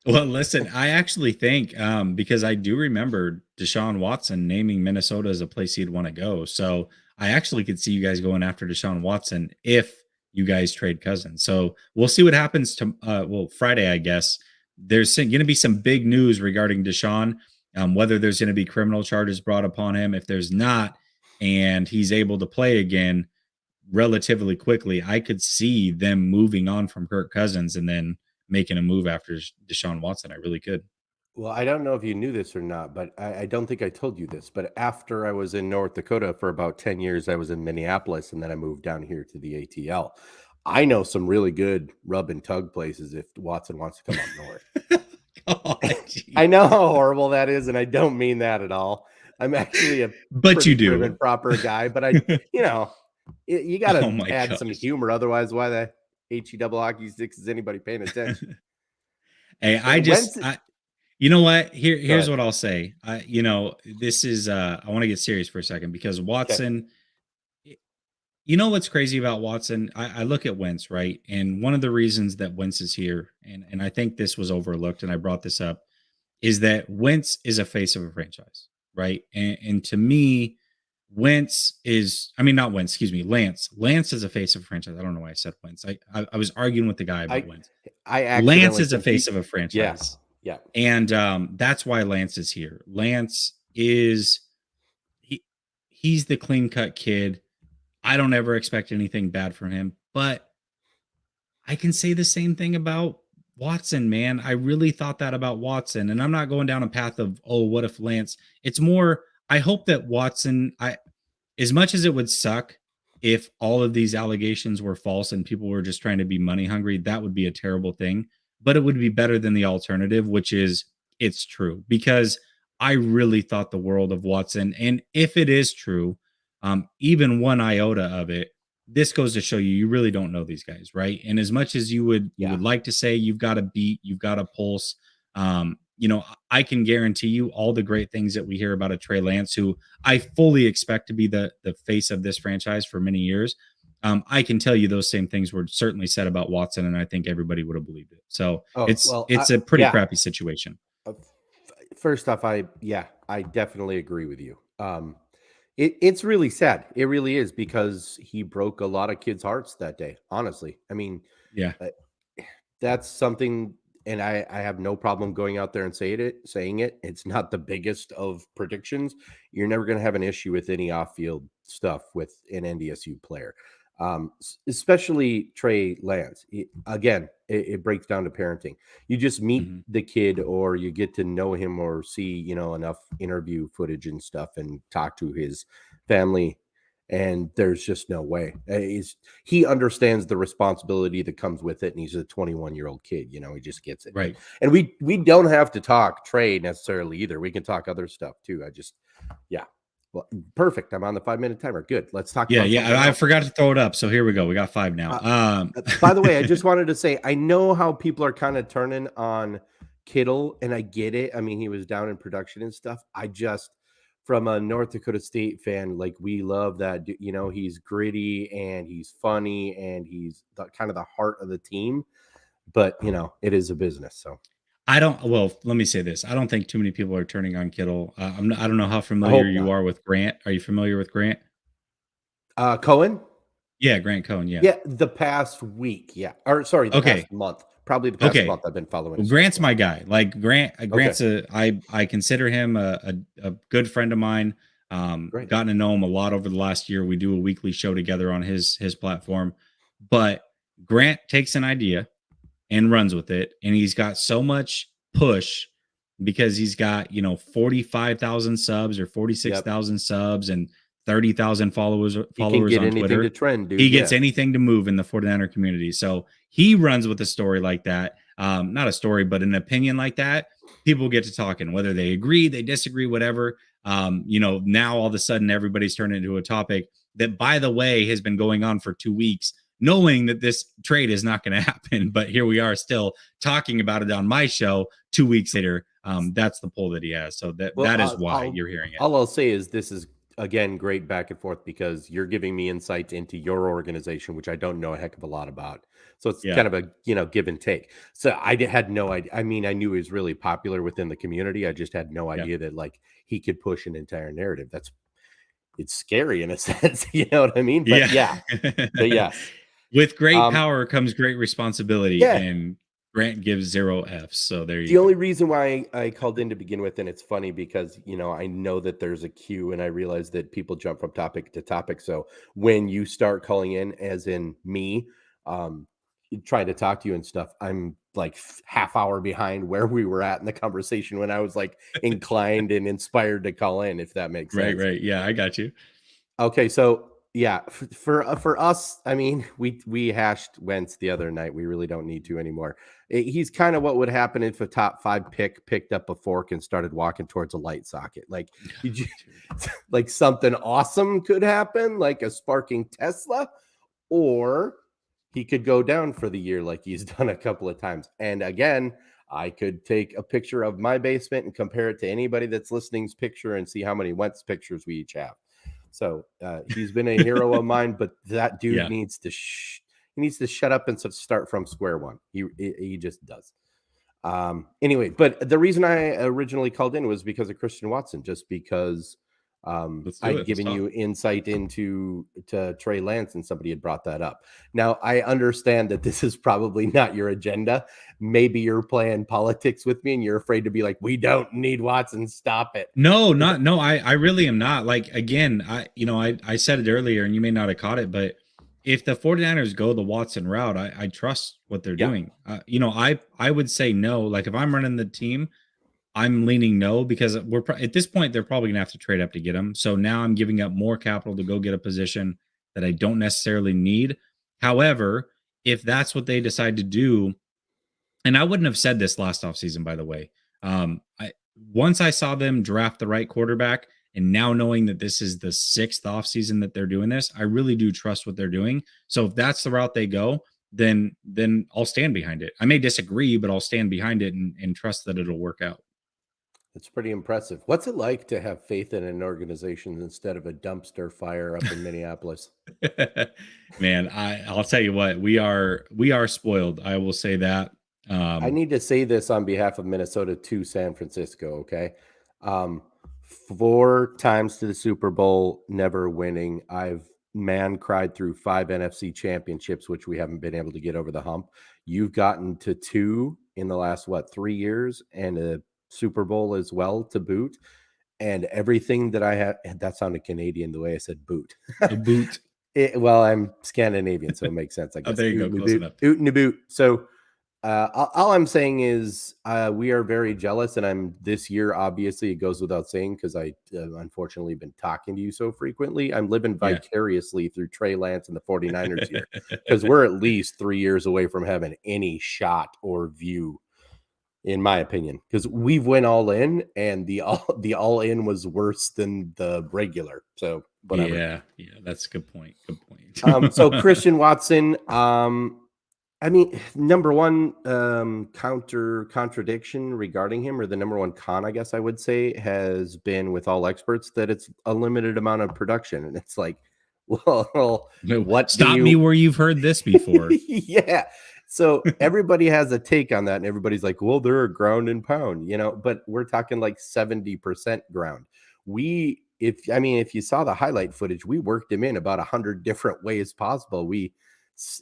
Well, listen, I actually think because I do remember Deshaun Watson naming Minnesota as a place he'd want to go. So I actually could see you guys going after Deshaun Watson if you guys trade Cousins. So we'll see what happens to Friday, I guess. There's going to be some big news regarding Deshaun, whether there's going to be criminal charges brought upon him. If there's not, and he's able to play again relatively quickly, I could see them moving on from Kirk Cousins and then making a move after Deshaun Watson. I really could. Well, I don't know if you knew this or not, but I don't think I told you this. But after I was in North Dakota for about 10 years, I was in Minneapolis, and then I moved down here to the ATL. I know some really good rub and tug places if Watson wants to come up north. I know how horrible that is, and I don't mean that at all. I'm actually a proper guy, but you got to add some humor. Otherwise, why the HE double hockey sticks is anybody paying attention? Hey, you know what? Here's what I'll say. This is I want to get serious for a second because Watson. Okay. You know what's crazy about Watson? I look at Wentz, right? And one of the reasons that Wentz is here, and I think this was overlooked, and I brought this up, is that Wentz is a face of a franchise, right? And to me, Lance is a face of a franchise. I don't know why I said Wentz. I was arguing with the guy about Wentz. Lance is a face of a franchise. Yeah. And that's why Lance is here. Lance is he's the clean cut kid. I don't ever expect anything bad from him, but I can say the same thing about Watson, man. I really thought that about Watson, and I'm not going down a path of, oh, what if Lance? It's more, I hope that Watson, as much as it would suck if all of these allegations were false and people were just trying to be money hungry, that would be a terrible thing. But it would be better than the alternative, which is it's true, because I really thought the world of Watson. And if it is true, even one iota of it, this goes to show you really don't know these guys, right? And as much as you would like to say you've got a beat, you've got a pulse, I can guarantee you all the great things that we hear about a Trey Lance, who I fully expect to be the face of this franchise for many years. I can tell you those same things were certainly said about Watson, and I think everybody would have believed it. So it's a pretty crappy situation. First off, I definitely agree with you. It's really sad. It really is, because he broke a lot of kids' hearts that day. Honestly, I mean, that's something, and I have no problem going out there and saying it. It's not the biggest of predictions. You're never going to have an issue with any off-field stuff with an NDSU player, especially Trey Lance. It breaks down to parenting. You just meet the kid, or you get to know him, or see, enough interview footage and stuff, and talk to his family, and there's just no way. He understands the responsibility that comes with it, and he's a 21-year-old kid. He just gets it. Right. And we don't have to talk Trey necessarily either. We can talk other stuff too. Well, perfect. I'm on the 5-minute timer. Good. Let's talk. I forgot to throw it up. So here we go. We got 5 now. By the way, I just wanted to say, I know how people are kind of turning on Kittle, and I get it. I mean, he was down in production and stuff. From a North Dakota State fan, like, we love that. He's gritty, and he's funny, and he's kind of the heart of the team. But, it is a business. So let me say this. I don't think too many people are turning on Kittle. I don't know how familiar you are with Grant. Are you familiar with Grant? Cohen? Yeah, Grant Cohen. Yeah. Yeah. The past week. Yeah. Or sorry, the past month. Probably the past month I've been following. Well, Grant's my guy. Like, Grant's I consider him a good friend of mine. Gotten to know him a lot over the last year. We do a weekly show together on his platform. But Grant takes an idea and runs with it, and he's got so much push because he's got 45,000 subs or 46,000 subs and 30,000 followers He can on get anything Twitter. to trend, dude. He gets anything to move in the 49er community. So he runs with a story like that. Not a story, but an opinion like that. People get to talking, whether they agree, they disagree, whatever. Now all of a sudden everybody's turned into a topic that, by the way, has been going on for 2 weeks, knowing that this trade is not going to happen. But here we are still talking about it on my show 2 weeks later. That's the poll that he has. So that is why you're hearing it. All I'll say is this is, again, great back and forth, because you're giving me insight into your organization, which I don't know a heck of a lot about. So it's kind of a, give and take. So I had no idea. I mean, I knew he was really popular within the community. I just had no idea that, like, he could push an entire narrative. It's scary in a sense. You know what I mean? But yeah. With great power comes great responsibility. And Grant gives 0 Fs. So there you go. The only reason why I called in to begin with, and it's funny because, I know that there's a queue, and I realize that people jump from topic to topic. So when you start calling in, as in me, trying to talk to you and stuff, I'm like half hour behind where we were at in the conversation when I was like inclined and inspired to call in, if that makes sense. Right. Yeah, I got you. Okay. So yeah, for us, I mean, we hashed Wentz the other night. We really don't need to anymore. He's kind of what would happen if a top 5 pick picked up a fork and started walking towards a light socket. Like, like something awesome could happen, like a sparking Tesla, or he could go down for the year like he's done a couple of times. And again, I could take a picture of my basement and compare it to anybody that's listening's picture and see how many Wentz pictures we each have. So he's been a hero of mine, but that dude needs to he needs to shut up and start from square one. He just does. Anyway, but the reason I originally called in was because of Christian Watson, just because Let's do I'd it. given Let's you talk. insight into Trey Lance, and somebody had brought that up. Now, I understand that this is probably not your agenda. Maybe you're playing politics with me and you're afraid to be like, we don't need Watson. Stop it. No, I really am not. Like, again, I said it earlier and you may not have caught it, but if the 49ers go the Watson route, I trust what they're doing. I would say no. Like, if I'm running the team, I'm leaning no, because at this point they're probably gonna have to trade up to get him. So now I'm giving up more capital to go get a position that I don't necessarily need. However, if that's what they decide to do, and I wouldn't have said this last offseason, by the way. Once I saw them draft the right quarterback, and now knowing that this is the 6th offseason that they're doing this, I really do trust what they're doing. So if that's the route they go, then I'll stand behind it. I may disagree, but I'll stand behind it and trust that it'll work out. It's pretty impressive. What's it like to have faith in an organization instead of a dumpster fire up in Minneapolis? Man, I'll tell you what, we are spoiled. I will say that. I need to say this on behalf of Minnesota to San Francisco. Okay. 4 times to the Super Bowl, never winning. I've cried through 5 NFC championships, which we haven't been able to get over the hump. You've gotten to 2 in the last, 3 years, and a Super Bowl as well to boot. And everything that I had, that sounded Canadian the way I said boot. A boot. Well, I'm Scandinavian, so it makes sense, I guess. Oh, there you go. Close enough. Oot and a boot. So all I'm saying is we are very jealous, and this year, obviously, it goes without saying, because I unfortunately been talking to you so frequently. I'm living vicariously through Trey Lance and the 49ers here, because we're at least 3 years away from having any shot or view, in my opinion, because we've went all in, and the all in was worse than the regular. So whatever. Yeah, that's a good point. Good point. So Christian Watson, I mean, number one contradiction regarding him, or the number one con, I guess I would say, has been with all experts that it's a limited amount of production, and it's like, well, what? Stop me where you've heard this before. Yeah. So everybody has a take on that, and everybody's like, well, they're a ground and pound, but we're talking like 70% ground. If you saw the highlight footage, we worked him in about 100 different ways possible.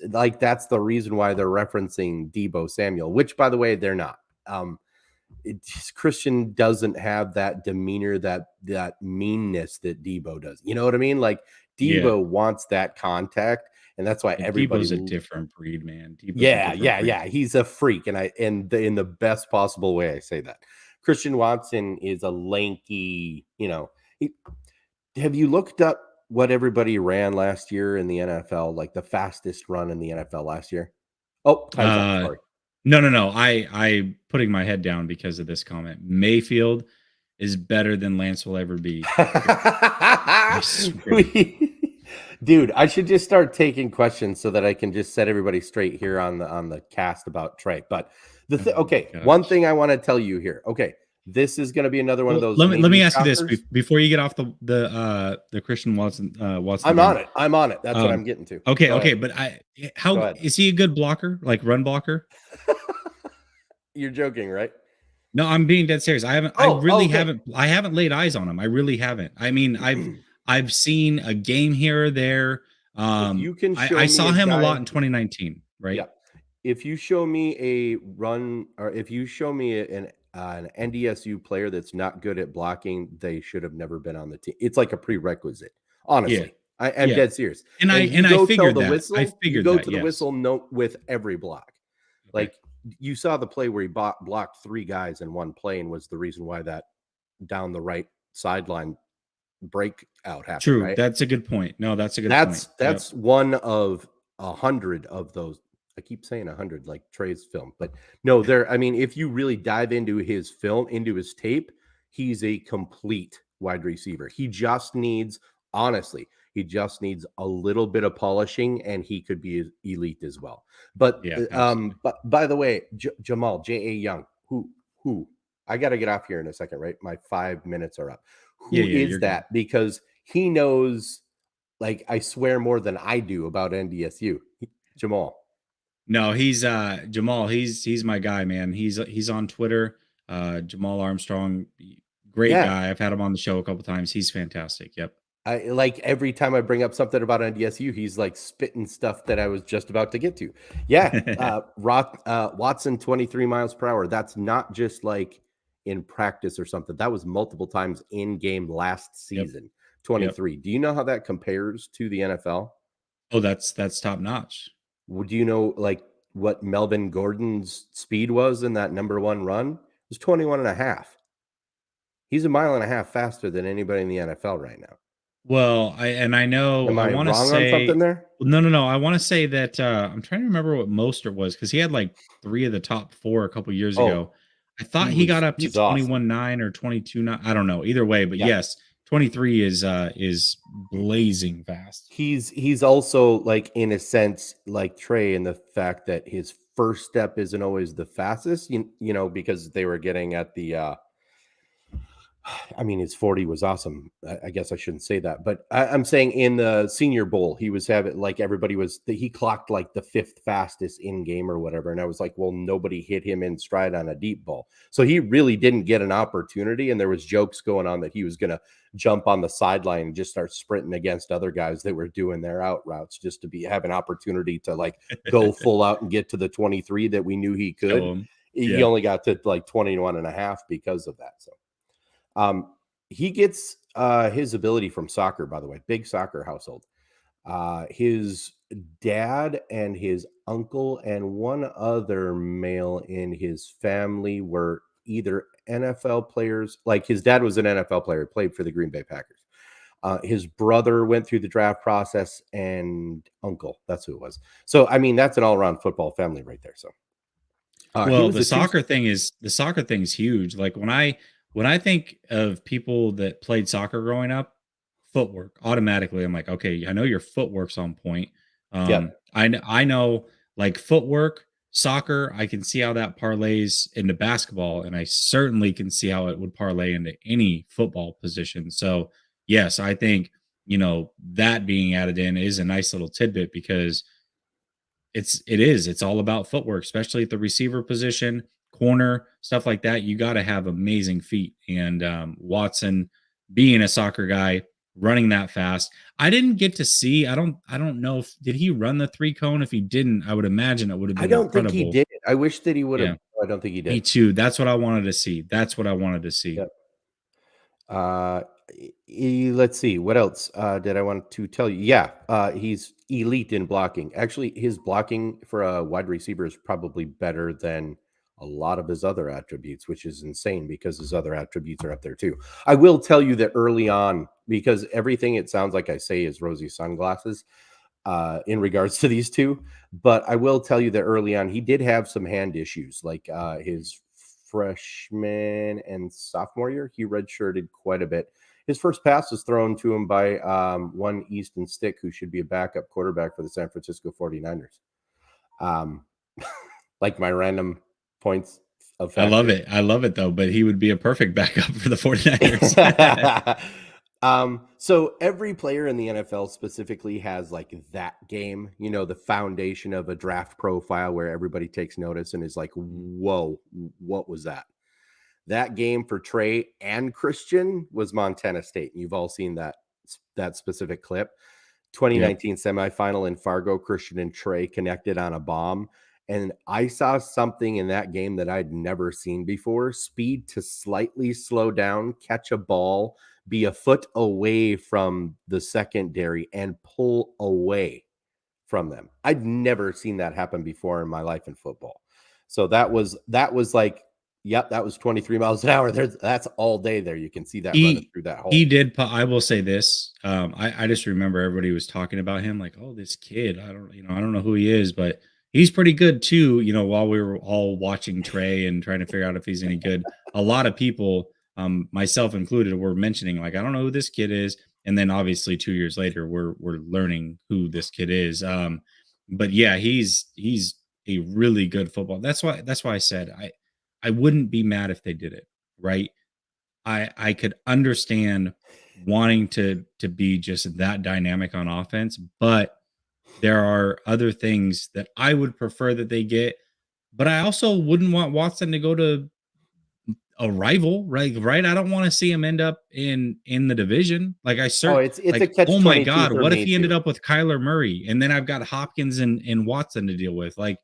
That's the reason why they're referencing Deebo Samuel, which, by the way, they're not. Christian doesn't have that demeanor, that meanness that Deebo does. You know what I mean? Like, Deebo wants that contact, and that's why everybody's a different breed, man. Yeah. He's a freak, and in the best possible way I say that. Christian Watson is a lanky, have you looked up what everybody ran last year in the NFL, like the fastest run in the NFL last year? Oh, time's up. Sorry. No. I putting my head down because of this comment. Mayfield is better than Lance will ever be. Dude, I should just start taking questions so that I can just set everybody straight here on the cast about Trey. But one thing I want to tell you here. Okay, this is going to be another one of those. Let me ask you this before you get off the Christian Watson. I'm on it. That's what I'm getting to. Okay. But how is he a good blocker, like run blocker? You're joking, right? No, I'm being dead serious. I haven't laid eyes on him. I really haven't. I mean, I've seen a game here or there. I saw him a lot in 2019, right? Yeah. If you show me a run, or if you show me an NDSU player that's not good at blocking, they should have never been on the team. It's like a prerequisite, honestly. Yeah. I'm dead serious. And I figured that. I figured go to the whistle note with every block. Like, you saw the play where he blocked 3 guys in one play, and was the reason why that down the right sideline breakout happened. True. Right? That's a good point. No, that's a good point. That's one of 100 of those. I keep saying 100 like Trey's film, but no, if you really dive into his film, into his tape, he's a complete wide receiver. He just needs, honestly, a little bit of polishing, and he could be elite as well. But but by the way, Jamal J.A. Young, who I got to get off here in a second, right? My 5 minutes are up. Who is that? Good. Because he knows, like, I swear, more than I do about NDSU. Jamal. No, he's Jamal. He's my guy, man. He's on Twitter. Jamal Armstrong, Great Yeah. guy. I've had him on the show a couple times. He's fantastic. Yep. I like every time I bring up something about NDSU, he's like spitting stuff that I was just about to get to. Yeah. Watson, 23 miles per hour. That's not just like in practice or something. That was multiple times in game last season. 23. Yep. Do you know how that compares to the NFL? Oh, that's top notch. Would you know like what Melvin Gordon's speed was in that number 1 run? It was 21 and a half. He's a mile and a half faster than anybody in the NFL right now. Well, I know. Am I want to wrong say on something there? No. I want to say that I'm trying to remember what Mostert was because he had like 3 of the top 4 a couple years ago. I thought he got up to 21.9 or 22.9. I don't know. Either way, but yes, 23 is blazing fast. He's also like in a sense like Trey in the fact that his first step isn't always the fastest. You know because they were getting at the. I mean, his 40 was awesome. I guess I shouldn't say that, but I'm saying in the Senior Bowl, he was having like he clocked like the 5th fastest in game or whatever. And I was like, well, nobody hit him in stride on a deep ball. So he really didn't get an opportunity. And there was jokes going on that he was going to jump on the sideline and just start sprinting against other guys that were doing their out routes just to have an opportunity to like go full out and get to the 23 that we knew he could. He only got to like 21 and a half because of that. So. He gets his ability from soccer, by the way, big soccer household. His dad and his uncle and one other male in his family were either NFL players. Like his dad was an NFL player, played for the Green Bay Packers. His brother went through the draft process and uncle, that's who it was. So, I mean, that's an all around football family right there. So, well, the soccer thing is huge. Like when I think of people that played soccer growing up, footwork, automatically I'm like, okay, I know your footwork's on point. I know like footwork, soccer, I can see how that parlays into basketball, and I certainly can see how it would parlay into any football position. So yes, I think, that being added in is a nice little tidbit because it's all about footwork, especially at the receiver position. Corner, stuff like that, you got to have amazing feet. And Watson, being a soccer guy, running that fast, I didn't get to see. I don't know if did he run the 3 cone. If he didn't, I would imagine it would have been. I don't incredible. think he did. I wish that he would have. Yeah. I don't think he did. Me too. That's what I wanted to see. Yep. Let's see. What else did I want to tell you? Yeah, he's elite in blocking. Actually, his blocking for a wide receiver is probably better than a lot of his other attributes, which is insane because his other attributes are up there too. I will tell you that early on, because everything it sounds like I say is rosy sunglasses in regards to these two, but I will tell you that early on he did have some hand issues, like his freshman and sophomore year, he redshirted quite a bit. His first pass was thrown to him by one Easton Stick, who should be a backup quarterback for the San Francisco 49ers. Like my random points of factor. I love it though, but he would be a perfect backup for the 49ers. So every player in the NFL specifically has like that game, the foundation of a draft profile where everybody takes notice and is like, whoa, what was that? That game for Trey and Christian was Montana State. And you've all seen that specific clip. 2019 semifinal in Fargo, Christian and Trey connected on a bomb. And I saw something in that game that I'd never seen before. Speed to slightly slow down, catch a ball, be a foot away from the secondary and pull away from them. I'd never seen that happen before in my life in football. So that was like, yep, that was 23 miles an hour. That's all day there. You can see that running through that hole. He did. I will say this. I just remember everybody was talking about him like, oh, this kid, I don't know who he is, but he's pretty good too. While we were all watching Trey and trying to figure out if he's any good, a lot of people, myself included, were mentioning like, I don't know who this kid is. And then obviously 2 years later, we're learning who this kid is. But yeah, he's a really good football. That's why I said I wouldn't be mad if they did it, right? I could understand wanting to be just that dynamic on offense, but there are other things that I would prefer that they get. But I also wouldn't want Watson to go to a rival, right? Right. I don't want to see him end up in the division. Like I certainly, it's a catch. Oh my 22 God, for what if me, he ended too. up with Kyler Murray and then I've got Hopkins and Watson to deal with? Like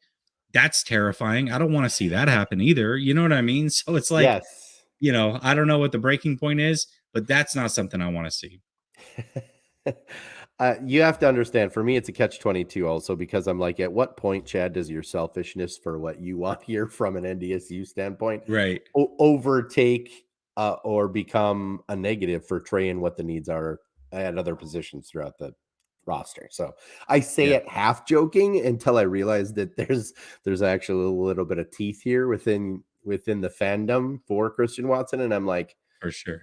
that's terrifying. I don't want to see that happen either. You know what I mean? So it's like, Yes. I don't know what the breaking point is, but that's not something I want to see. You have to understand, for me, it's a catch-22 also, because I'm like, at what point, Chad, does your selfishness for what you want here from an NDSU standpoint Right. overtake or become a negative for Trey and what the needs are at other positions throughout the roster? So I say it half joking until I realize that there's actually a little bit of teeth here within the fandom for Christian Watson, and I'm like, for sure.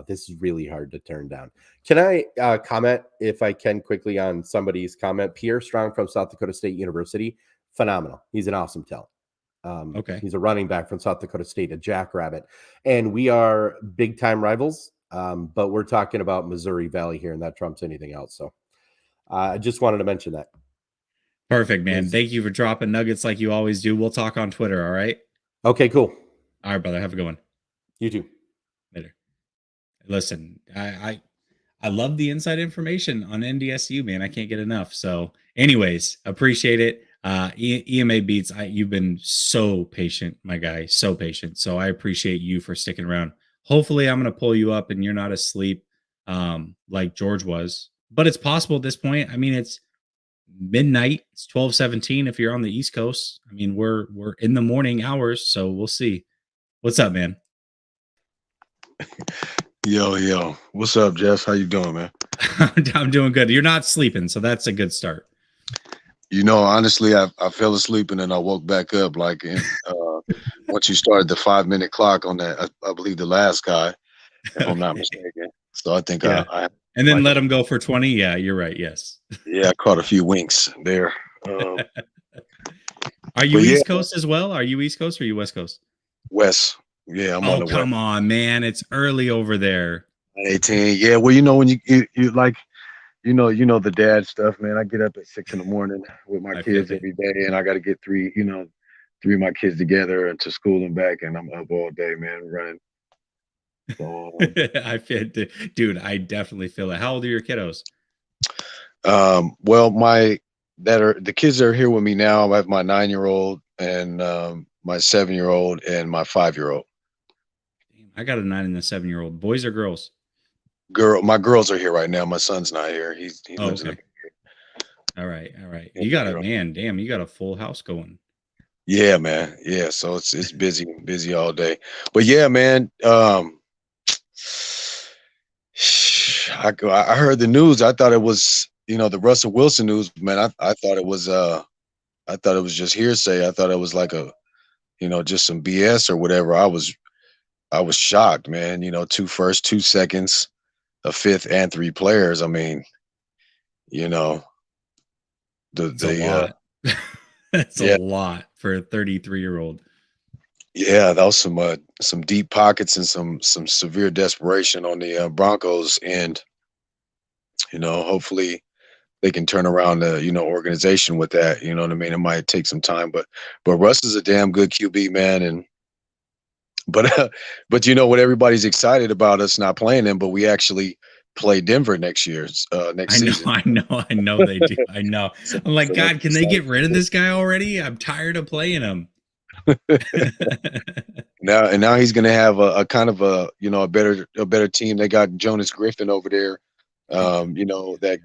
This is really hard to turn down. Can I comment, if I can, quickly on somebody's comment? Pierre Strong from South Dakota State University. Phenomenal. He's an awesome talent. Okay. He's a running back from South Dakota State, a jackrabbit. And we are big-time rivals, but we're talking about Missouri Valley here, and that trumps anything else. So I just wanted to mention that. Perfect, man. Thank you for dropping nuggets like you always do. We'll talk on Twitter, all right? Okay, cool. All right, brother. Have a good one. You too. Later. Listen, I love the inside information on NDSU, man. I can't get enough. So anyways, appreciate it. EMA Beats, you've been so patient, my guy, so patient. So I appreciate you for sticking around. Hopefully I'm going to pull you up and you're not asleep like George was, but it's possible at this point. I mean, it's midnight. It's 12:17 if you're on the East Coast. I mean, we're in the morning hours, so we'll see. What's up, man? Yo, what's up, Jess? How you doing, man? I'm doing good. You're not sleeping, so that's a good start. Honestly, I fell asleep and then I woke back up like once you started the 5-minute clock on that, I believe the last guy, if I'm not mistaken. So I think I and then let him go for 20. Yeah, you're right. Yes. Yeah, I caught a few winks there. Are you East Coast as well? Are you East Coast or are you West Coast? West. Yeah, I'm on the come on, man. It's early over there. 18. Yeah, well, when you like, the dad stuff, man. I get up at 6 a.m. with my kids every day, and I got to get three of my kids together and to school and back, and I'm up all day, man, running. So, I feel, dude, I definitely feel it. How old are your kiddos? Well, the kids that are here with me now, I have my 9-year-old and my 7-year-old and my 5-year-old. I got a 9 and a 7-year-old. Boys or girls? My girls are here right now. My son's not here. He lives in All right. You got you got a full house going. Yeah, man. Yeah, so it's busy all day. But yeah, man. I heard the news. I thought it was, the Russell Wilson news, man. I thought it was just hearsay. I thought it was like just some BS or whatever. I was shocked, man. 2 firsts, 2 seconds, a 5th, and 3 players. I mean, That's a lot for a 33-year-old. Yeah, that was some deep pockets and some severe desperation on the Broncos end. Hopefully they can turn around the organization with that. You know what I mean? It might take some time, but Russ is a damn good QB, man, but what everybody's excited about us not playing him, but we actually play Denver next season. I know they do. I know. I'm like, God, can they get rid of this guy already? I'm tired of playing him. Now he's going to have a kind of a better team. They got Jonas Griffin over there. Our linebacker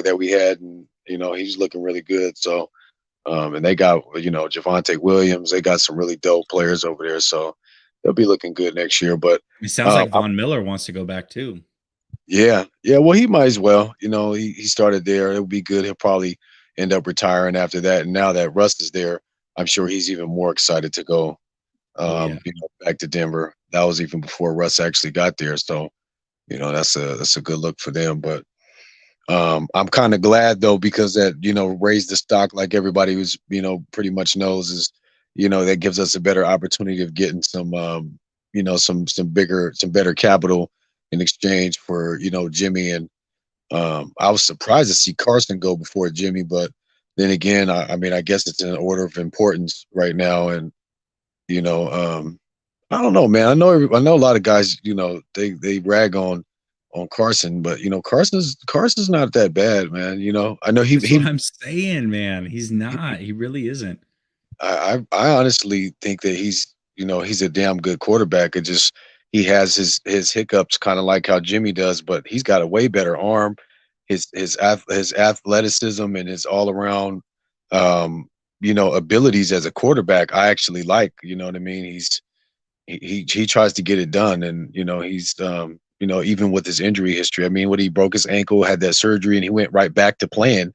that we had, and he's looking really good. So, and they got Javonte Williams. They got some really dope players over there. So they'll be looking good next year. But it sounds like Von Miller wants to go back too. Yeah. Well, he might as well. He started there. It'll be good. He'll probably end up retiring after that. And now that Russ is there, I'm sure he's even more excited to go back to Denver. That was even before Russ actually got there. So, that's a good look for them. But I'm kind of glad though, because that, raised the stock, like everybody who's, pretty much knows, is, that gives us a better opportunity of getting some some better capital in exchange for, Jimmy. And I was surprised to see Carson go before Jimmy, but then again, I mean, I guess it's in order of importance right now. And, I don't know, man. I know a lot of guys, they rag on Carson, but Carson's not that bad, man. I know That's what I'm saying, man. He's not. He really isn't. I honestly think that he's a damn good quarterback. It just he has his hiccups, kind of like how Jimmy does, but he's got a way better arm. His athleticism and his all around, abilities as a quarterback, I actually like. You know what I mean? He tries to get it done, and he's even with his injury history. I mean, when he broke his ankle, had that surgery, and he went right back to playing.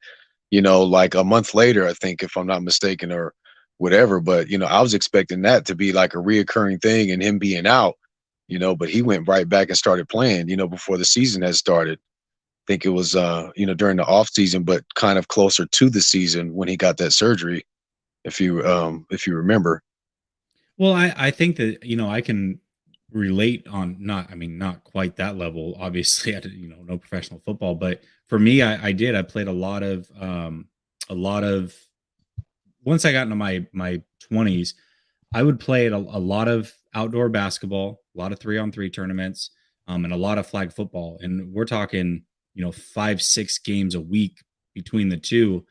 Like a month later, I think, if I'm not mistaken, or whatever. But I was expecting that to be like a reoccurring thing, and him being out. But he went right back and started playing. Before the season had started. I think it was during the off season, but kind of closer to the season when he got that surgery. If you remember. Well, I think that, I can relate on not quite that level. Obviously, I did, no professional football, but for me, I played a lot of, once I got into my 20s, I would play at a lot of outdoor basketball, a lot of 3-on-3 tournaments, and a lot of flag football. And we're talking, 5-6 games a week between the two.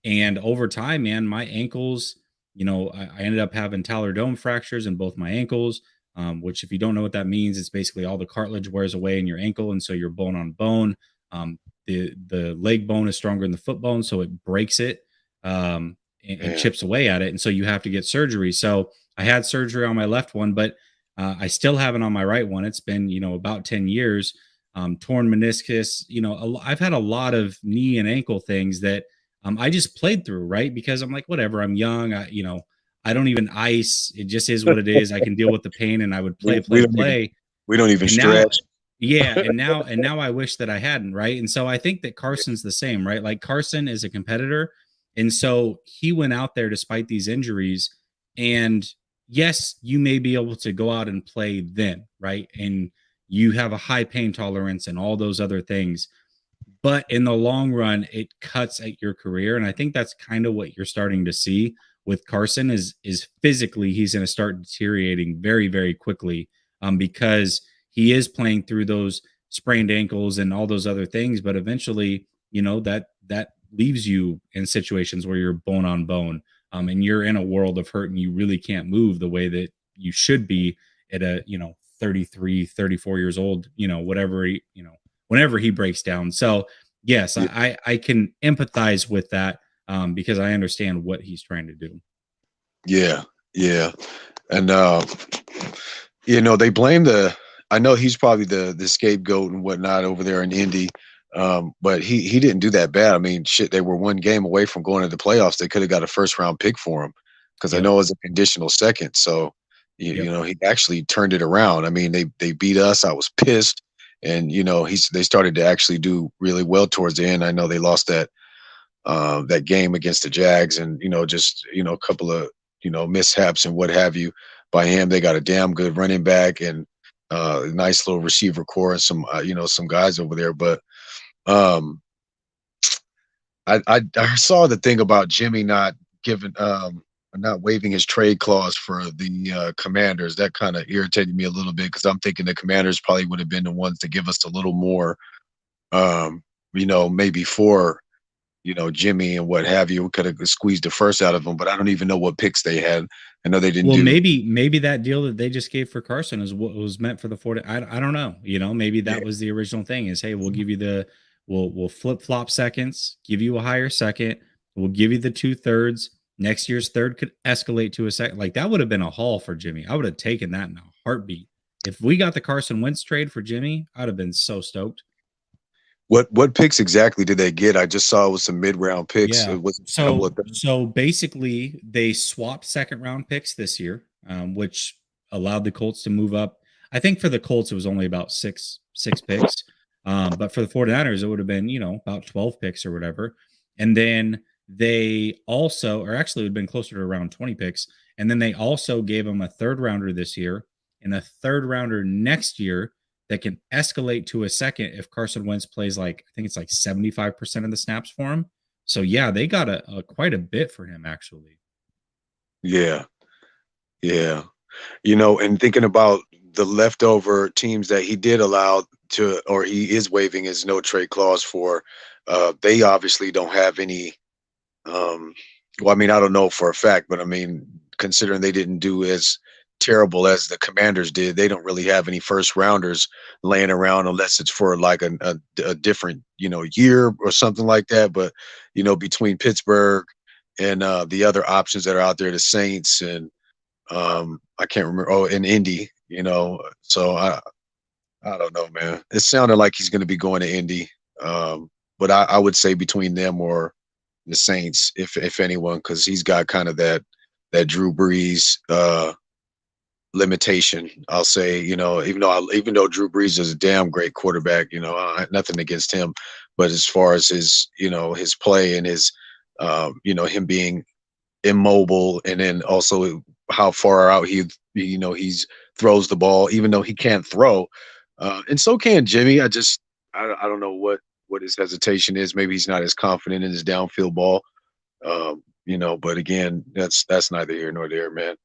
And over time, man, my ankles, I ended up having talar dome fractures in both my ankles, which if you don't know what that means, it's basically all the cartilage wears away in your ankle. And so you're bone on bone. The leg bone is stronger than the foot bone, so it breaks it and chips away at it. And so you have to get surgery. So I had surgery on my left one, but I still have it on my right one. It's been, about 10 years, torn meniscus. I've had a lot of knee and ankle things that I just played through, right? Because I'm like, whatever, I'm young. I don't even ice. It just is what it is. I can deal with the pain, and I would play. We don't even And now, stretch. yeah, and now I wish that I hadn't, right? And so I think that Carson's the same, right? Like Carson is a competitor, and so he went out there despite these injuries. And yes, you may be able to go out and play then, right? And you have a high pain tolerance and all those other things. But in the long run, it cuts at your career. And I think that's kind of what you're starting to see with Carson is physically he's going to start deteriorating very, very quickly because he is playing through those sprained ankles and all those other things. But eventually, that leaves you in situations where you're bone on bone and you're in a world of hurt and you really can't move the way that you should be at a, 33, 34 years old, whenever he breaks down. So yes, yeah. I can empathize with that because I understand what he's trying to do. Yeah. And they blame I know he's probably the scapegoat and whatnot over there in Indy. But he didn't do that bad. I mean, shit, they were one game away from going to the playoffs. They could have got a first round pick for him because I know it was a conditional second. So you know, he actually turned it around. I mean, they beat us. I was pissed. And they started to actually do really well towards the end. I know they lost that game against the Jags, and just a couple of mishaps and what have you by him. They got a damn good running back and a nice little receiver core and some some guys over there. But I saw the thing about Jimmy not waiving his trade clause for the Commanders. That kind of irritated me a little bit because I'm thinking the Commanders probably would have been the ones to give us a little more, maybe for, Jimmy and what have you. We could have squeezed the first out of them, but I don't even know what picks they had. I know they didn't do. Maybe that deal that they just gave for Carson is what was meant for the 40. I don't know. Maybe that was the original thing is, hey, we'll give you we'll flip flop seconds, give you a higher second. We'll give you the 2/3. Next year's third could escalate to a second. Like that would have been a haul for Jimmy. I would have taken that in a heartbeat. If we got the Carson Wentz trade for Jimmy, I'd have been so stoked. What picks exactly did they get? I just saw it was some mid-round picks. Yeah. So basically they swapped second-round picks this year, which allowed the Colts to move up. I think for the Colts it was only about six picks. But for the 49ers, it would have been, about 12 picks or whatever. And then they also, or actually it would have been closer to around 20 picks. And then they also gave them a third rounder this year and a third rounder next year that can escalate to a second if Carson Wentz plays I think it's 75% of the snaps for him. So yeah, they got quite a bit for him actually. Yeah. And thinking about the leftover teams that he did allow to, or he is waiving his no trade clause for, they obviously don't have any. Well, I mean, I don't know for a fact, but I mean, considering they didn't do as terrible as the Commanders did, they don't really have any first rounders laying around unless it's for like a different, year or something like that. But, between Pittsburgh and the other options that are out there, the Saints and I can't remember. Oh, in Indy, so I don't know, man. It sounded like he's going to be going to Indy. But I would say between them or the Saints, if anyone, because he's got kind of that Drew Brees limitation. I'll say, even though Drew Brees is a damn great quarterback, nothing against him, but as far as his his play and his him being immobile, and then also how far out he's throws the ball, even though he can't throw, and so can Jimmy. I don't know what his hesitation is. Maybe he's not as confident in his downfield ball, but again, that's neither here nor there, man.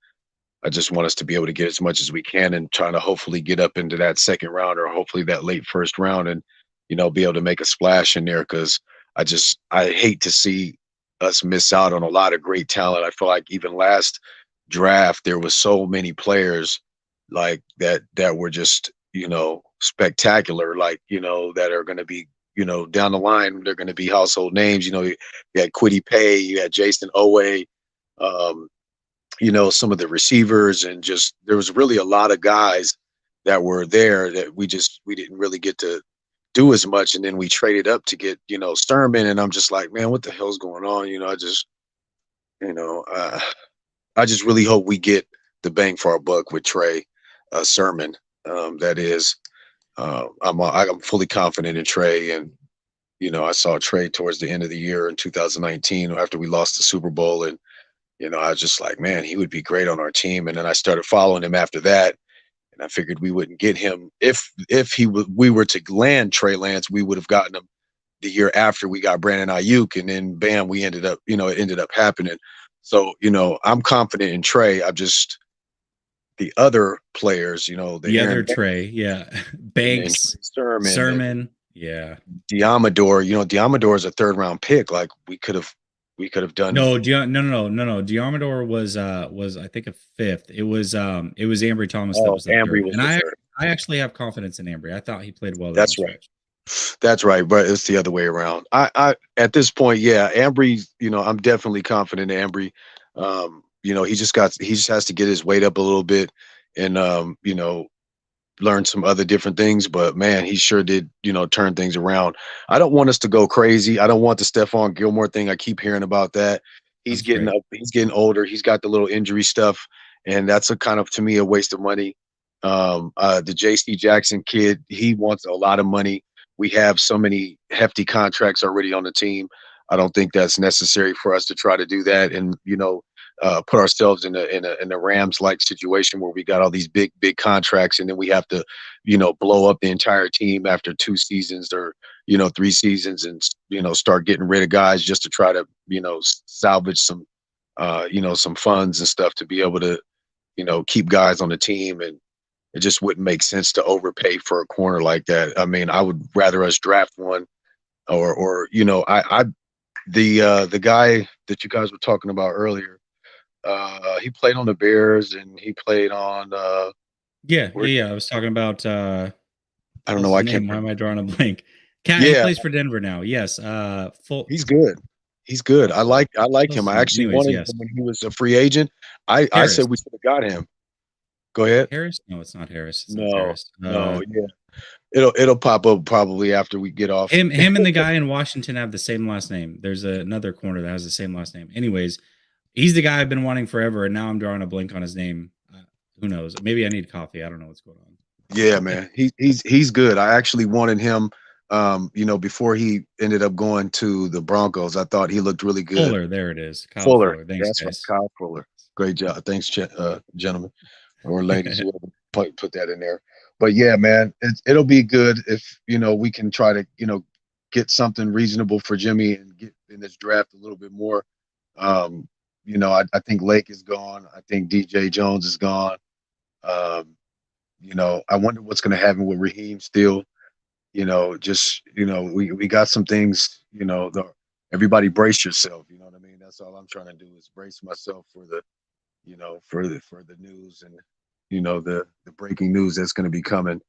I just want us to be able to get as much as we can and trying to hopefully get up into that second round or hopefully that late first round and, be able to make a splash in there, because I hate to see us miss out on a lot of great talent. I feel like even last draft, there was so many players like that were just, spectacular, like, that are going to be, down the line, they're going to be household names. You had Kwity Paye, you had Jason Owe, some of the receivers, and just there was really a lot of guys that were there that we didn't really get to do as much. And then we traded up to get, Sermon, and I'm just like, man, what the hell's going on? I just really hope we get the bang for our buck with Trey Sermon. That is, I'm fully confident in Trey, and I saw Trey towards the end of the year in 2019 after we lost the Super Bowl, and I was just like, man, he would be great on our team. And then I started following him after that, and I figured we wouldn't get him if we were to land Trey Lance, we would have gotten him the year after we got Brandon Ayuk, and then bam, we ended up, it ended up happening. So I'm confident in Trey. I'm just the other players, the other Trey, yeah, Banks, Sermon, yeah, Diamador. Diamador is a third round pick. Like we could have done. No. Diamador was I think a fifth. It was Ambry Thomas that was the Ambry third. was and the third. I actually have confidence in Ambry. I thought he played well. That's right. That's right, but it's the other way around. I at this point, yeah, Ambry. I'm definitely confident in Ambry. He just has to get his weight up a little bit and learn some other different things. But man, he sure did, turn things around. I don't want us to go crazy. I don't want the Stephon Gilmore thing. I keep hearing about that. He's getting up. He's getting older. He's got the little injury stuff, and that's a kind of, to me, a waste of money. The J.C. Jackson kid, he wants a lot of money. We have so many hefty contracts already on the team. I don't think that's necessary for us to try to do that and, put ourselves in a Rams-like situation where we got all these big contracts, and then we have to, blow up the entire team after 2 seasons or, 3 seasons and, start getting rid of guys just to try to, salvage some, some funds and stuff to be able to, keep guys on the team. And it just wouldn't make sense to overpay for a corner like that. I mean, I would rather us draft one or the guy that you guys were talking about earlier, he played on the Bears and he played on yeah. I was talking about I don't know. Why am I drawing a blank? He plays for Denver now. Yes. He's good. He's good. I like him. I actually wanted him when he was a free agent. I said we should have got him. Go ahead. Harris? No, it's not Harris. It's no, not Harris. Yeah. It'll pop up probably after we get off. Him and the guy in Washington have the same last name. There's another corner that has the same last name. Anyways, he's the guy I've been wanting forever, and now I'm drawing a blank on his name. Who knows? Maybe I need coffee. I don't know what's going on. Yeah, man. He's good. I actually wanted him. Before he ended up going to the Broncos, I thought he looked really good. Fuller, there it is. Kyle Fuller. Thanks, that's guys. Kyle Fuller. Great job. Thanks, gentlemen or ladies. Put that in there. But yeah, man, it'll be good if we can try to get something reasonable for Jimmy and get in this draft a little bit more. I think Lake is gone. I think DJ Jones is gone. You know, I wonder what's going to happen with Raheem still. You know, just, you know, we got some things, you know, everybody brace yourself. You know what I mean? That's all I'm trying to do is brace myself for the, you know, for the news and, you know, the breaking news that's going to be coming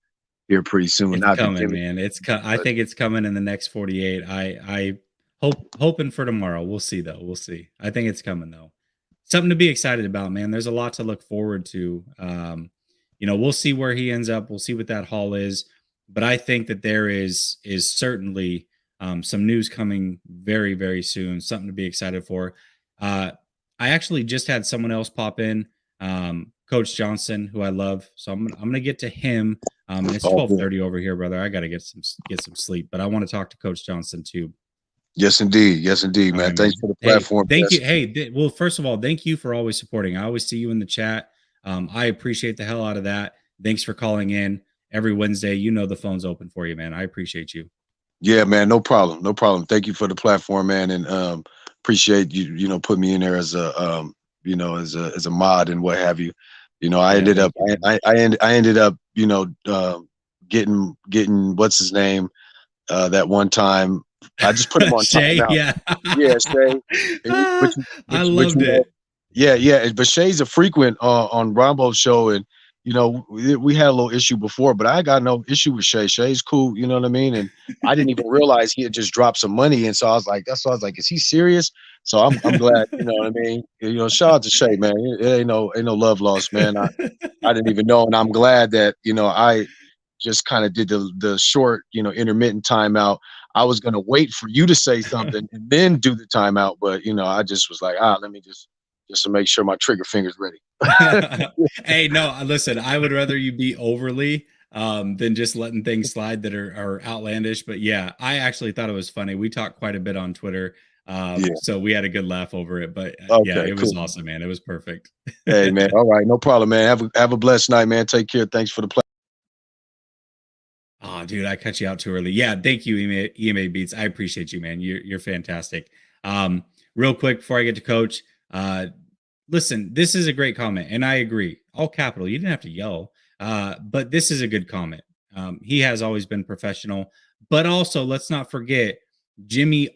here pretty soon. It's Not that coming, Jimmy, man. I think it's coming in the next 48. I hoping for tomorrow. We'll see though. We'll see. I think it's coming though. Something to be excited about, man. There's a lot to look forward to. You know, we'll see where he ends up. We'll see what that haul is. But I think that there is certainly some news coming very, very soon. Something to be excited for. I actually just had someone else pop in, Coach Johnson, who I love. So I'm gonna get to him. And it's 12:30 over here, brother. I gotta get some sleep. But I want to talk to Coach Johnson too. Yes, indeed. Yes, indeed, man. Right, Thanks for the platform. Hey, thank you. Hey, well, first of all, thank you for always supporting. I always see you in the chat. I appreciate the hell out of that. Thanks for calling in every Wednesday. You know the phone's open for you, man. I appreciate you. Yeah, man. No problem. No problem. Thank you for the platform, man, and appreciate you. You know, put me in there as a you know, as a mod and what have you. You know, I ended up you know, getting what's his name that one time. I just put him on Shay, timeout. yeah. Yeah, Shay. I loved it. Yeah. But Shay's a frequent on Rambo's show, and you know, we had a little issue before, but I got no issue with Shay. Shay's cool, you know what I mean? And I didn't even realize he had just dropped some money, and so I was like, is he serious? So I'm glad, you know what I mean? You know, shout out to Shay, man. It ain't no love lost, man. I didn't even know, and I'm glad that, you know, I just kind of did the short, you know, intermittent timeout. I was gonna wait for you to say something and then do the timeout, but you know, I just was like, let me just to make sure my trigger finger's ready. Hey, no, listen, I would rather you be overly than just letting things slide that are outlandish. But yeah, I actually thought it was funny. We talked quite a bit on Twitter. So we had a good laugh over it. But yeah, it was awesome, man. It was perfect. Hey, man. All right, no problem, man. Have a blessed night, man. Take care. Thanks for the play. Oh, dude, I cut you out too early. Yeah, thank you, EMA Beats. I appreciate you, man. You're fantastic. Real quick before I get to Coach, listen, this is a great comment, and I agree. All capital. You didn't have to yell, but this is a good comment. He has always been professional, but also let's not forget, Jimmy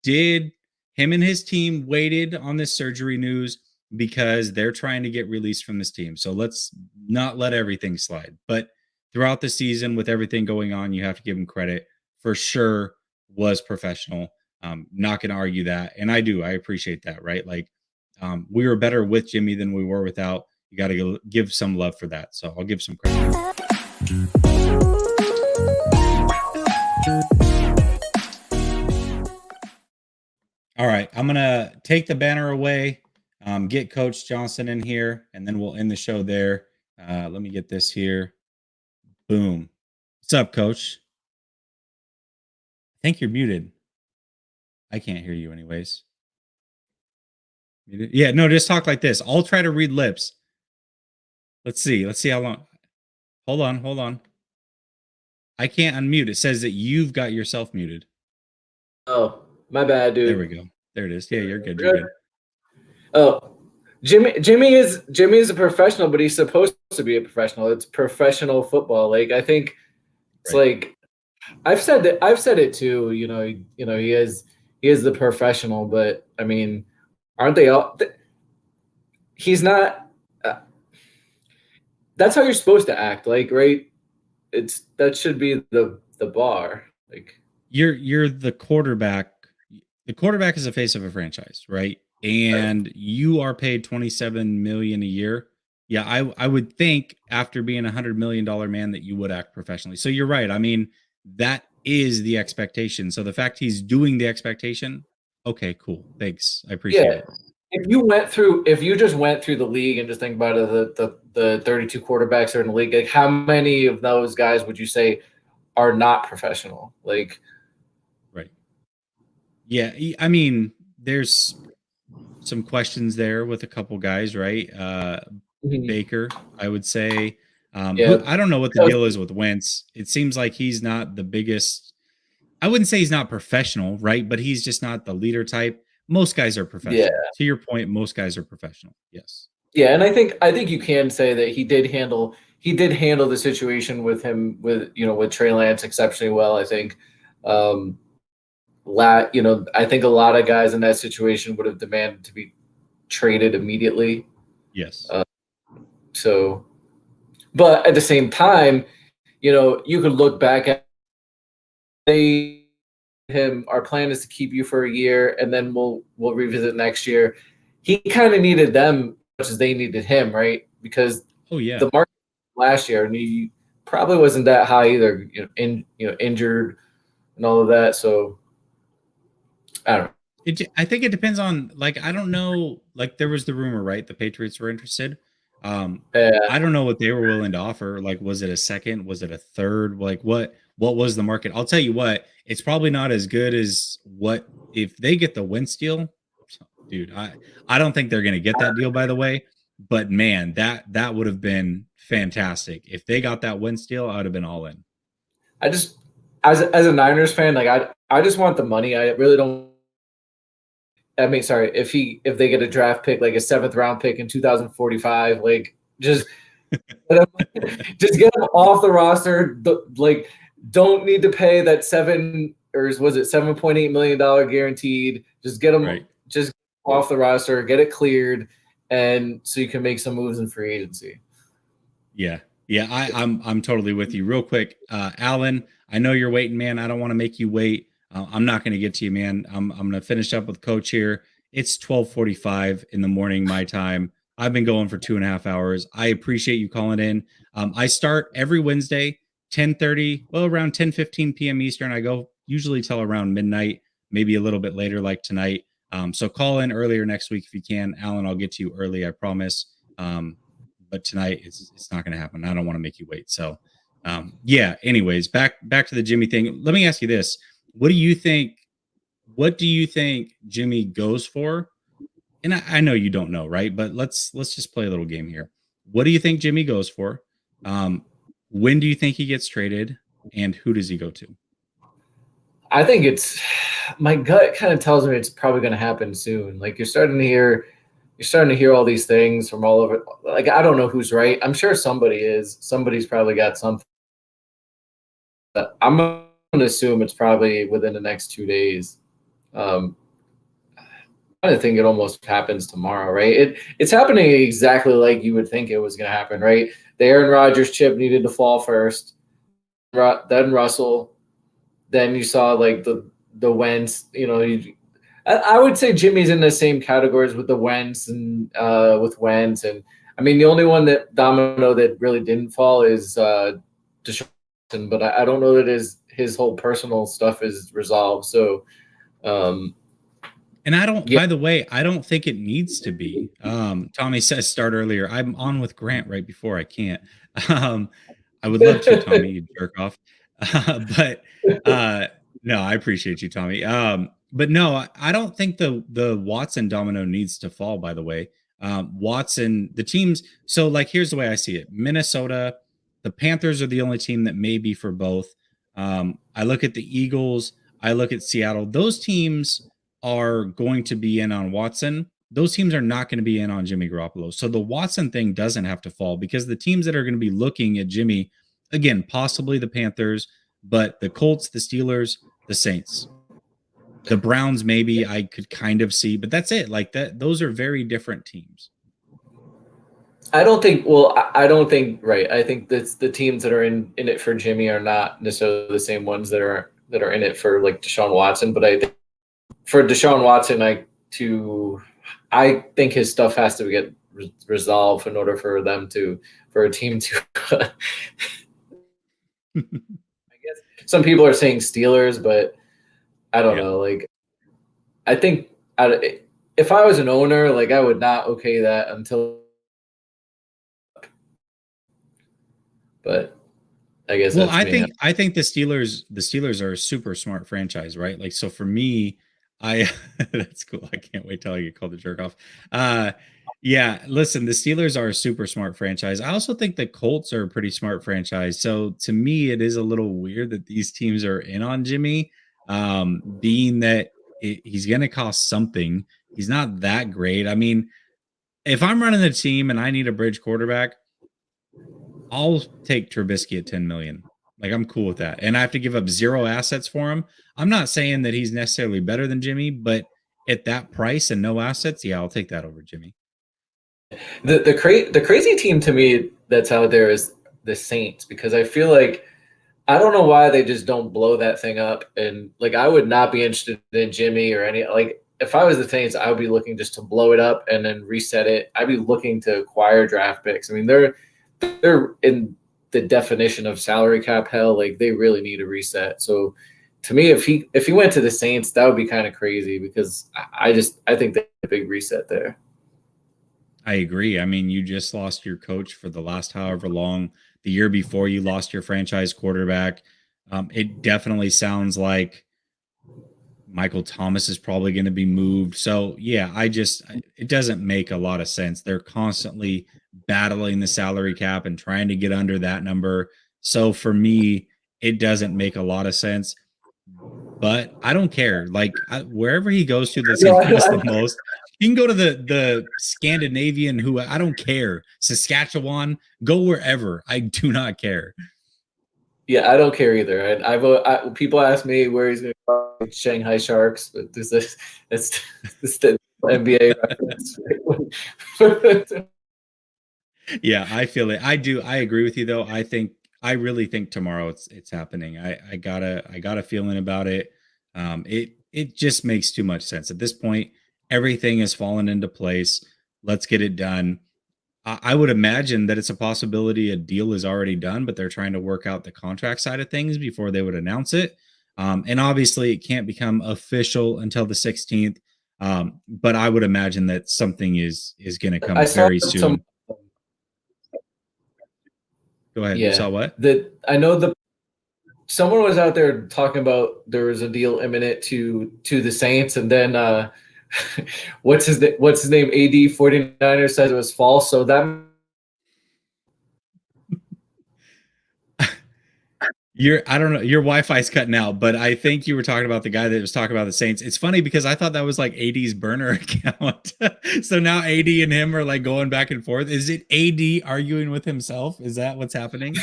him and his team waited on this surgery news because they're trying to get released from this team. So let's not let everything slide. But throughout the season, with everything going on, you have to give him credit. For sure, was professional. Not going to argue that, and I appreciate that, right? Like, we were better with Jimmy than we were without. You got to give some love for that. So I'll give some credit. All right, I'm gonna take the banner away, get Coach Johnson in here, and then we'll end the show there. Let me get this here. Boom. What's up, Coach? I think you're muted. I can't hear you anyways. Yeah, no, just talk like this. I'll try to read lips. Let's see how long. Hold on. I can't unmute. It says that you've got yourself muted. Oh, my bad, dude. There we go. There it is. Yeah, you're good. You're good. Oh, Jimmy is a professional, but he's supposed to be a professional. It's professional football. Like, I think it's like I've said it too. You know, he is the professional, but I mean, aren't they all? He's not. That's how you're supposed to act, like, right? That should be the bar. Like, you're the quarterback. The quarterback is the face of a franchise, right? And you are paid $27 million a year. Yeah, I would think after being $100 million man that you would act professionally. So you're right. I mean, that is the expectation. So the fact he's doing the expectation, okay, cool. Thanks. I appreciate it. If you just went through the league and just think about it, the 32 quarterbacks that are in the league, like, how many of those guys would you say are not professional? Like, right. Yeah, I mean, there's some questions there with a couple guys, right? Baker, I would say. I don't know what the deal is with Wentz. It seems like he's not the biggest. I wouldn't say he's not professional, right? But he's just not the leader type. Most guys are professional. Yeah. To your point, most guys are professional. Yes. Yeah, and I think you can say that he did handle the situation with Trey Lance exceptionally well. I think, I think a lot of guys in that situation would have demanded to be traded immediately. Yes. So, but at the same time, you could look back at him. Our plan is to keep you for a year, and then we'll revisit next year. He kind of needed them as much as they needed him, right? Because the market last year, and he probably wasn't that high either. Injured and all of that. So I don't know. I think it depends on, like, I don't know, like there was the rumor, right? The Patriots were interested. I don't know what they were willing to offer. Like, was it a second? Was it a third? Like, what was the market? I'll tell you what, it's probably not as good as what if they get the Wentz deal, dude. I don't think they're gonna get that deal, by the way. But man, that would have been fantastic. If they got that Wentz deal, I would have been all in. I just as a Niners fan, like I just want the money. I really don't. I mean, sorry, if they get a draft pick, like a 7th round pick in 2045, like just get them off the roster. Like, don't need to pay that $7.8 million guaranteed. Just get them just off the roster, get it cleared, and so you can make some moves in free agency. Yeah. I'm totally with you. Real quick, Alan, I know you're waiting, man. I don't want to make you wait. I'm not going to get to you, man. I'm going to finish up with Coach here. It's 12:45 in the morning, my time. I've been going for 2.5 hours. I appreciate you calling in. I start every Wednesday, 10:30, around 10:15 p.m. Eastern. I go usually till around midnight, maybe a little bit later, like tonight. So call in earlier next week if you can. Alan, I'll get to you early, I promise. But tonight it's not going to happen. I don't want to make you wait. So, anyways, back to the Jimmy thing. Let me ask you this. What do you think Jimmy goes for? And I know you don't know, right? But let's just play a little game here. What do you think Jimmy goes for? When do you think he gets traded? And who does he go to? I think my gut kind of tells me it's probably going to happen soon. Like you're starting to hear all these things from all over. Like, I don't know who's right. I'm sure somebody is. Somebody's probably got something. But I'm going to assume it's probably within the next 2 days. I think it almost happens tomorrow, right? It's happening exactly like you would think it was going to happen, right? The Aaron Rodgers chip needed to fall first, then Russell, then you saw like the Wentz. I would say Jimmy's in the same categories with the Wentz and with Wentz, and I mean the only one that domino that really didn't fall is Deshaun, but I don't know that his whole personal stuff is resolved. So. And I don't, by the way, I don't think it needs to be. Tommy says start earlier. I'm on with Grant right before I can't. I would love to, Tommy, you jerk off. But no, I appreciate you, Tommy. But no, I don't think the Watson domino needs to fall, by the way. Watson, the teams. So like, here's the way I see it. Minnesota, the Panthers are the only team that may be for both. I look at the Eagles. I look at Seattle. Those teams are going to be in on Watson. Those teams are not going to be in on Jimmy Garoppolo. So the Watson thing doesn't have to fall because the teams that are going to be looking at Jimmy, again, possibly the Panthers, but the Colts, the Steelers, the Saints, the Browns, maybe I could kind of see, but that's it. Like that, those are very different teams. I don't think, right. I think that's the teams that are in it for Jimmy are not necessarily the same ones that are in it for like Deshaun Watson, but I think for Deshaun Watson, I think his stuff has to get resolved in order for a team to. I guess some people are saying Steelers, but I don't know. Like, I think if I was an owner, like I would not okay that until. But I guess. Well, I think the Steelers are a super smart franchise, right? Like, so for me, that's cool. I can't wait till I get called a jerk off. Listen, the Steelers are a super smart franchise. I also think the Colts are a pretty smart franchise. So to me, it is a little weird that these teams are in on Jimmy, being that he's going to cost something. He's not that great. I mean, if I'm running the team and I need a bridge quarterback, I'll take Trubisky at 10 million. Like, I'm cool with that. And I have to give up 0 assets for him. I'm not saying that he's necessarily better than Jimmy, but at that price and no assets, yeah, I'll take that over Jimmy. The crazy team to me that's out there is the Saints, because I feel like I don't know why they just don't blow that thing up. And like, I would not be interested in Jimmy or any, like, if I was the Saints, I would be looking just to blow it up and then reset it. I'd be looking to acquire draft picks. I mean, they're in the definition of salary cap hell. Like, they really need a reset. So to me, if he went to the Saints, that would be kind of crazy, because I think there's a big reset there. I agree. I mean, you just lost your coach for the last however long. The year before, you lost your franchise quarterback. It definitely sounds like Michael Thomas is probably going to be moved. So, yeah, it doesn't make a lot of sense. They're constantly battling the salary cap and trying to get under that number. So, for me, it doesn't make a lot of sense. But I don't care. Like, wherever he goes to that's going to cost the most, he can go to the Scandinavian, I don't care. Saskatchewan, go wherever. I do not care. Yeah, I don't care either. And people ask me where he's going to go, Shanghai Sharks, but it's the NBA reference. Yeah, I feel it. I do. I agree with you, though. I really think tomorrow it's happening. I got a feeling about it. It just makes too much sense at this point. Everything has fallen into place. Let's get it done. I would imagine that it's a possibility a deal is already done, but they're trying to work out the contract side of things before they would announce it. And obviously, it can't become official until the 16th. But I would imagine that something is going to come very soon. Go ahead. Yeah. You saw what? I know someone was out there talking about there was a deal imminent to the Saints, and then what's his name? AD 49er says it was false. So that I don't know, your Wi-Fi's cutting out, but I think you were talking about the guy that was talking about the Saints. It's funny because I thought that was like AD's burner account. So now AD and him are like going back and forth. Is it AD arguing with himself? Is that what's happening?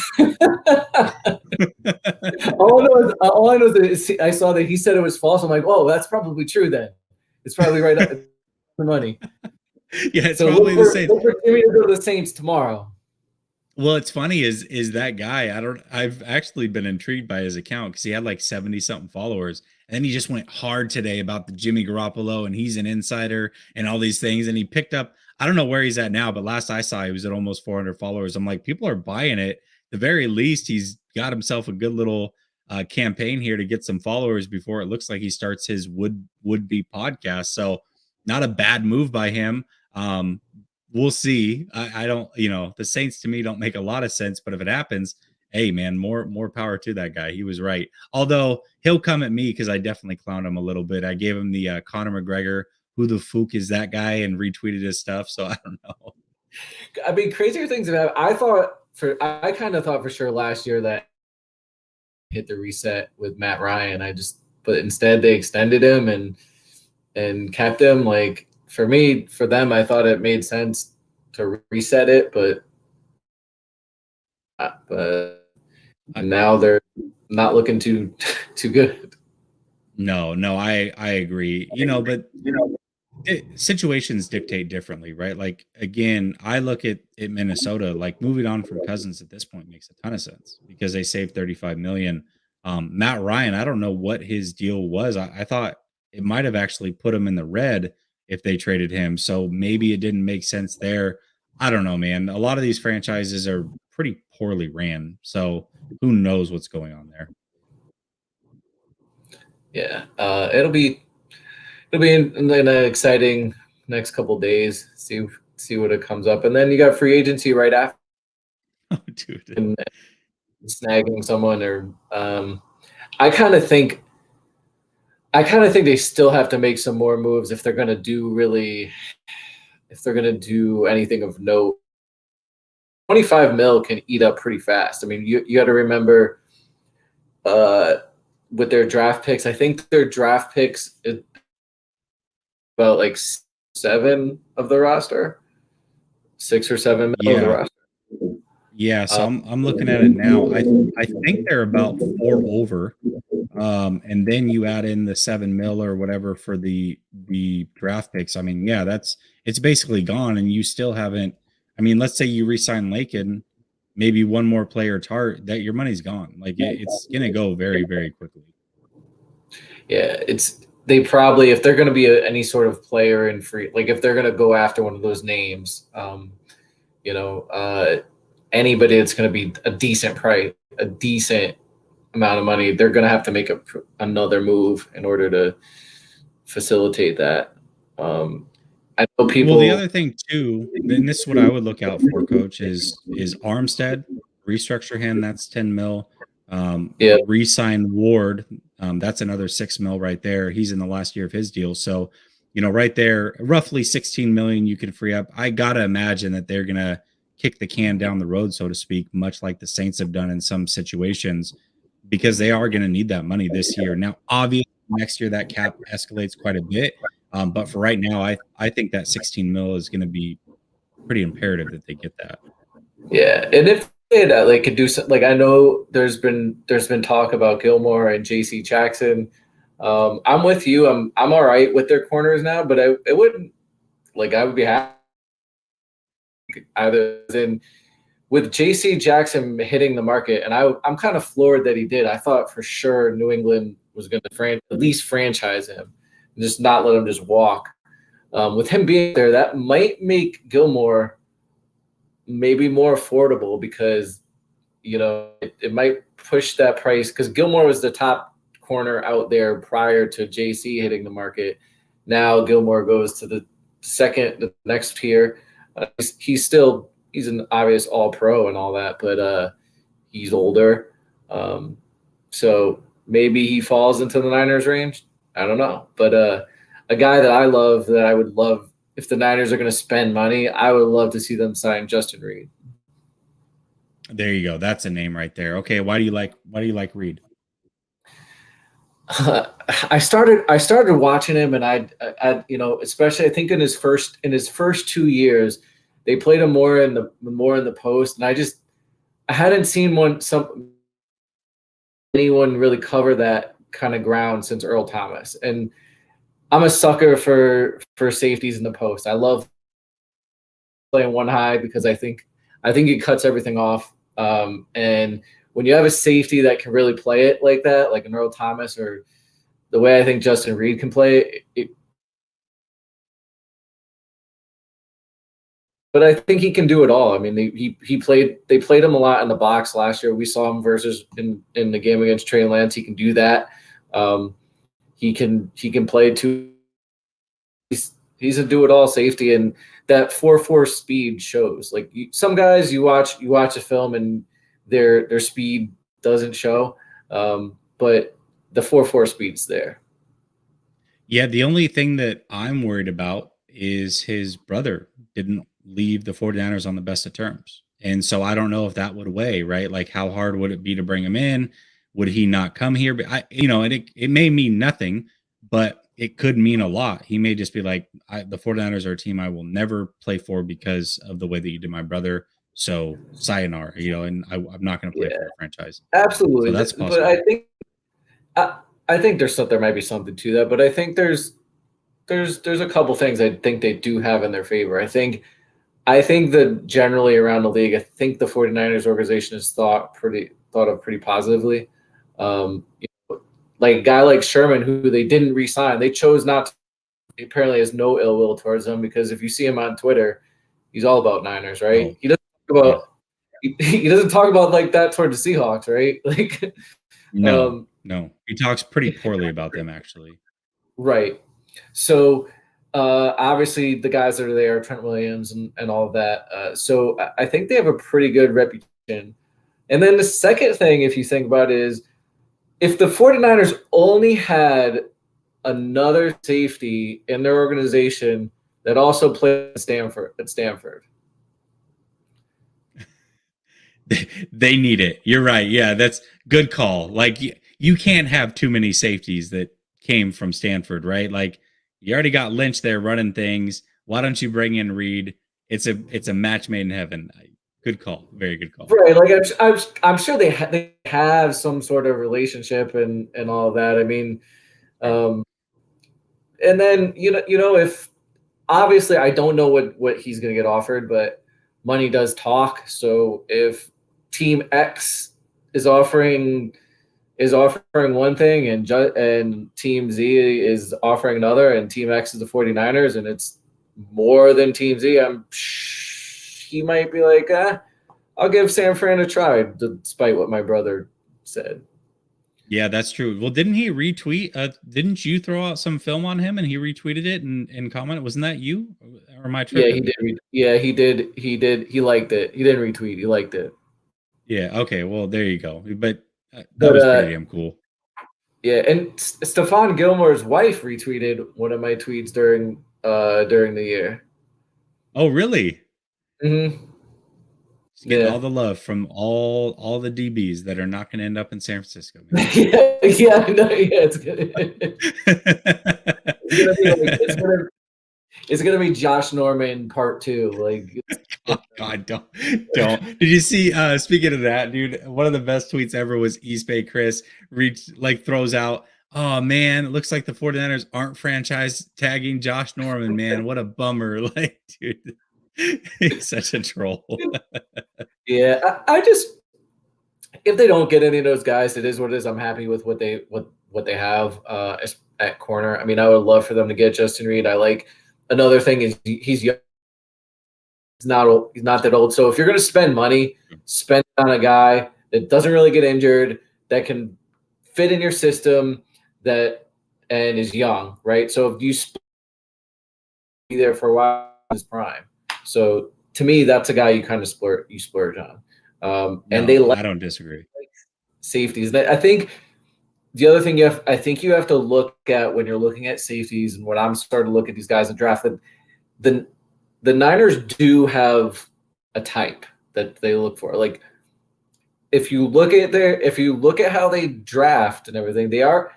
all I know is I saw that he said it was false. I'm like, oh, that's probably true then. It's probably right up the money. Yeah, it's probably the Saints. Look for Jimmy to go to the Saints tomorrow. Well, it's funny is that guy. I've actually been intrigued by his account because he had like 70 something followers. And then he just went hard today about the Jimmy Garoppolo and he's an insider and all these things. And he picked up, I don't know where he's at now, but last I saw he was at almost 400 followers. I'm like, people are buying it. At the very least, he's got himself a good little campaign here to get some followers before it looks like he starts his would-be podcast. So not a bad move by him. We'll see. I don't, the Saints to me don't make a lot of sense, but if it happens, hey man, more power to that guy. He was right. Although he'll come at me because I definitely clowned him a little bit. I gave him the Conor McGregor, who the fook is that guy, and retweeted his stuff. So I don't know. I mean, crazier things have happened. I kind of thought for sure last year that hit the reset with Matt Ryan. But instead they extended him and kept him. Like, for them, I thought it made sense to reset it, but now they're not looking too good. No, I agree. But situations dictate differently, right? Like, again, I look at Minnesota, like moving on from Cousins at this point makes a ton of sense because they saved 35 million. Matt Ryan, I don't know what his deal was. I thought it might have actually put him in the red if they traded him. So maybe it didn't make sense there. I don't know, man. A lot of these franchises are pretty poorly ran. So who knows what's going on there? Yeah. It'll be an exciting next couple of days. See what it comes up. And then you got free agency right after. Oh, dude. And snagging someone or I kind of think they still have to make some more moves if they're going to do anything of note. 25 mil can eat up pretty fast. I mean, you got to remember with their draft picks, I think their draft picks is about like 7 of the roster. 6 or 7 mil of the roster. Yeah, so I'm looking at it now. I think they're about 4 over. And then you add in the 7 mil or whatever for the draft picks. I mean, yeah, it's basically gone, and you still haven't. I mean, let's say you re-sign Lakin, maybe one more player that your money's gone. Like it's gonna go very, very quickly. Yeah, they probably, if they're going to be any sort of player in free, like if they're going to go after one of those names, anybody that's going to be a decent price, a decent amount of money, they're going to have to make another move in order to facilitate that. I know people. Well, the other thing too, and this is what I would look out for, Coach, is Armstead, restructure him. That's 10 mil. Re-sign Ward. That's another 6 mil right there. He's in the last year of his deal. So, right there, roughly 16 million you can free up. I got to imagine that they're going to kick the can down the road, so to speak, much like the Saints have done in some situations, because they are going to need that money this year. Now, obviously, next year that cap escalates quite a bit. But for right now, I think that 16 mil is going to be pretty imperative that they get that. Yeah, and if they could do something, like I know there's been talk about Gilmore and J.C. Jackson. I'm with you. I'm all right with their corners now, but I would be happy either than with J.C. Jackson hitting the market, and I'm kind of floored that he did. I thought for sure New England was going to at least franchise him and just not let him just walk. With him being there, that might make Gilmore maybe more affordable because, it might push that price, because Gilmore was the top corner out there prior to JC hitting the market. Now Gilmore goes to the next tier. He's an obvious all pro and all that, but he's older. So maybe he falls into the Niners range. I don't know. But a guy that I would love, if the Niners are going to spend money, I would love to see them sign Justin Reed. There you go. That's a name right there. Okay, why do you like Reed? I started watching him, and I especially I think in his first 2 years, they played him more in the post, and I hadn't seen anyone really cover that kind of ground since Earl Thomas. And I'm a sucker for safeties in the post. I love playing one high because I think it cuts everything off. And when you have a safety that can really play it like that, like an Earl Thomas, or the way I think Justin Reed can play it, but I think he can do it all. I mean, they played him a lot in the box last year. We saw him versus in the game against Trey Lance. He can do that. He can play too. He's a do-it-all safety, and that 4.4 speed shows. Like some guys, you watch a film and their speed doesn't show, but the 4.4 speed's there. Yeah, the only thing that I'm worried about is his brother didn't leave the 49ers on the best of terms. And so I don't know if that would weigh, right? Like how hard would it be to bring him in? Would he not come here? But it may mean nothing, but it could mean a lot. He may just be like, the 49ers are a team I will never play for because of the way that you did my brother. So sayonara, and I'm not going to play for the franchise. Absolutely. So that's possible. But I think there might be something to that, but I think there's a couple things I think they do have in their favor. I think that generally around the league, I think the 49ers organization is thought of pretty positively. Like a guy like Sherman, who they didn't re-sign, they chose not to. He apparently has no ill will towards them, because if you see him on Twitter, he's all about Niners, right? Oh. He doesn't talk about like that towards the Seahawks, right? Like no, he talks pretty poorly about them, actually. Right. So obviously the guys that are there, Trent Williams and all of that. So I think they have a pretty good reputation. And then the second thing, if you think about it, is if the 49ers only had another safety in their organization that also played at Stanford. They need it. You're right. Yeah, that's good call. Like you can't have too many safeties that came from Stanford, right? Like you already got Lynch there running things. Why don't you bring in Reed? it's a match made in heaven. Good call, very good call. Right, like I'm sure they have some sort of relationship and all of that. I mean, and then if obviously I don't know what he's going to get offered, but money does talk. So if Team X is offering one thing and Team Z is offering another, and Team X is the 49ers, and it's more than Team Z, he might be like, I'll give San Fran a try, despite what my brother said. Yeah, that's true. Well, didn't he retweet? Didn't you throw out some film on him and he retweeted it and commented? Wasn't that you? Or am I tripping? Yeah, he did. Yeah, he did. He liked it. He didn't retweet. He liked it. Yeah. Okay. Well, there you go. But that was pretty damn cool. Yeah, and Stephon Gilmore's wife retweeted one of my tweets during the year. Oh, really? Mm-hmm. Getting all the love from all the DBs that are not going to end up in San Francisco. Yeah, I know. Yeah, it's gonna be Josh Norman part 2. Like, oh God, don't. Did you see? Speaking of that, dude, one of the best tweets ever was East Bay Chris throws out, "Oh man, it looks like the 49ers aren't franchise tagging Josh Norman. Man, what a bummer!" Like, dude, he's such a troll. Yeah, I just, if they don't get any of those guys, it is what it is. I'm happy with what they have at corner. I mean, I would love for them to get Justin Reed. I like. Another thing is he's young. He's not that old. So if you're going to spend money, spend on a guy that doesn't really get injured, that can fit in your system, and is young, right? So if you be there for a while, his prime. So to me, that's a guy you kind of splurge on. And I don't disagree. Safeties. I think the other thing I think you have to look at when you're looking at safeties, and when I'm starting to look at these guys in draft, the Niners do have a type that they look for. Like, if you look at how they draft and everything, they are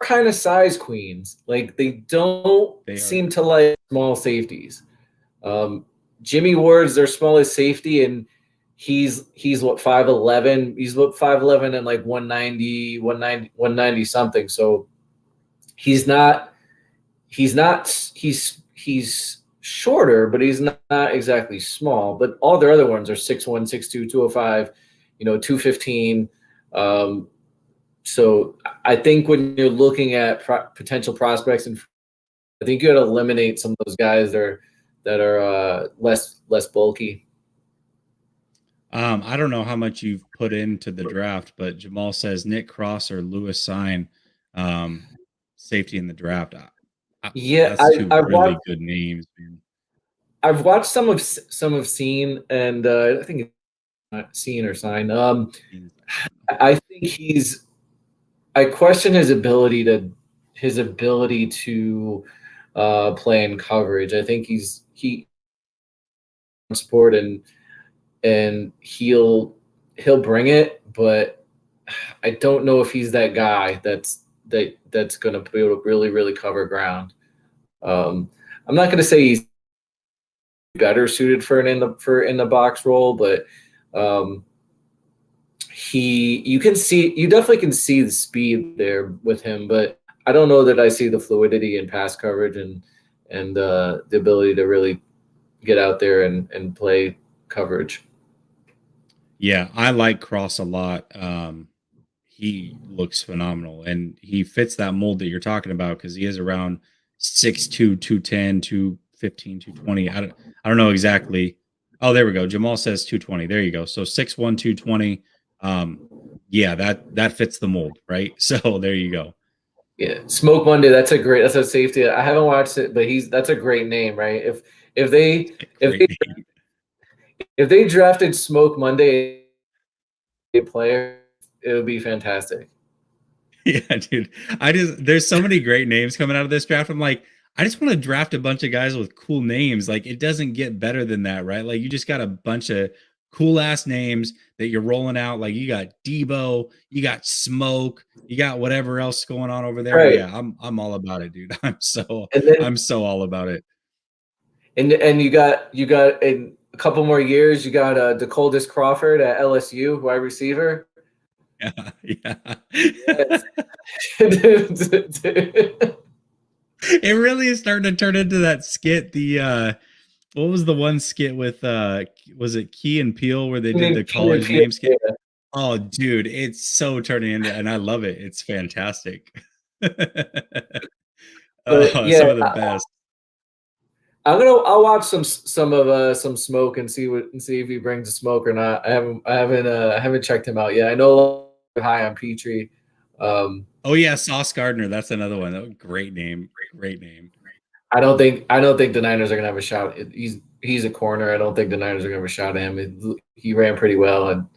kind of size queens. Like, they seem to like small safeties. Jimmy Ward's their smallest safety, and he's what, 5'11". He's what, 5'11" and like 190 something. So he's shorter, but he's not exactly small. But all their other ones are 6'1", 6'2", 205, 215. So I think when you're looking at potential prospects, and I think you got to eliminate some of those guys that are less bulky. I don't know how much you've put into the draft, but Jamal says Nick Cross or Lewis Sign, safety in the draft. Yeah, that's two really good names, man. I've watched some of Seen, and I think it's not Seen or Sign. I think I question his ability to play in coverage. I think he support and he'll bring it, but I don't know if he's that guy that's going to be able to really, really cover ground. I'm not going to say he's better suited for in the box role, but you definitely can see the speed there with him, but I don't know that I see the fluidity in pass coverage and the ability to really get out there and play coverage. Yeah, I like Cross a lot. He looks phenomenal, and he fits that mold that you're talking about because he is around 6'2", 210, 215, 220. I don't know exactly. Oh, there we go. Jamal says 220. There you go. So 6'1", 220. Yeah, that fits the mold, right? So there you go. Yeah, Smoke Monday. That's a safety. I haven't watched it, but that's a great name, right? If they drafted Smoke Monday a player, it would be fantastic. Yeah, dude. There's so many great names coming out of this draft. I'm like, I just want to draft a bunch of guys with cool names. Like, it doesn't get better than that, right? Like, you just got a bunch of cool ass names that you're rolling out. Like, you got Debo, you got Smoke, you got whatever else going on over there. Right. Yeah, I'm all about it, dude. I'm so all about it. And you got in a couple more years, you got DeColdis Crawford at LSU, wide receiver. Yeah. Yes. It really is starting to turn into that skit. The what was the one skit with was it Key and Peele where they did the college name skit? Yeah. Oh, dude, it's so turning into, and I love it. It's fantastic. Yeah, some of the best. I'll watch some Smoke and see if he brings a smoke or not. I haven't checked him out yet. I know high on Petrie. Oh yeah, Sauce Gardner. That's another one. Oh, great name. Great name. I don't think the Niners are gonna have a shot. He's a corner. I don't think the Niners are gonna have a shot at him. He ran pretty well, and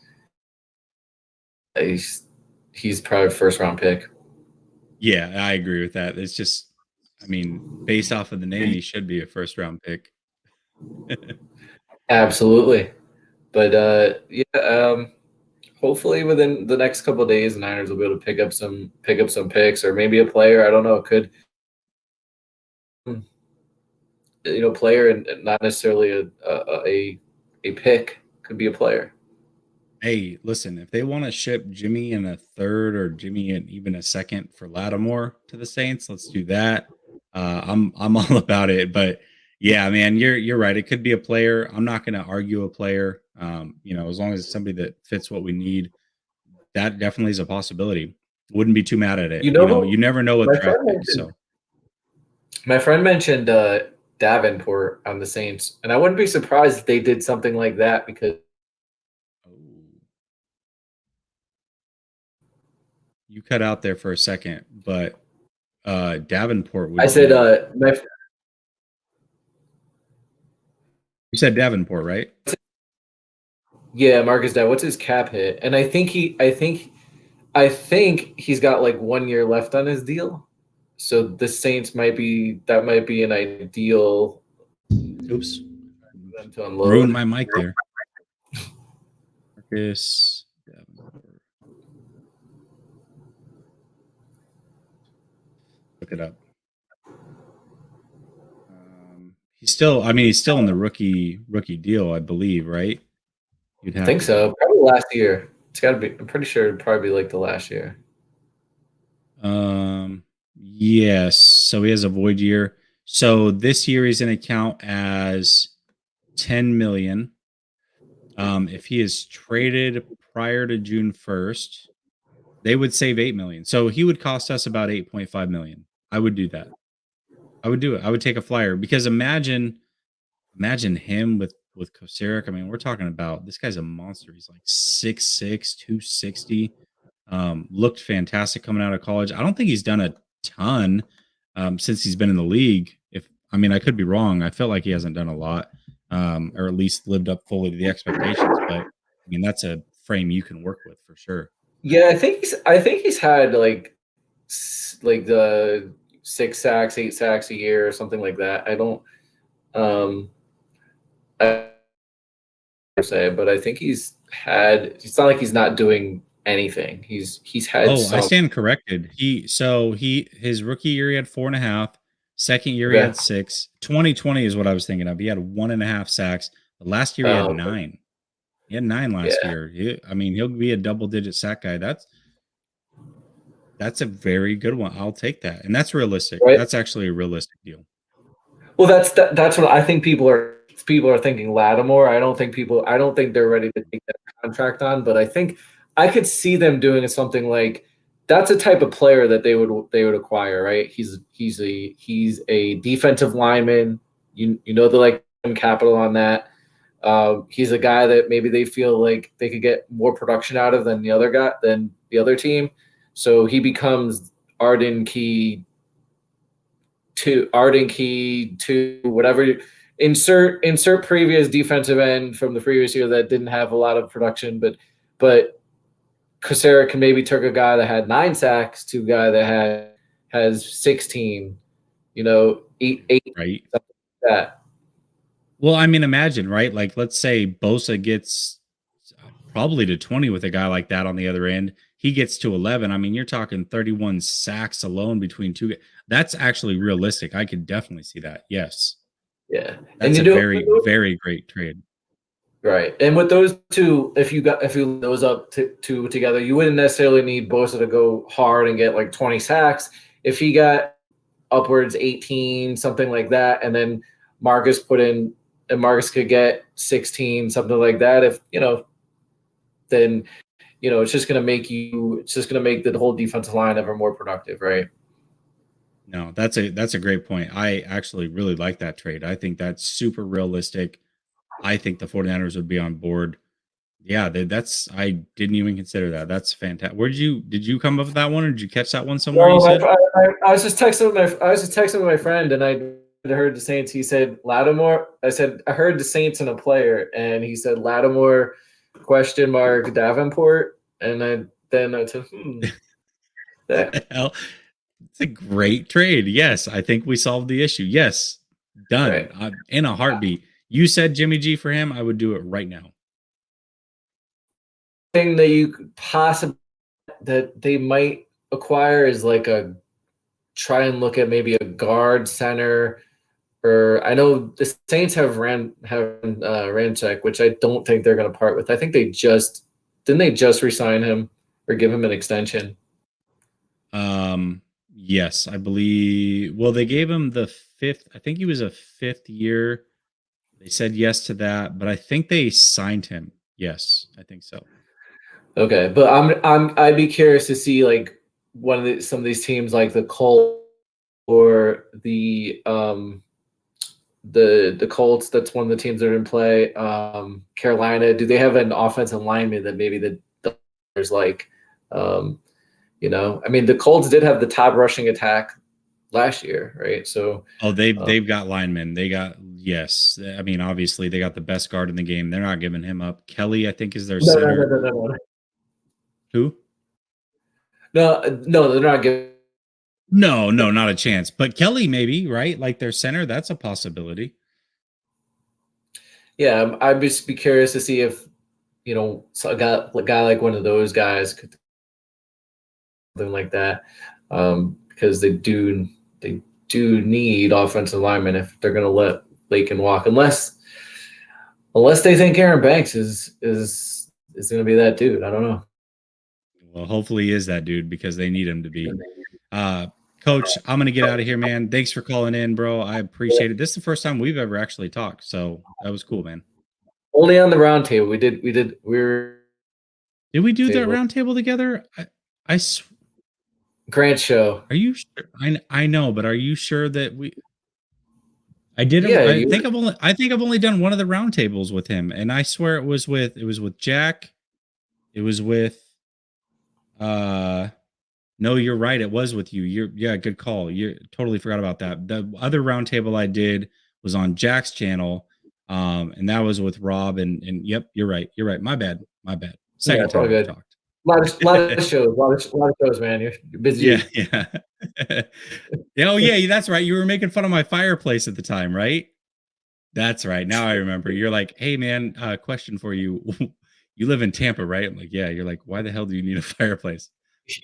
he's probably a first round pick. Yeah, I agree with that. It's just, I mean, based off of the name, he should be a first round pick. Absolutely, but hopefully within the next couple of days, the Niners will be able to pick up some picks or maybe a player. I don't know. It could, player and not necessarily a pick. Could be a player. Hey, listen, if they want to ship Jimmy in a third or Jimmy in even a second for Lattimore to the Saints, let's do that. I'm all about it. But yeah, man, you're right. It could be a player. I'm not going to argue a player. As long as it's somebody that fits what we need, that definitely is a possibility. Wouldn't be too mad at it. You never know what draft picks. So my friend mentioned Davenport on the Saints, and I wouldn't be surprised if they did something like that because. You cut out there for a second, but Davenport would. I said You said Davenport, right? Yeah, Marcus Davenport. What's his cap hit? And I think he's got like 1 year left on his deal. So the Saints might be an ideal. Oops. Ruined my mic there. Marcus Davenport. Look it up. He's still in the rookie deal, I believe, right? I think so. Probably last year. It's got to be. I'm pretty sure it'd probably be like the last year. Yes. So he has a void year. So this year he's going to count as 10 million. If he is traded prior to June 1st, they would save 8 million. So he would cost us about 8.5 million. I would do that. I would do it. I would take a flyer because imagine him with Kosaric. I mean, we're talking about this guy's a monster. He's like 6'6", 260. Looked fantastic coming out of college. I don't think he's done a ton since he's been in the league. I could be wrong. I felt like he hasn't done a lot, or at least lived up fully to the expectations. But that's a frame you can work with for sure. Yeah, I think he's had like the 6 sacks, 8 sacks a year or something like that. I don't say, but I think it's not like he's not doing anything. He's had. I stand corrected. His rookie year he had 4.5. Second year he had 6. 2020 is what I was thinking of. He had 1.5 sacks. The last year he had 9. He had 9 last year. He'll be a double-digit sack guy. That's a very good one. I'll take that, and that's realistic. Right? That's actually a realistic deal. Well, that's what I think. People are thinking Lattimore. I don't think they're ready to take that contract on. But I think I could see them doing something like that's a type of player that they would acquire, right? He's a defensive lineman. They're like capital on that. He's a guy that maybe they feel like they could get more production out of than the other team. So he becomes Arden Key to whatever. Insert previous defensive end from the previous year that didn't have a lot of production, but Kosaric can maybe take a guy that had 9 sacks to a guy that has 16. 8, right? Something like that. Well, imagine, right? Like, let's say Bosa gets probably to 20 with a guy like that on the other end. He gets to 11. You're talking 31 sacks alone between two. That's actually realistic. I could definitely see that. Yes. Yeah, That's and a very, very great trade. Right, and with those two, if you those up two together, you wouldn't necessarily need Bosa to go hard and get like 20 sacks. If he got upwards 18, something like that, and then Marcus Marcus could get 16, something like that. If then it's just gonna make the whole defensive line ever more productive, right? No, that's a great point. I actually really like that trade. I think that's super realistic. I think the 49ers would be on board. Yeah, I didn't even consider that. That's fantastic. Did you come up with that one, or did you catch that one somewhere? You said? I was just texting with my friend, and I heard the Saints. He said Lattimore. I said I heard the Saints and a player, and he said Lattimore question mark Davenport, and I said Hell, it's a great trade. Yes, I think we solved the issue. Yes, done. Right. In a heartbeat. You said Jimmy G for him. I would do it right now. Thing that you could possibly that they might acquire is like try and look at maybe a guard center, or I know the Saints have Ramczyk, which I don't think they're going to part with. I think they just re-sign him or give him an extension. Yes, I believe. Well, they gave him the 5th. I think he was a 5th year. They said yes to that, but I think they signed him. Yes, I think so. Okay, but I'd be curious to see like some of these teams like the Colts or the Colts. That's one of the teams that are in play. Carolina. Do they have an offensive lineman that maybe there's like, I mean, the Colts did have the top rushing attack last year, right? So they've got linemen. Yes. I mean, obviously they got the best guard in the game. They're not giving him up. Kelly, I think, is their center. No. Who? No, they're not giving. No, not a chance. But Kelly, maybe, right? Like their center, that's a possibility. Yeah, I'd just be curious to see if a guy like one of those guys could something like that, because they do need offensive linemen if they're going to let Lakin walk, unless they think Aaron Banks is going to be that dude. I don't know. Well, hopefully he is that dude, because they need him to be. Coach, I'm going to get out of here, man. Thanks for calling in, bro. I appreciate it. This is the first time we've ever actually talked, so that was cool, man. Only on the round table. Did we do that round table together? Grant show. Are you sure? I know, but are you sure that I did? Yeah, I think I've only done one of the round tables with him, and I swear it was with Jack. It was with no, you're right. It was with you. Good call. You totally forgot about that. The other round table I did was on Jack's channel. And that was with Rob and yep, you're right. My bad. Second time we talked. A lot of shows, man. You're busy. Yeah. Oh yeah, that's right. You were making fun of my fireplace at the time, right? That's right. Now I remember. You're like, hey man, question for you. You live in Tampa, right? I'm like, yeah. You're like, why the hell do you need a fireplace?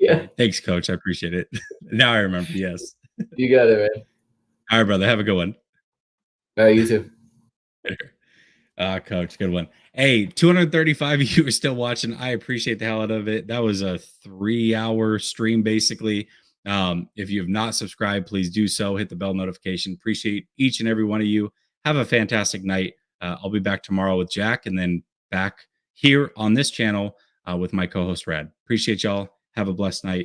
Yeah. Thanks, Coach. I appreciate it. Now I remember. Yes. You got it, man. All right, brother. Have a good one. All right, you too. Coach, good one. Hey, 235 of you are still watching. I appreciate the hell out of it. That was a 3-hour stream, basically. If you have not subscribed, please do so. Hit the bell notification. Appreciate each and every one of you. Have a fantastic night. I'll be back tomorrow with Jack, and then back here on this channel with my co-host Rad. Appreciate y'all. Have a blessed night.